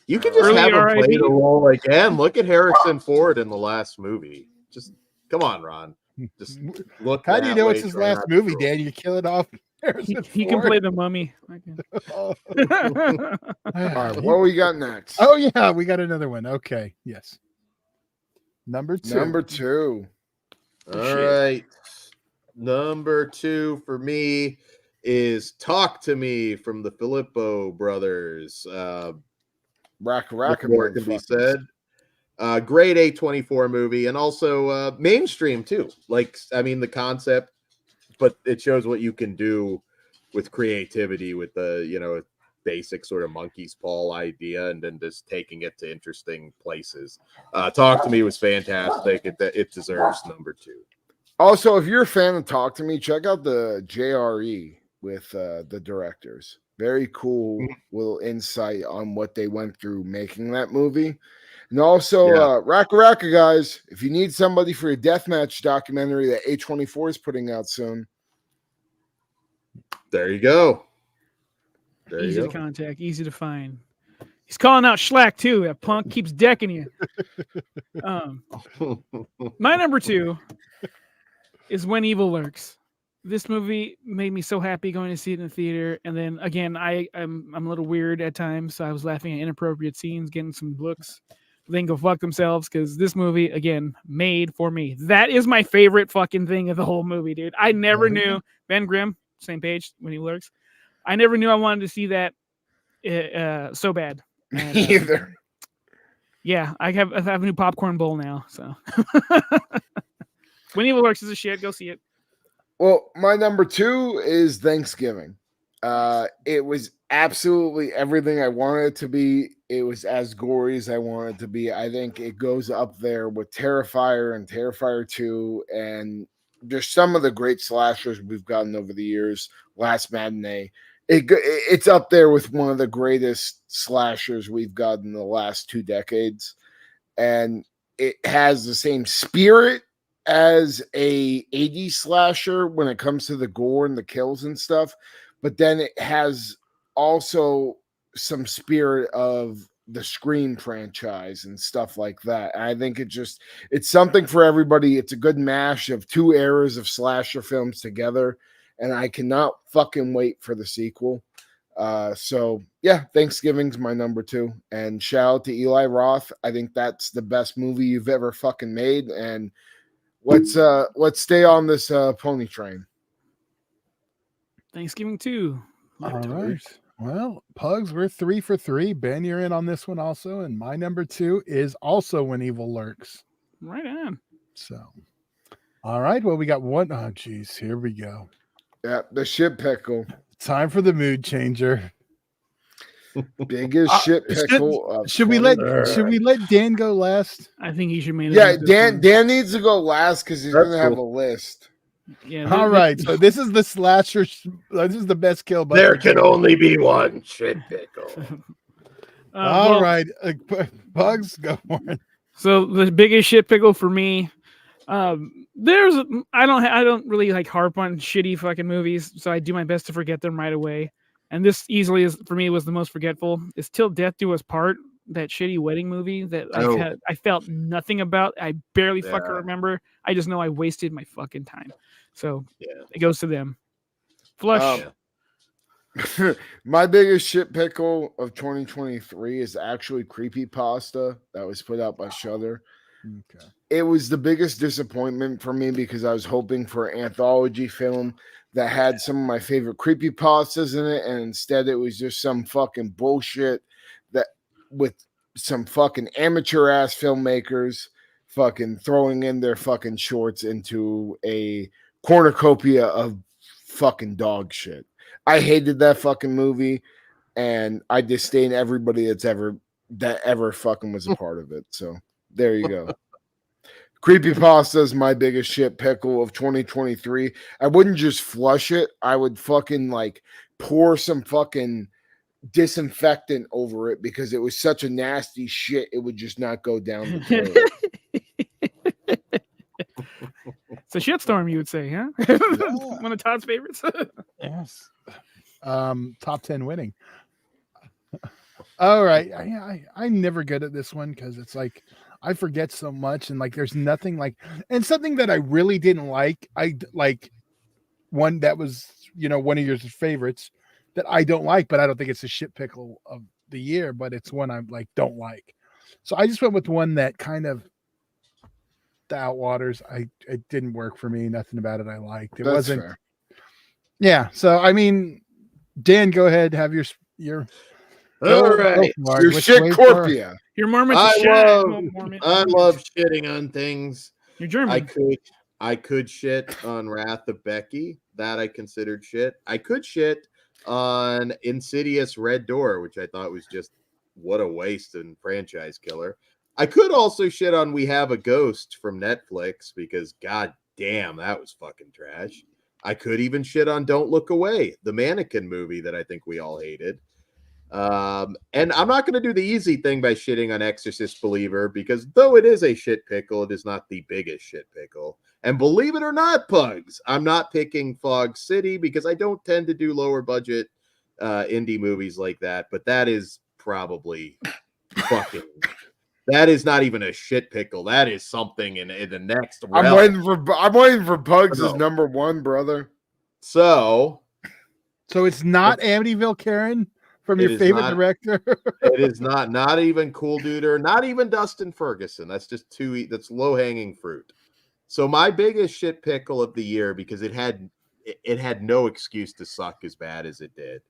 You can just Early have him play RIP. the role again. Look at Harrison Ford in the last movie. Just come on, Ron. Just look. How do you that know way, it's his try last not to movie, roll. Dan? You kill it off. He can play the mummy. All right, what we got next? Oh yeah, we got another one. Okay, yes. Number two. All right. Number 2 for me is Talk to Me from the Filippo brothers. Rack, What more can be said? Great A24 movie, and also mainstream too. Like, I mean, the concept, but it shows what you can do with creativity with the basic sort of monkey's paw idea, and then just taking it to interesting places. Talk to Me was fantastic. It deserves number 2. Also, if you're a fan of Talk to Me, check out the JRE with the directors. Very cool little insight on what they went through making that movie. And also, Raka guys, if you need somebody for your deathmatch documentary that A24 is putting out soon. There you go. Easy to contact, easy to find. He's calling out Schlack too. That punk keeps decking you. My number 2 is When Evil Lurks. This movie made me so happy going to see it in the theater. And then again, I'm a little weird at times, so I was laughing at inappropriate scenes, getting some looks. They can go fuck themselves because this movie, again, made for me. That is my favorite fucking thing of the whole movie, dude. I never knew. Ben Grimm, same page, When Evil Lurks. I never knew I wanted to see that so bad. And, Either. Yeah, I have a new popcorn bowl now. So When Evil Lurks is a shit. Go see it. Well, my number 2 is Thanksgiving. It was absolutely everything I wanted it to be. It was as gory as I wanted it to be. I think it goes up there with Terrifier and Terrifier 2 and just some of the great slashers we've gotten over the years. Last Matinee. It's up there with one of the greatest slashers we've gotten in the last 2 decades. And it has the same spirit as a 80s slasher when it comes to the gore and the kills and stuff, but then it has also some spirit of the Scream franchise and stuff like that. And I think it's something for everybody. It's a good mash of 2 eras of slasher films together, and I cannot fucking wait for the sequel. So yeah, Thanksgiving's my number 2, and shout out to Eli Roth. I think that's the best movie you've ever fucking made, and let's stay on this pony train. Thanksgiving too. All right. Well, Pugs, we're 3 for 3. Ben, you're in on this one also, and my number 2 is also When Evil Lurks. Right on. So, all right. Well, we got one. Oh, geez, here we go. Yeah, the shit pickle. Time for the mood changer. Biggest shit pickle. Should we let Dan go last? I think he should make. Yeah, Dan needs to go last because he's gonna have a list. Yeah. All right. So this is the slasher. This is the best kill. There can only be one shit pickle. All right, Bugs, go for it. So the biggest shit pickle for me. I don't really like harp on shitty fucking movies, so I do my best to forget them right away. And this easily is for me was the most forgetful. It's Till Death Do Us Part, that shitty wedding movie that I felt nothing about. I barely fucking remember. I just know I wasted my fucking time. So it goes to them. Flush. My biggest shit pickle of 2023 is actually Creepypasta that was put out by Shudder. Okay. It was the biggest disappointment for me because I was hoping for an anthology film that had some of my favorite creepypastas in it, and instead it was just some fucking bullshit that with some fucking amateur ass filmmakers fucking throwing in their fucking shorts into a cornucopia of fucking dog shit. I hated that fucking movie, and I disdain everybody that ever fucking was a part of it. So there you go. Creepypasta is my biggest shit pickle of 2023. I wouldn't just flush it. I would fucking like pour some fucking disinfectant over it because it was such a nasty shit. It would just not go down the toilet. It's a shitstorm, you would say, huh? One of Todd's favorites. Yes. Top 10 winning. All right. I'm never good at this one because it's like I forget so much, and like there's nothing like, and something that I really didn't like. I like one that was, one of your favorites that I don't like, but I don't think it's a shit pickle of the year, but it's one I like don't like. So I just went with one that kind of the Outwaters. It didn't work for me. Nothing about it I liked. It wasn't fair. Yeah. So I mean, Dan, go ahead. Have your all right. Your shit corpia. You're Mormon. I love shitting on things. You're German. I could shit on Wrath of Becky. That I considered shit. I could shit on Insidious Red Door, which I thought was just what a waste and franchise killer. I could also shit on We Have a Ghost from Netflix because god damn, that was fucking trash. I could even shit on Don't Look Away, the mannequin movie that I think we all hated. And I'm not going to do the easy thing by shitting on Exorcist Believer because though it is a shit pickle, it is not the biggest shit pickle. And believe it or not, Pugs, I'm not picking Fog City because I don't tend to do lower budget indie movies like that. But that is probably fucking. That is not even a shit pickle. That is something in the next realm. I'm waiting for Pugs as number 1, brother. So it's not Amityville Karen from your favorite director. It is not even Cool Duder, not even Dustin Ferguson. That's just that's low hanging fruit. So my biggest shit pickle of the year, because it had no excuse to suck as bad as it did,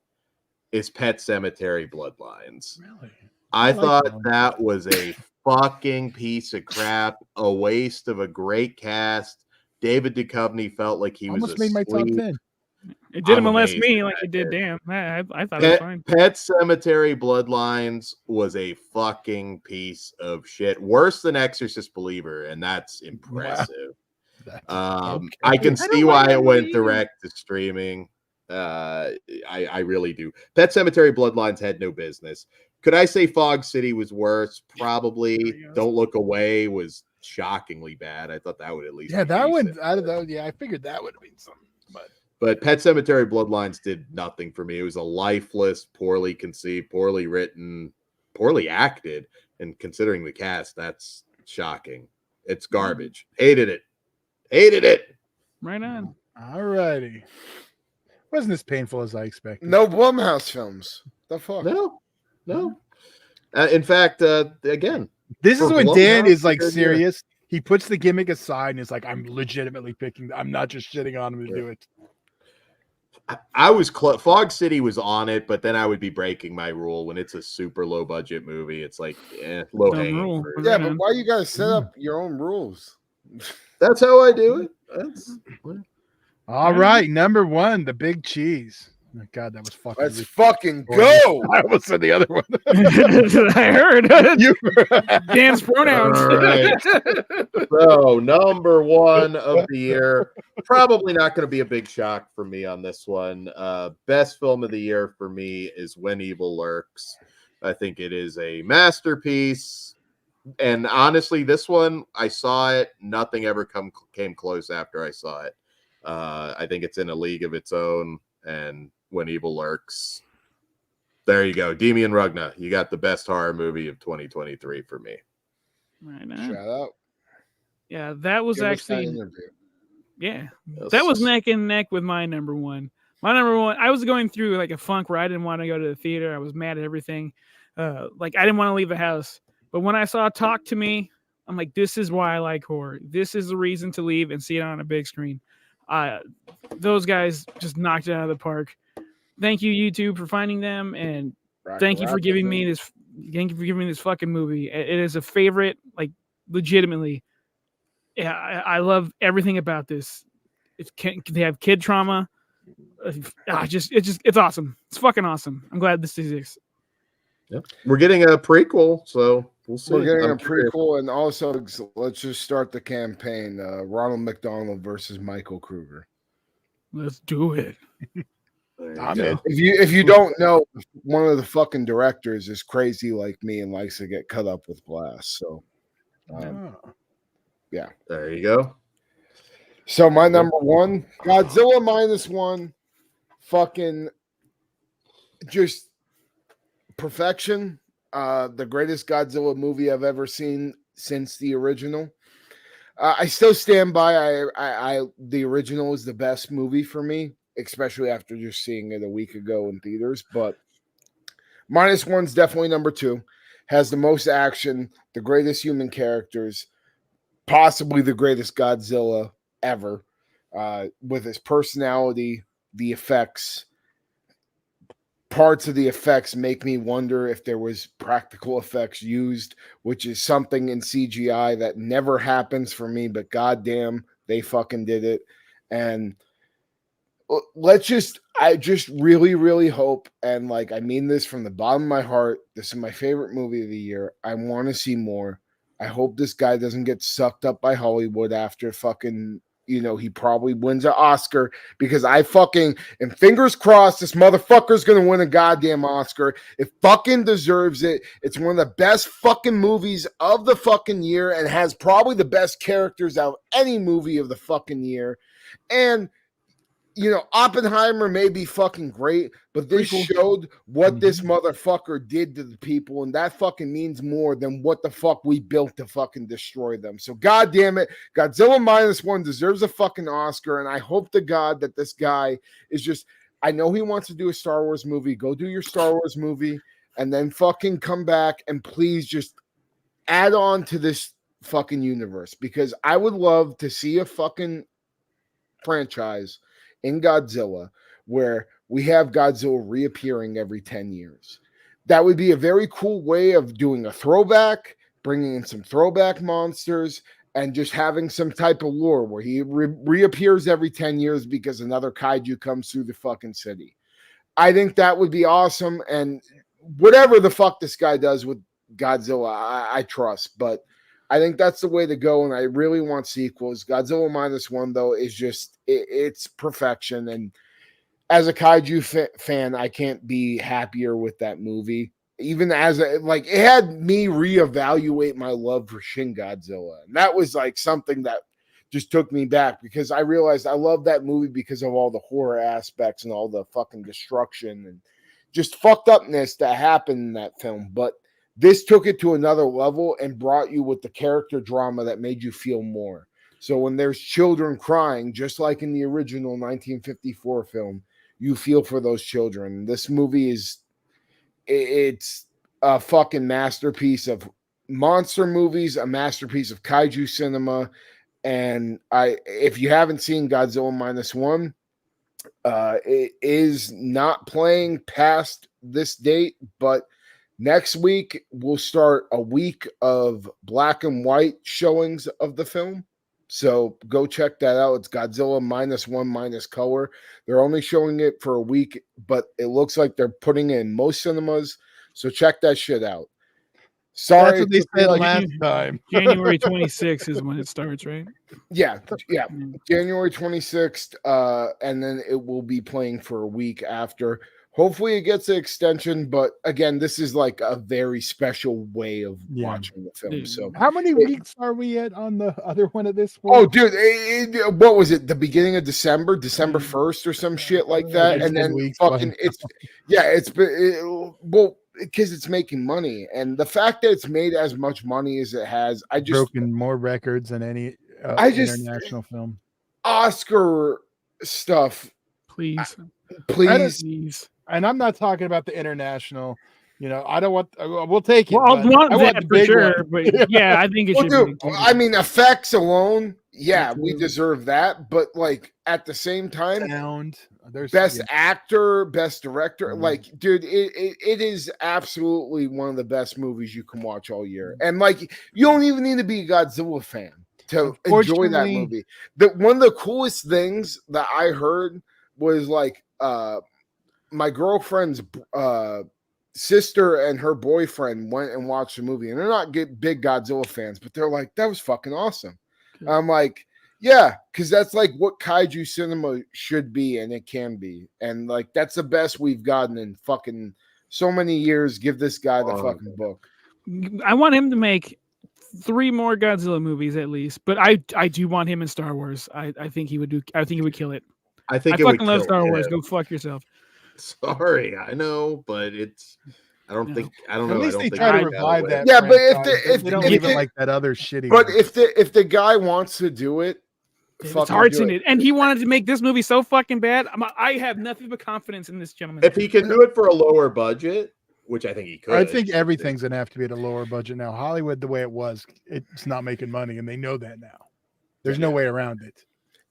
is Pet Sematary Bloodlines. Really? I thought that was a fucking piece of crap, a waste of a great cast. David Duchovny felt like he almost made my top 10. It didn't molest me like it did Dan. I thought it was fine. Pet Sematary Bloodlines was a fucking piece of shit. Worse than Exorcist Believer, and that's impressive. Wow. Okay. I can see why it went direct to streaming. I really do. Pet Sematary Bloodlines had no business. Could I say Fog City was worse? Probably. Don't Look Away was shockingly bad. I thought that would at least. Yeah, that one out of those. Yeah, I figured that would have been something. But Pet Sematary Bloodlines did nothing for me. It was a lifeless, poorly conceived, poorly written, poorly acted. And considering the cast, that's shocking. It's garbage. Hated it. Right on. All righty. Wasn't as painful as I expected. No Blumhouse films. The fuck? No. In fact, again, This is for when Dan Blumhouse, is like good, yeah. serious. He puts the gimmick aside and is like, I'm legitimately picking. I'm not just shitting on him to do it. I was Fog City was on it, but then I would be breaking my rule when it's a super low budget movie. It's like low Dumb hanging rule. fruit. Yeah, but why you gotta set up your own rules? That's how I do it. All right, number one, the big cheese. Oh, God, that was fucking. Let's fucking go. I almost said the other one. I heard You- Dan's pronouns. All right. So number one of the year, probably not going to be a big shock for me on this one. Best film of the year for me is When Evil Lurks. I think it is a masterpiece. And honestly, this one, I saw it. Nothing ever came close after I saw it. I think it's in a league of its own. And When Evil Lurks. There you go. Demian Rugna. You got the best horror movie of 2023 for me. Right on. Shout out. Yeah, that was Give us that actually interview. yeah. Yes. That was neck and neck with my number one. My number one, I was going through like a funk where I didn't want to go to the theater. I was mad at everything. Like I didn't want to leave the house. But when I saw Talk to Me, I'm like, this is why I like horror. This is the reason to leave and see it on a big screen. Those guys just knocked it out of the park. Thank you, YouTube, for finding them, and thank you for giving me this. Thank you for giving me this fucking movie. It is a favorite, like legitimately. Yeah, I love everything about this. They have kid trauma. It's awesome. It's fucking awesome. I'm glad this exists. Yep. We're getting a prequel, so we'll see. We're getting I'm a curious. prequel, and also let's just start the campaign. Ronald McDonald versus Michael Kruger. Let's do it. There you I'm go. in. If you don't know, one of the fucking directors is crazy like me and likes to get cut up with glass. So, Oh. There you go. so my number one, Godzilla -1, fucking just perfection. The greatest Godzilla movie I've ever seen since the original. I still stand by. The original is the best movie for me, especially after just seeing it a week ago in theaters. But -1's definitely number two. Has the most action, the greatest human characters, possibly the greatest Godzilla ever, with his personality, the effects. Parts of the effects make me wonder if there was practical effects used, which is something in CGI that never happens for me, but goddamn, they fucking did it. And I just really, really hope, and like, I mean this from the bottom of my heart, this is my favorite movie of the year. I want to see more. I hope this guy doesn't get sucked up by Hollywood after fucking, he probably wins an Oscar, because and fingers crossed, this motherfucker's going to win a goddamn Oscar. It fucking deserves it. It's one of the best fucking movies of the fucking year and has probably the best characters out of any movie of the fucking year. And Oppenheimer may be fucking great, but this showed what this motherfucker did to the people, and that fucking means more than what the fuck we built to fucking destroy them. So goddamn it, Godzilla -1 deserves a fucking Oscar, and I hope to God that this guy is just, I know he wants to do a Star Wars movie. Go do your Star Wars movie, and then fucking come back and please just add on to this fucking universe, because I would love to see a fucking franchise in Godzilla where we have Godzilla reappearing every 10 years. That would be a very cool way of doing a throwback, bringing in some throwback monsters, and just having some type of lore where he reappears every 10 years because another kaiju comes through the fucking city. I think that would be awesome. And whatever the fuck this guy does with Godzilla, I trust. But I think that's the way to go, and I really want sequels. Godzilla -1, though, is just it's perfection. And as a kaiju fan, I can't be happier with that movie. Even it had me reevaluate my love for Shin Godzilla, and that was like something that just took me back, because I realized I love that movie because of all the horror aspects and all the fucking destruction and just fucked upness that happened in that film. But this took it to another level and brought you with the character drama that made you feel more. So when there's children crying, just like in the original 1954 film, you feel for those children. This movie it's a fucking masterpiece of monster movies, a masterpiece of kaiju cinema. And if you haven't seen Godzilla -1, it is not playing past this date, but next week we'll start a week of black and white showings of the film. So go check that out. It's Godzilla -1 color. They're only showing it for a week, but it looks like they're putting it in most cinemas. So check that shit out. Sorry, That's what they said last time. January 26th is when it starts, right? Yeah, January 26th, and then it will be playing for a week after. Hopefully it gets an extension, but again, this is like a very special way of watching the film. So how many weeks are we at on the other one at this point? Oh, dude, what was it? The beginning of December 1st or some shit like that, and then fucking because it's making money, and the fact that it's made as much money as it has, I just broken more records than any international film. Oscar stuff, please. And I'm not talking about the international. You know, I don't want. We'll take it. Well, I want that for sure. But yeah, I think it should. I mean, effects alone, we deserve that. But like at the same time, best actor, best director, like, dude, it is absolutely one of the best movies you can watch all year. And like, you don't even need to be a Godzilla fan to enjoy that movie. One of the coolest things that I heard was like, my girlfriend's sister and her boyfriend went and watched the movie, and they're not big Godzilla fans, but they're like, that was fucking awesome. Okay. I'm like, yeah, because that's like what kaiju cinema should be, and it can be. And like, that's the best we've gotten in fucking so many years. Give this guy the fucking book. I want him to make 3 more Godzilla movies at least, but I do want him in Star Wars. I think he would kill it. I fucking love Star Wars. Go fuck yourself. Sorry, I know, but I don't know. At least they try to revive that. Yeah, but if they don't leave it like that other shitty. But if the guy wants to do it, his heart's in it, and he wanted to make this movie so fucking bad. I have nothing but confidence in this gentleman. If he can do it for a lower budget, which I think he could. I think everything's gonna have to be at a lower budget now. Hollywood, the way it was, it's not making money, and they know that now. There's no way around it.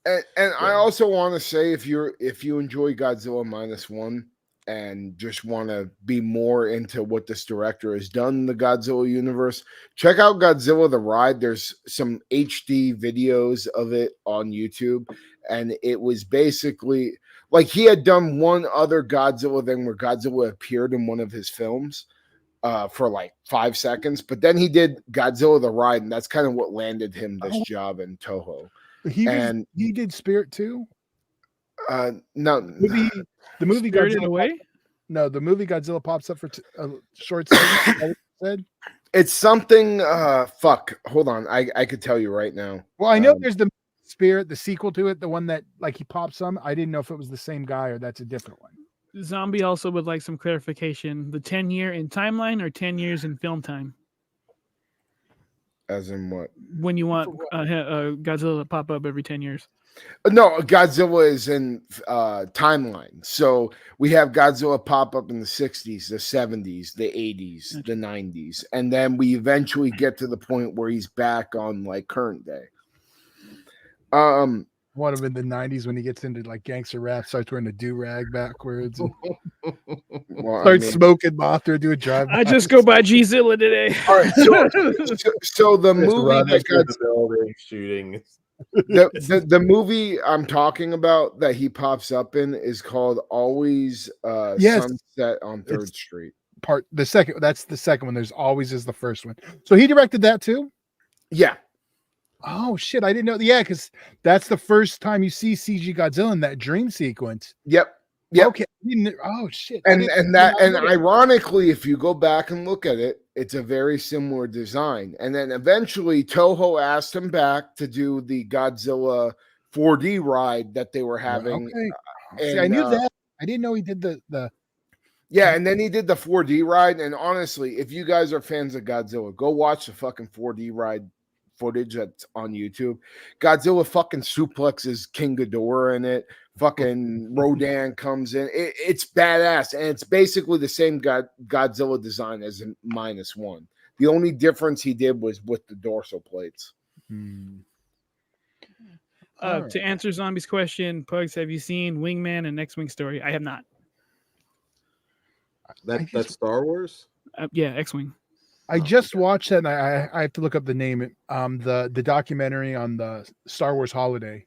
And I also want to say, if you enjoy Godzilla -1 and just want to be more into what this director has done in the Godzilla universe, check out Godzilla the Ride. There's some HD videos of it on YouTube, and it was basically like he had done one other Godzilla thing where Godzilla appeared in one of his films for like 5 seconds, but then he did Godzilla the Ride, and that's kind of what landed him this job in Toho. He did Spirit too. No, the movie Spirited Away. No, the movie Godzilla pops up for a short second. Said it's something. Fuck. Hold on. I could tell you right now. Well, I know there's the Spirit, the sequel to it, the one that like he pops on. I didn't know if it was the same guy or that's a different one. Zombie also would like some clarification. The 10-year in timeline or 10 years in film time? As in what? When you want Godzilla to pop up every 10 years. No, Godzilla is in timeline. So we have Godzilla pop up in the 60s, the 70s, the 80s, the 90s. And then we eventually get to the point where he's back on like current day. One of in the 90s when he gets into like gangster rap, starts wearing a do-rag backwards. Starts smoking Mothra, do a drive. I just go by G-Zilla today. All right, so the movie that got shooting. The movie I'm talking about that he pops up in is called Always Sunset on 3rd Street. That's the second one. There's Always is the first one. So he directed that too? Yeah. Oh shit, I didn't know. Yeah, because that's the first time you see CG Godzilla in that dream sequence. Yep. Okay. Oh shit. And ironically, if you go back and look at it, it's a very similar design. And then eventually Toho asked him back to do the Godzilla 4D ride that they were having. Okay. See, I knew that. I didn't know he did the Yeah, and then he did the 4D ride. And honestly, if you guys are fans of Godzilla, go watch the fucking 4D ride footage that's on YouTube. Godzilla fucking suplexes King Ghidorah in it. Fucking Rodan comes in. It's badass, and it's basically the same Godzilla design as in -1. The only difference he did was with the dorsal plates. To answer Zombie's question, Pugs, have you seen Wingman and X-Wing Story? I have not. That's Star Wars. Yeah, X-Wing. I just watched that, and I have to look up the name. The documentary on the Star Wars holiday.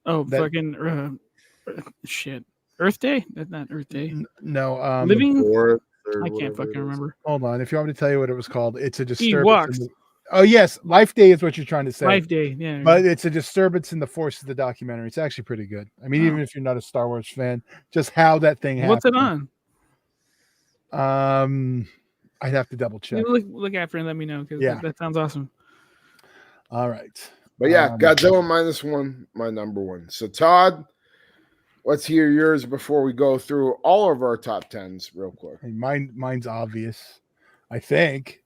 Oh, fucking shit! Earth Day? That's not Earth Day. No, Living. I can't fucking remember. Hold on, if you want me to tell you what it was called, it's a disturbance. Ewoks. Oh yes, Life Day is what you're trying to say. Life Day, yeah. But it's a disturbance in the Force of the documentary. It's actually pretty good. I mean, even if you're not a Star Wars fan, just how that thing happened. What's it on? I'd have to double check. Look after and let me know because that sounds awesome. All right. But yeah, Godzilla -1, my number one. So Todd, let's hear yours before we go through all of our top 10s real quick. Mine's obvious, I think.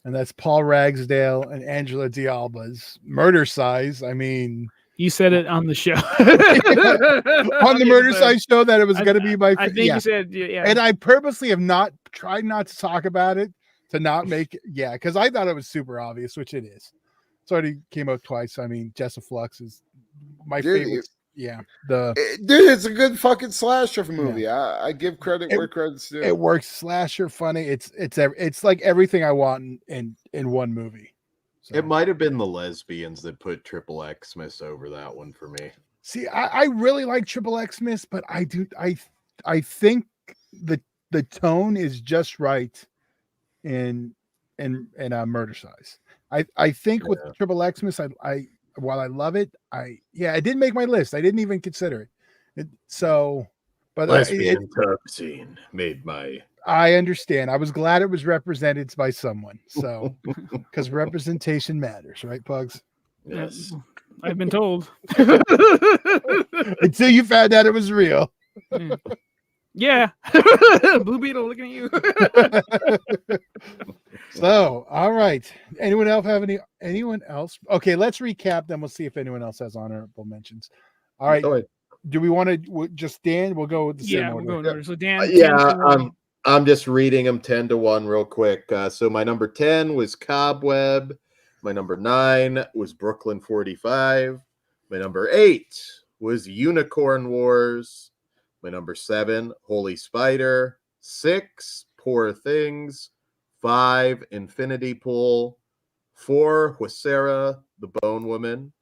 And that's Paul Ragsdale and Angela D'Alba's Murder Size. I mean, you said it on the show. On the Murder Size show that it was going to be my I think you said, yeah. And I purposely have tried not to talk about it to not make it, because I thought it was super obvious, which it is. It's already came out twice. I mean, Jessa Flux is my favorite. Dude, it's a good fucking slasher movie. Yeah. I give credit where credit's due. It works, slasher, funny. It's like everything I want in one movie. So. It might have been the lesbians that put Triple Xmas over that one for me. See, I really like Triple Xmas, but I think the tone is just right in Murder Size. I think with Triple Xmas, while I love it, it didn't make my list. I didn't even consider it. Lesbian Turk Scene made my. I understand. I was glad it was represented by someone. So, because representation matters, right, Pugs? Yes, I've been told. Until you found out it was real. Yeah. Blue Beetle, looking at you. So, all right. Anyone else? Okay, let's recap, then we'll see if anyone else has honorable mentions. All right. Do we want to just Dan? We'll go with the same order. We'll go in order. So Dan. I'm just reading them 10-1 real quick. So my number 10 was Cobweb. My number 9 was Brooklyn 45. My number 8 was Unicorn Wars. My number 7, Holy Spider. 6, Poor Things. 5, Infinity Pool. 4, Huesera, the Bone Woman.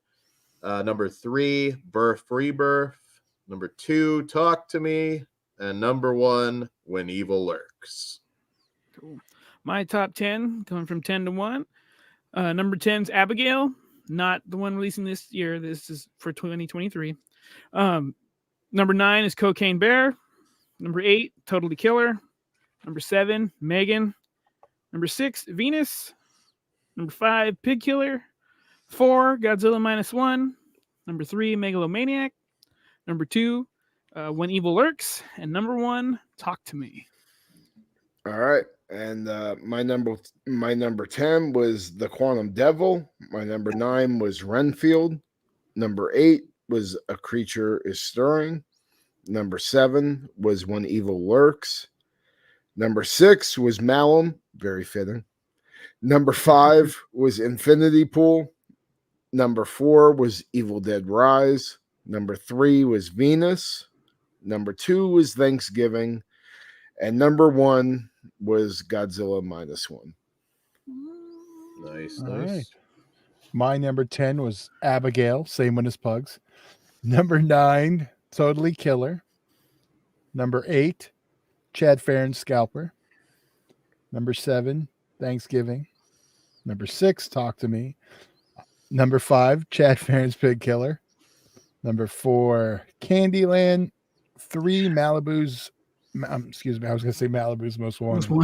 Number 3, Birth Rebirth. Number 2, Talk to Me. And number 1, When Evil Lurks. Cool. My top 10, coming from 10-1. Number 10's Abigail, not the one releasing this year. This is for 2023. Number 9 is Cocaine Bear. Number 8, Totally Killer. Number 7, Megan. Number 6, Venus. Number 5, Pig Killer. 4, Godzilla -1. Number 3, Megalomaniac. Number 2, When Evil Lurks. And number 1, Talk to Me. All right. And my number 10 was The Quantum Devil. My number 9 was Renfield. Number 8 was A Creature is Stirring. Number 7 was When Evil Lurks. Number 6 was Malum, very fitting. Number 5 was Infinity Pool. Number 4 was Evil Dead Rise. Number 3 was Venus. Number 2 was Thanksgiving. And number 1 was Godzilla -1. Nice. Right. My number 10 was Abigail, same one as Pugs. Number 9, Totally Killer. Number 8, Chad Farron's Scalper. Number 7, Thanksgiving. Number 6, Talk to Me. Number 5, Chad Farron's Pig Killer. Number 4, Candyland. 3, Malibu's. Excuse me, I was going to say Malibu's Most Wanted. 3,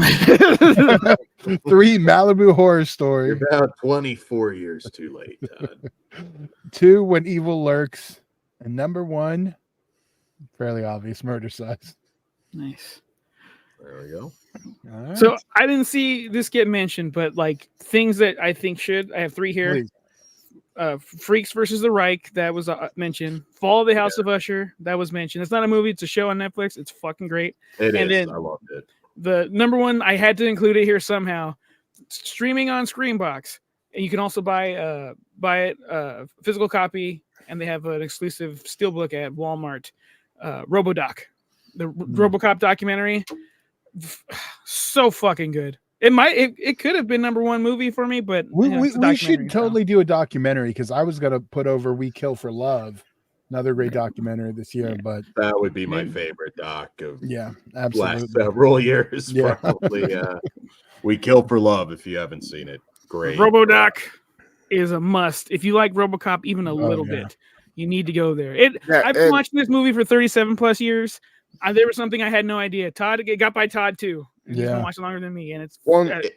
Malibu Horror Story. You're about 24 years too late, Todd. 2, When Evil Lurks. And number 1, fairly obvious, Murder Size. Nice. There we go. Right. So I didn't see this get mentioned, but like things that I think should. I have 3 here. Please. Freaks versus the Reich, that was mentioned. Fall of the House of Usher, that was mentioned. It's not a movie, it's a show on Netflix. It's fucking great. It And is. then I loved it. the number one, I had to include it here somehow. Streaming on Screenbox, and you can also buy it physical copy, and they have an exclusive steelbook at Walmart. RoboDoc, the RoboCop documentary, so fucking good. It could have been number one movie for me, but we should totally do a documentary, because I was gonna put over We Kill for Love, another great documentary this year, but that would be my favorite doc of absolutely last several years. Yeah. Probably We Kill for Love, if you haven't seen it. Great. RoboDoc is a must. If you like RoboCop even a little bit, you need to go there. I've been watching this movie for 37 plus years. There was something I had no idea. It got by Todd too. He's been watching longer than me, and it's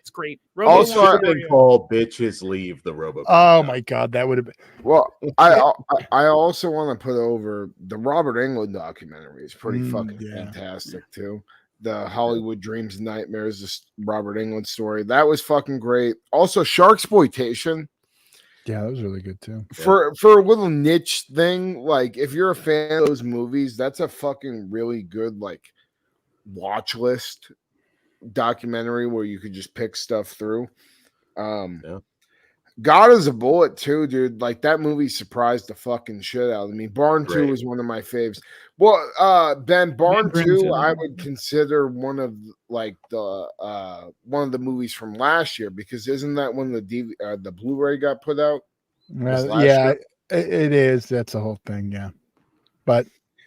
great. Also, I've been called Bitches Leave the RoboCop. Oh my god, that would have been. Well, I also want to put over the Robert Englund documentary. It's pretty fucking fantastic too. The Hollywood Dreams and Nightmares, this Robert Englund story, that was fucking great. Also, Sharksploitation. Yeah, that was really good too. For a little niche thing, like if you're a fan of those movies, that's a fucking really good like watch list documentary where you could just pick stuff through. God is a Bullet too, dude. Like that movie surprised the fucking shit out of me. Barn 2 was one of my faves. Well, Ben, Barn 2 I would consider one of like the one of the movies from last year, because isn't that when the Blu-ray got put out? It is. That's the whole thing, yeah. But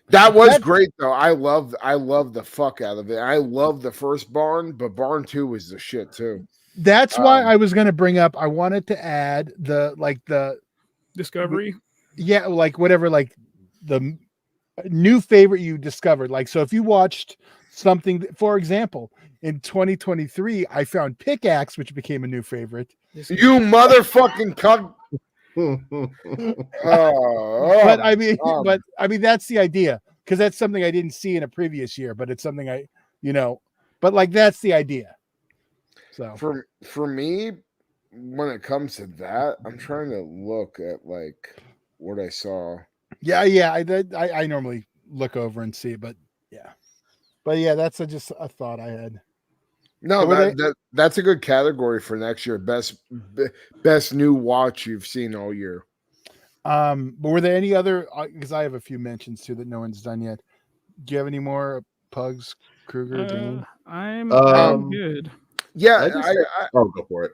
that was great though. I love the fuck out of it. I love the first Barn, but Barn 2 was the shit too. That's why I was going to bring up. I wanted to add the Discovery. Yeah, like whatever, like the new favorite you discovered. Like, so if you watched something, for example, in 2023, I found Pickaxe, which became a new favorite. You motherfucking cunt. But I mean, that's the idea, because that's something I didn't see in a previous year, but it's something but like that's the idea. So for me, when it comes to that, I'm trying to look at like what I saw. Yeah, I normally look over and see, but that's just a thought I had. No, that's a good category for next year. Best new watch you've seen all year. But were there any other? Because I have a few mentions too that no one's done yet. Do you have any more? Pugs, Kruger, Dane? I'm good. Yeah, I'll go for it.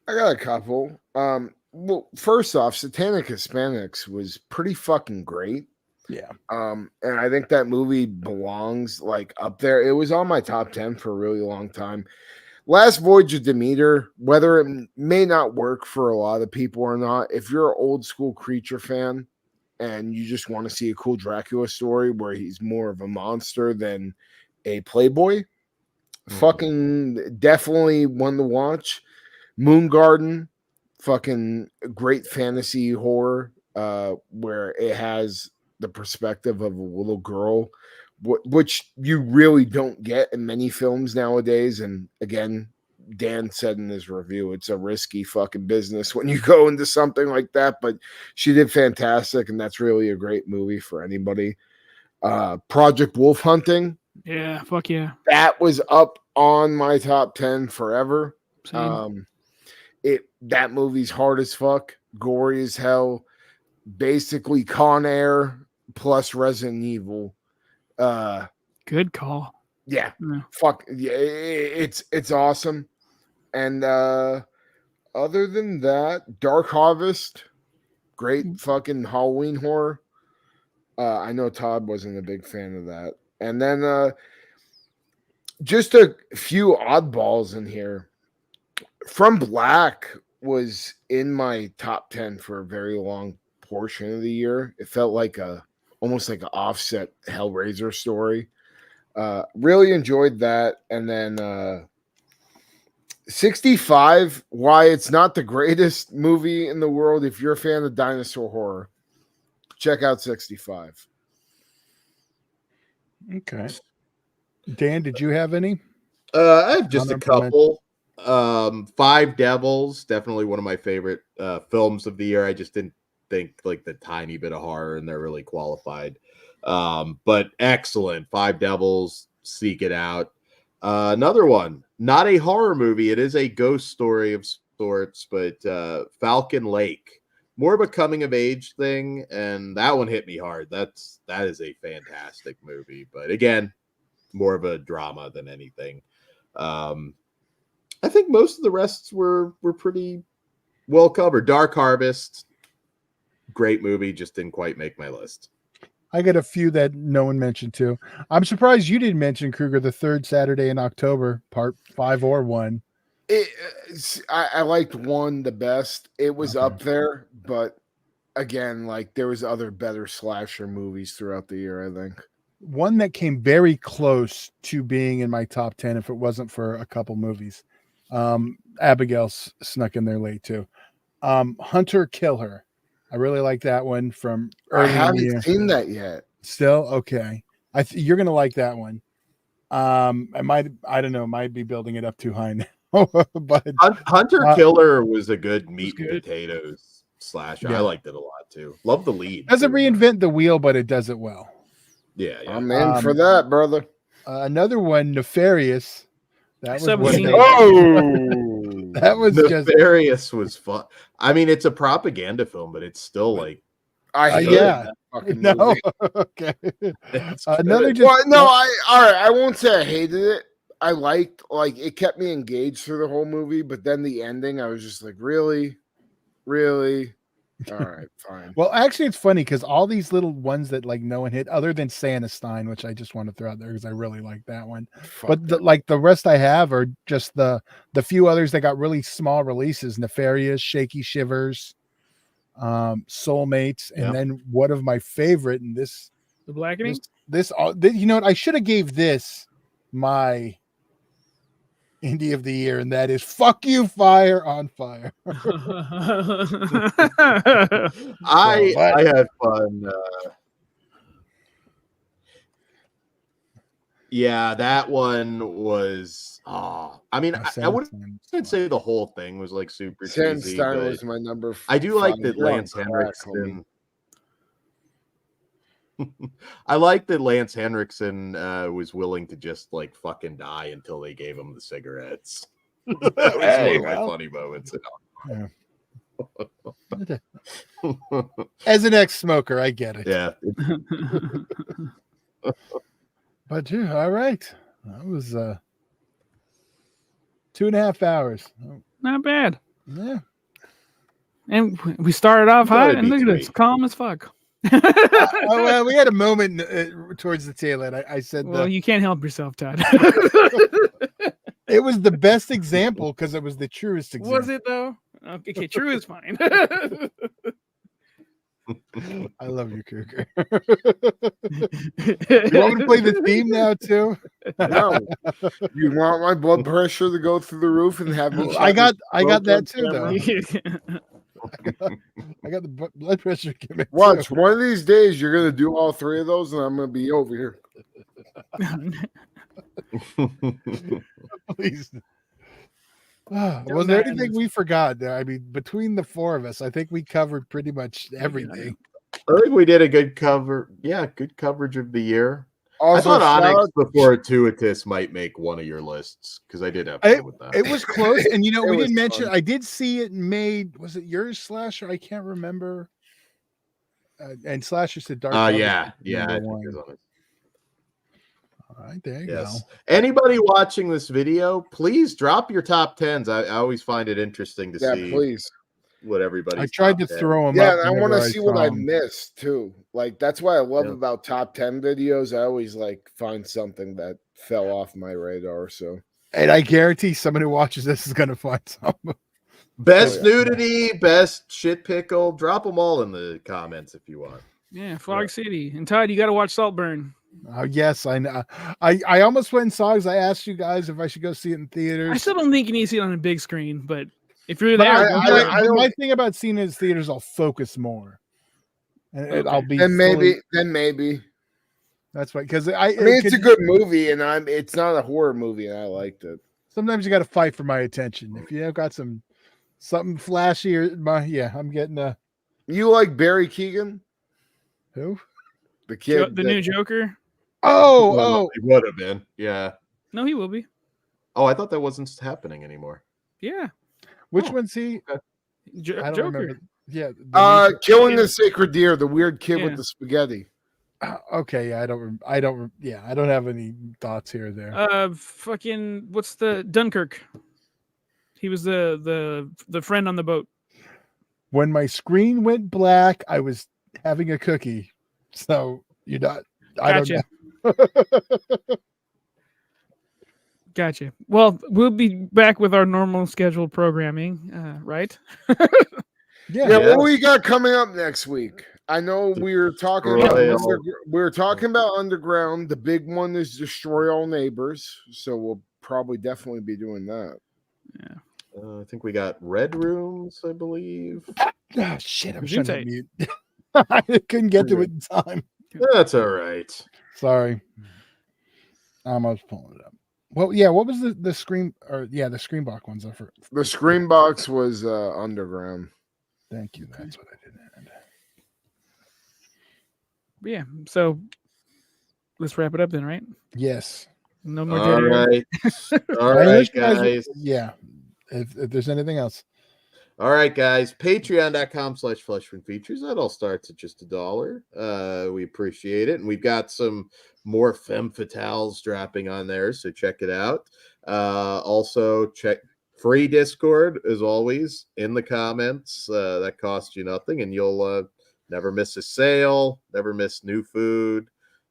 I got a couple. Well, first off, Satanic Hispanics was pretty fucking great. Yeah. And I think that movie belongs like up there. It was on my top 10 for a really long time. Last Voyage of Demeter, whether it may not work for a lot of people or not, if you're an old school Creature fan and you just want to see a cool Dracula story where he's more of a monster than a playboy, fucking definitely one to watch. Moon Garden, fucking great fantasy horror, where it has the perspective of a little girl, which you really don't get in many films nowadays. And again, Dan said in his review, it's a risky fucking business when you go into something like that, but she did fantastic, and that's really a great movie for anybody. Project Wolf Hunting. Yeah, fuck yeah. That was up on my top 10 forever. Same. That movie's hard as fuck, gory as hell, basically Con Air plus Resident Evil. Good call. Yeah. Fuck yeah, it's awesome. And other than that, Dark Harvest, great fucking Halloween horror. I know Todd wasn't a big fan of that. And then just a few oddballs in here. From Black was in my top 10 for a very long portion of the year. It felt like almost like an offset Hellraiser story. Really enjoyed that. And then 65, why it's not the greatest movie in the world. If you're a fan of dinosaur horror, check out 65. Okay. Dan, did you have any? I have just a couple. Five Devils, definitely one of my favorite films of the year. I just didn't think like the tiny bit of horror in there really qualified. But excellent. Five Devils, seek it out. Another one, not a horror movie. It is a ghost story of sorts, but Falcon Lake, more of a coming of age thing, and that one hit me hard. That is a fantastic movie, but again, more of a drama than anything. I think most of the rests were pretty well covered. Dark Harvest, great movie, just didn't quite make my list. I got a few that no one mentioned too. I'm surprised you didn't mention Kruger, the third Saturday in October, part 5 or 1. I liked 1 the best. It was Okay. up there, but again, like there was other better slasher movies throughout the year, I think. One that came very close to being in my top 10 if it wasn't for a couple movies. Abigail snuck in there late too. Hunter Kill Her. I really like that one from early I in the year. haven't seen that yet. Still okay. You're gonna like that one. I don't know, might be building it up too high now. But Hunter Killer was a good meat and good. potatoes slasher. Yeah. I liked it a lot too. Love the lead. doesn't too. reinvent the wheel, but it does it well. Yeah. I'm in for that, brother. Another one, Nefarious. That was one Seen it. that was just Nefarious was fun. I mean, it's a propaganda film, but it's still like I hate yeah. that fucking no. movie. Okay. it's Another good. just Well, no, all right. I won't say I hated it. I liked, like, it kept me engaged through the whole movie, but then the ending, I was just like, really? All right, fine. Well, actually, it's funny because all these little ones that like no one hit, other than Santa Stein, which I just want to throw out there because I really like that one. Fuck But that. like the rest I have are just the few others that got really small releases: Nefarious, Shaky Shivers, Soulmates, and Yeah. then one of my favorite, and this The Blackening. you know what? I should have gave this my indie of the year, and that is "Fuck You, Fire on Fire." I but- had fun. Yeah, that one was. I mean, I wouldn't say the whole thing was like super cheesy, Sandstein but was my number. I do like 5. that You're on Lance crack, Henriksen. I like that Lance Henriksen was willing to just like fucking die until they gave him the cigarettes. That was Hey, one of my well. funny moments. As an ex-smoker, I get it. Yeah. But yeah, all right. That was 2.5 hours. Not bad. Yeah. And we started off Thought hot, it'd and be look at this, sweet. calm as fuck. Oh, well, we had a moment towards the tail end. I said Well, you can't help yourself, Todd. it was the best example because it was the truest example. Was it though? Okay, true is fine. I love you, Kruger. You want me to play the theme now too? No. You want my blood pressure to go through the roof and have me? I got shot that on too though. camera? I got the blood pressure gimmick. Watch, too. one of these days you're gonna do all 3 of those, and I'm gonna be over here. Please. Was there anything we forgot there? I mean, between the 4 of us, I think we covered pretty much everything. I think we did a good cover. Yeah, good coverage of the year. Also, I thought shout Onyx out- Before Gratuitous might make one of your lists because I did have fun with that. It was close, and you know, It we was didn't mention. fun. I did see it made. Was it yours, Slasher? I can't remember. And Slasher said Dark. Harvest Yeah, was yeah. I number think it was 1. on it. All right, there you Yes. go. Anybody watching this video, please drop your top 10s. I always find it interesting to Yeah, see please. what everybody's. I tried to top 10. throw them Yeah, up. and I want whenever to see what saw I 'em. missed too. Like that's what I love Yeah. about top 10 videos. I always like find something that fell off my radar. So And I guarantee someone who watches this is going to find some. Best Oh, yeah. nudity, best shit pickle. Drop them all in the comments if you want. Yeah, Fog City. And Todd, you got to watch Saltburn. Oh yes, I know. I almost went and saw because I asked you guys if I should go see it in theaters. I still don't think you need to see it on a big screen, but if you're But there, I- go for it. but my thing about seeing it in theaters, I'll focus more, and Okay. I'll be. then maybe, fully- that's why because I mean, it's a good movie, and it's not a horror movie, and I liked it. Sometimes you got to fight for my attention. If you have got something flashy or I'm getting a You like Barry Keoghan, who? the kid, The new Joker? Oh, It would have been. Yeah. No, he will be. Oh, I thought that wasn't happening anymore. Yeah. which Oh, one's he? okay. I don't Joker. remember. Yeah. the new- Killing the Sacred Deer, the weird kid Yeah. with the spaghetti. Okay, yeah, I don't have any thoughts here or there. Fucking what's the Dunkirk? He was the friend on the boat. When my screen went black, I was having a cookie. So you're not. I don't Gotcha. know. Gotcha. Well, we'll be back with our normal scheduled programming, right? Yeah. Yeah, what we got coming up next week? I know we were talking about Underground. The big one is Destroy All Neighbors, so we'll probably definitely be doing that. Yeah. I think we got Red Rooms, I believe. Oh, shit, I'm Zoom trying to tight. mute. I couldn't get to it in time. That's all right. Sorry. I was pulling it up. Well, yeah, what was the screen or the Screenbox ones? The Screenbox was Underground. Thank you. That's what I did. But yeah. So let's wrap it up then, right? Yes. No more All dead air. right. All I right, wish you guys would- guys. yeah. If there's anything else. All right, guys. Patreon.com/FleshmanFeatures. That all starts at just $1. We appreciate it. And we've got some more femme fatales dropping on there, so check it out. Also, check free Discord, as always, in the comments. That costs you nothing, and you'll never miss a sale, never miss new food.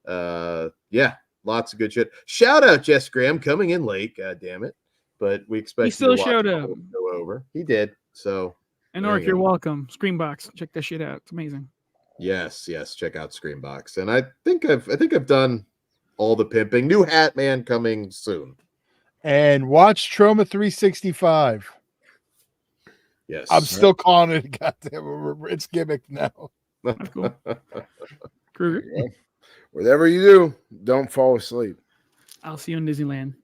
Yeah, lots of good shit. Shout out Jess Graham coming in late, god damn it. But we expect He still you to watch showed the up. whole show over. He did. So And there Orc, you you're go. welcome. Screenbox. Check that shit out. It's amazing. Yes, check out Screenbox. And I think I've done all the pimping. New Hat Man coming soon. And watch Trauma 365. Yes. I'm still calling it. Goddamn, it's gimmick now. That's cool. Kruger. Whatever you do, don't fall asleep. I'll see you in Disneyland.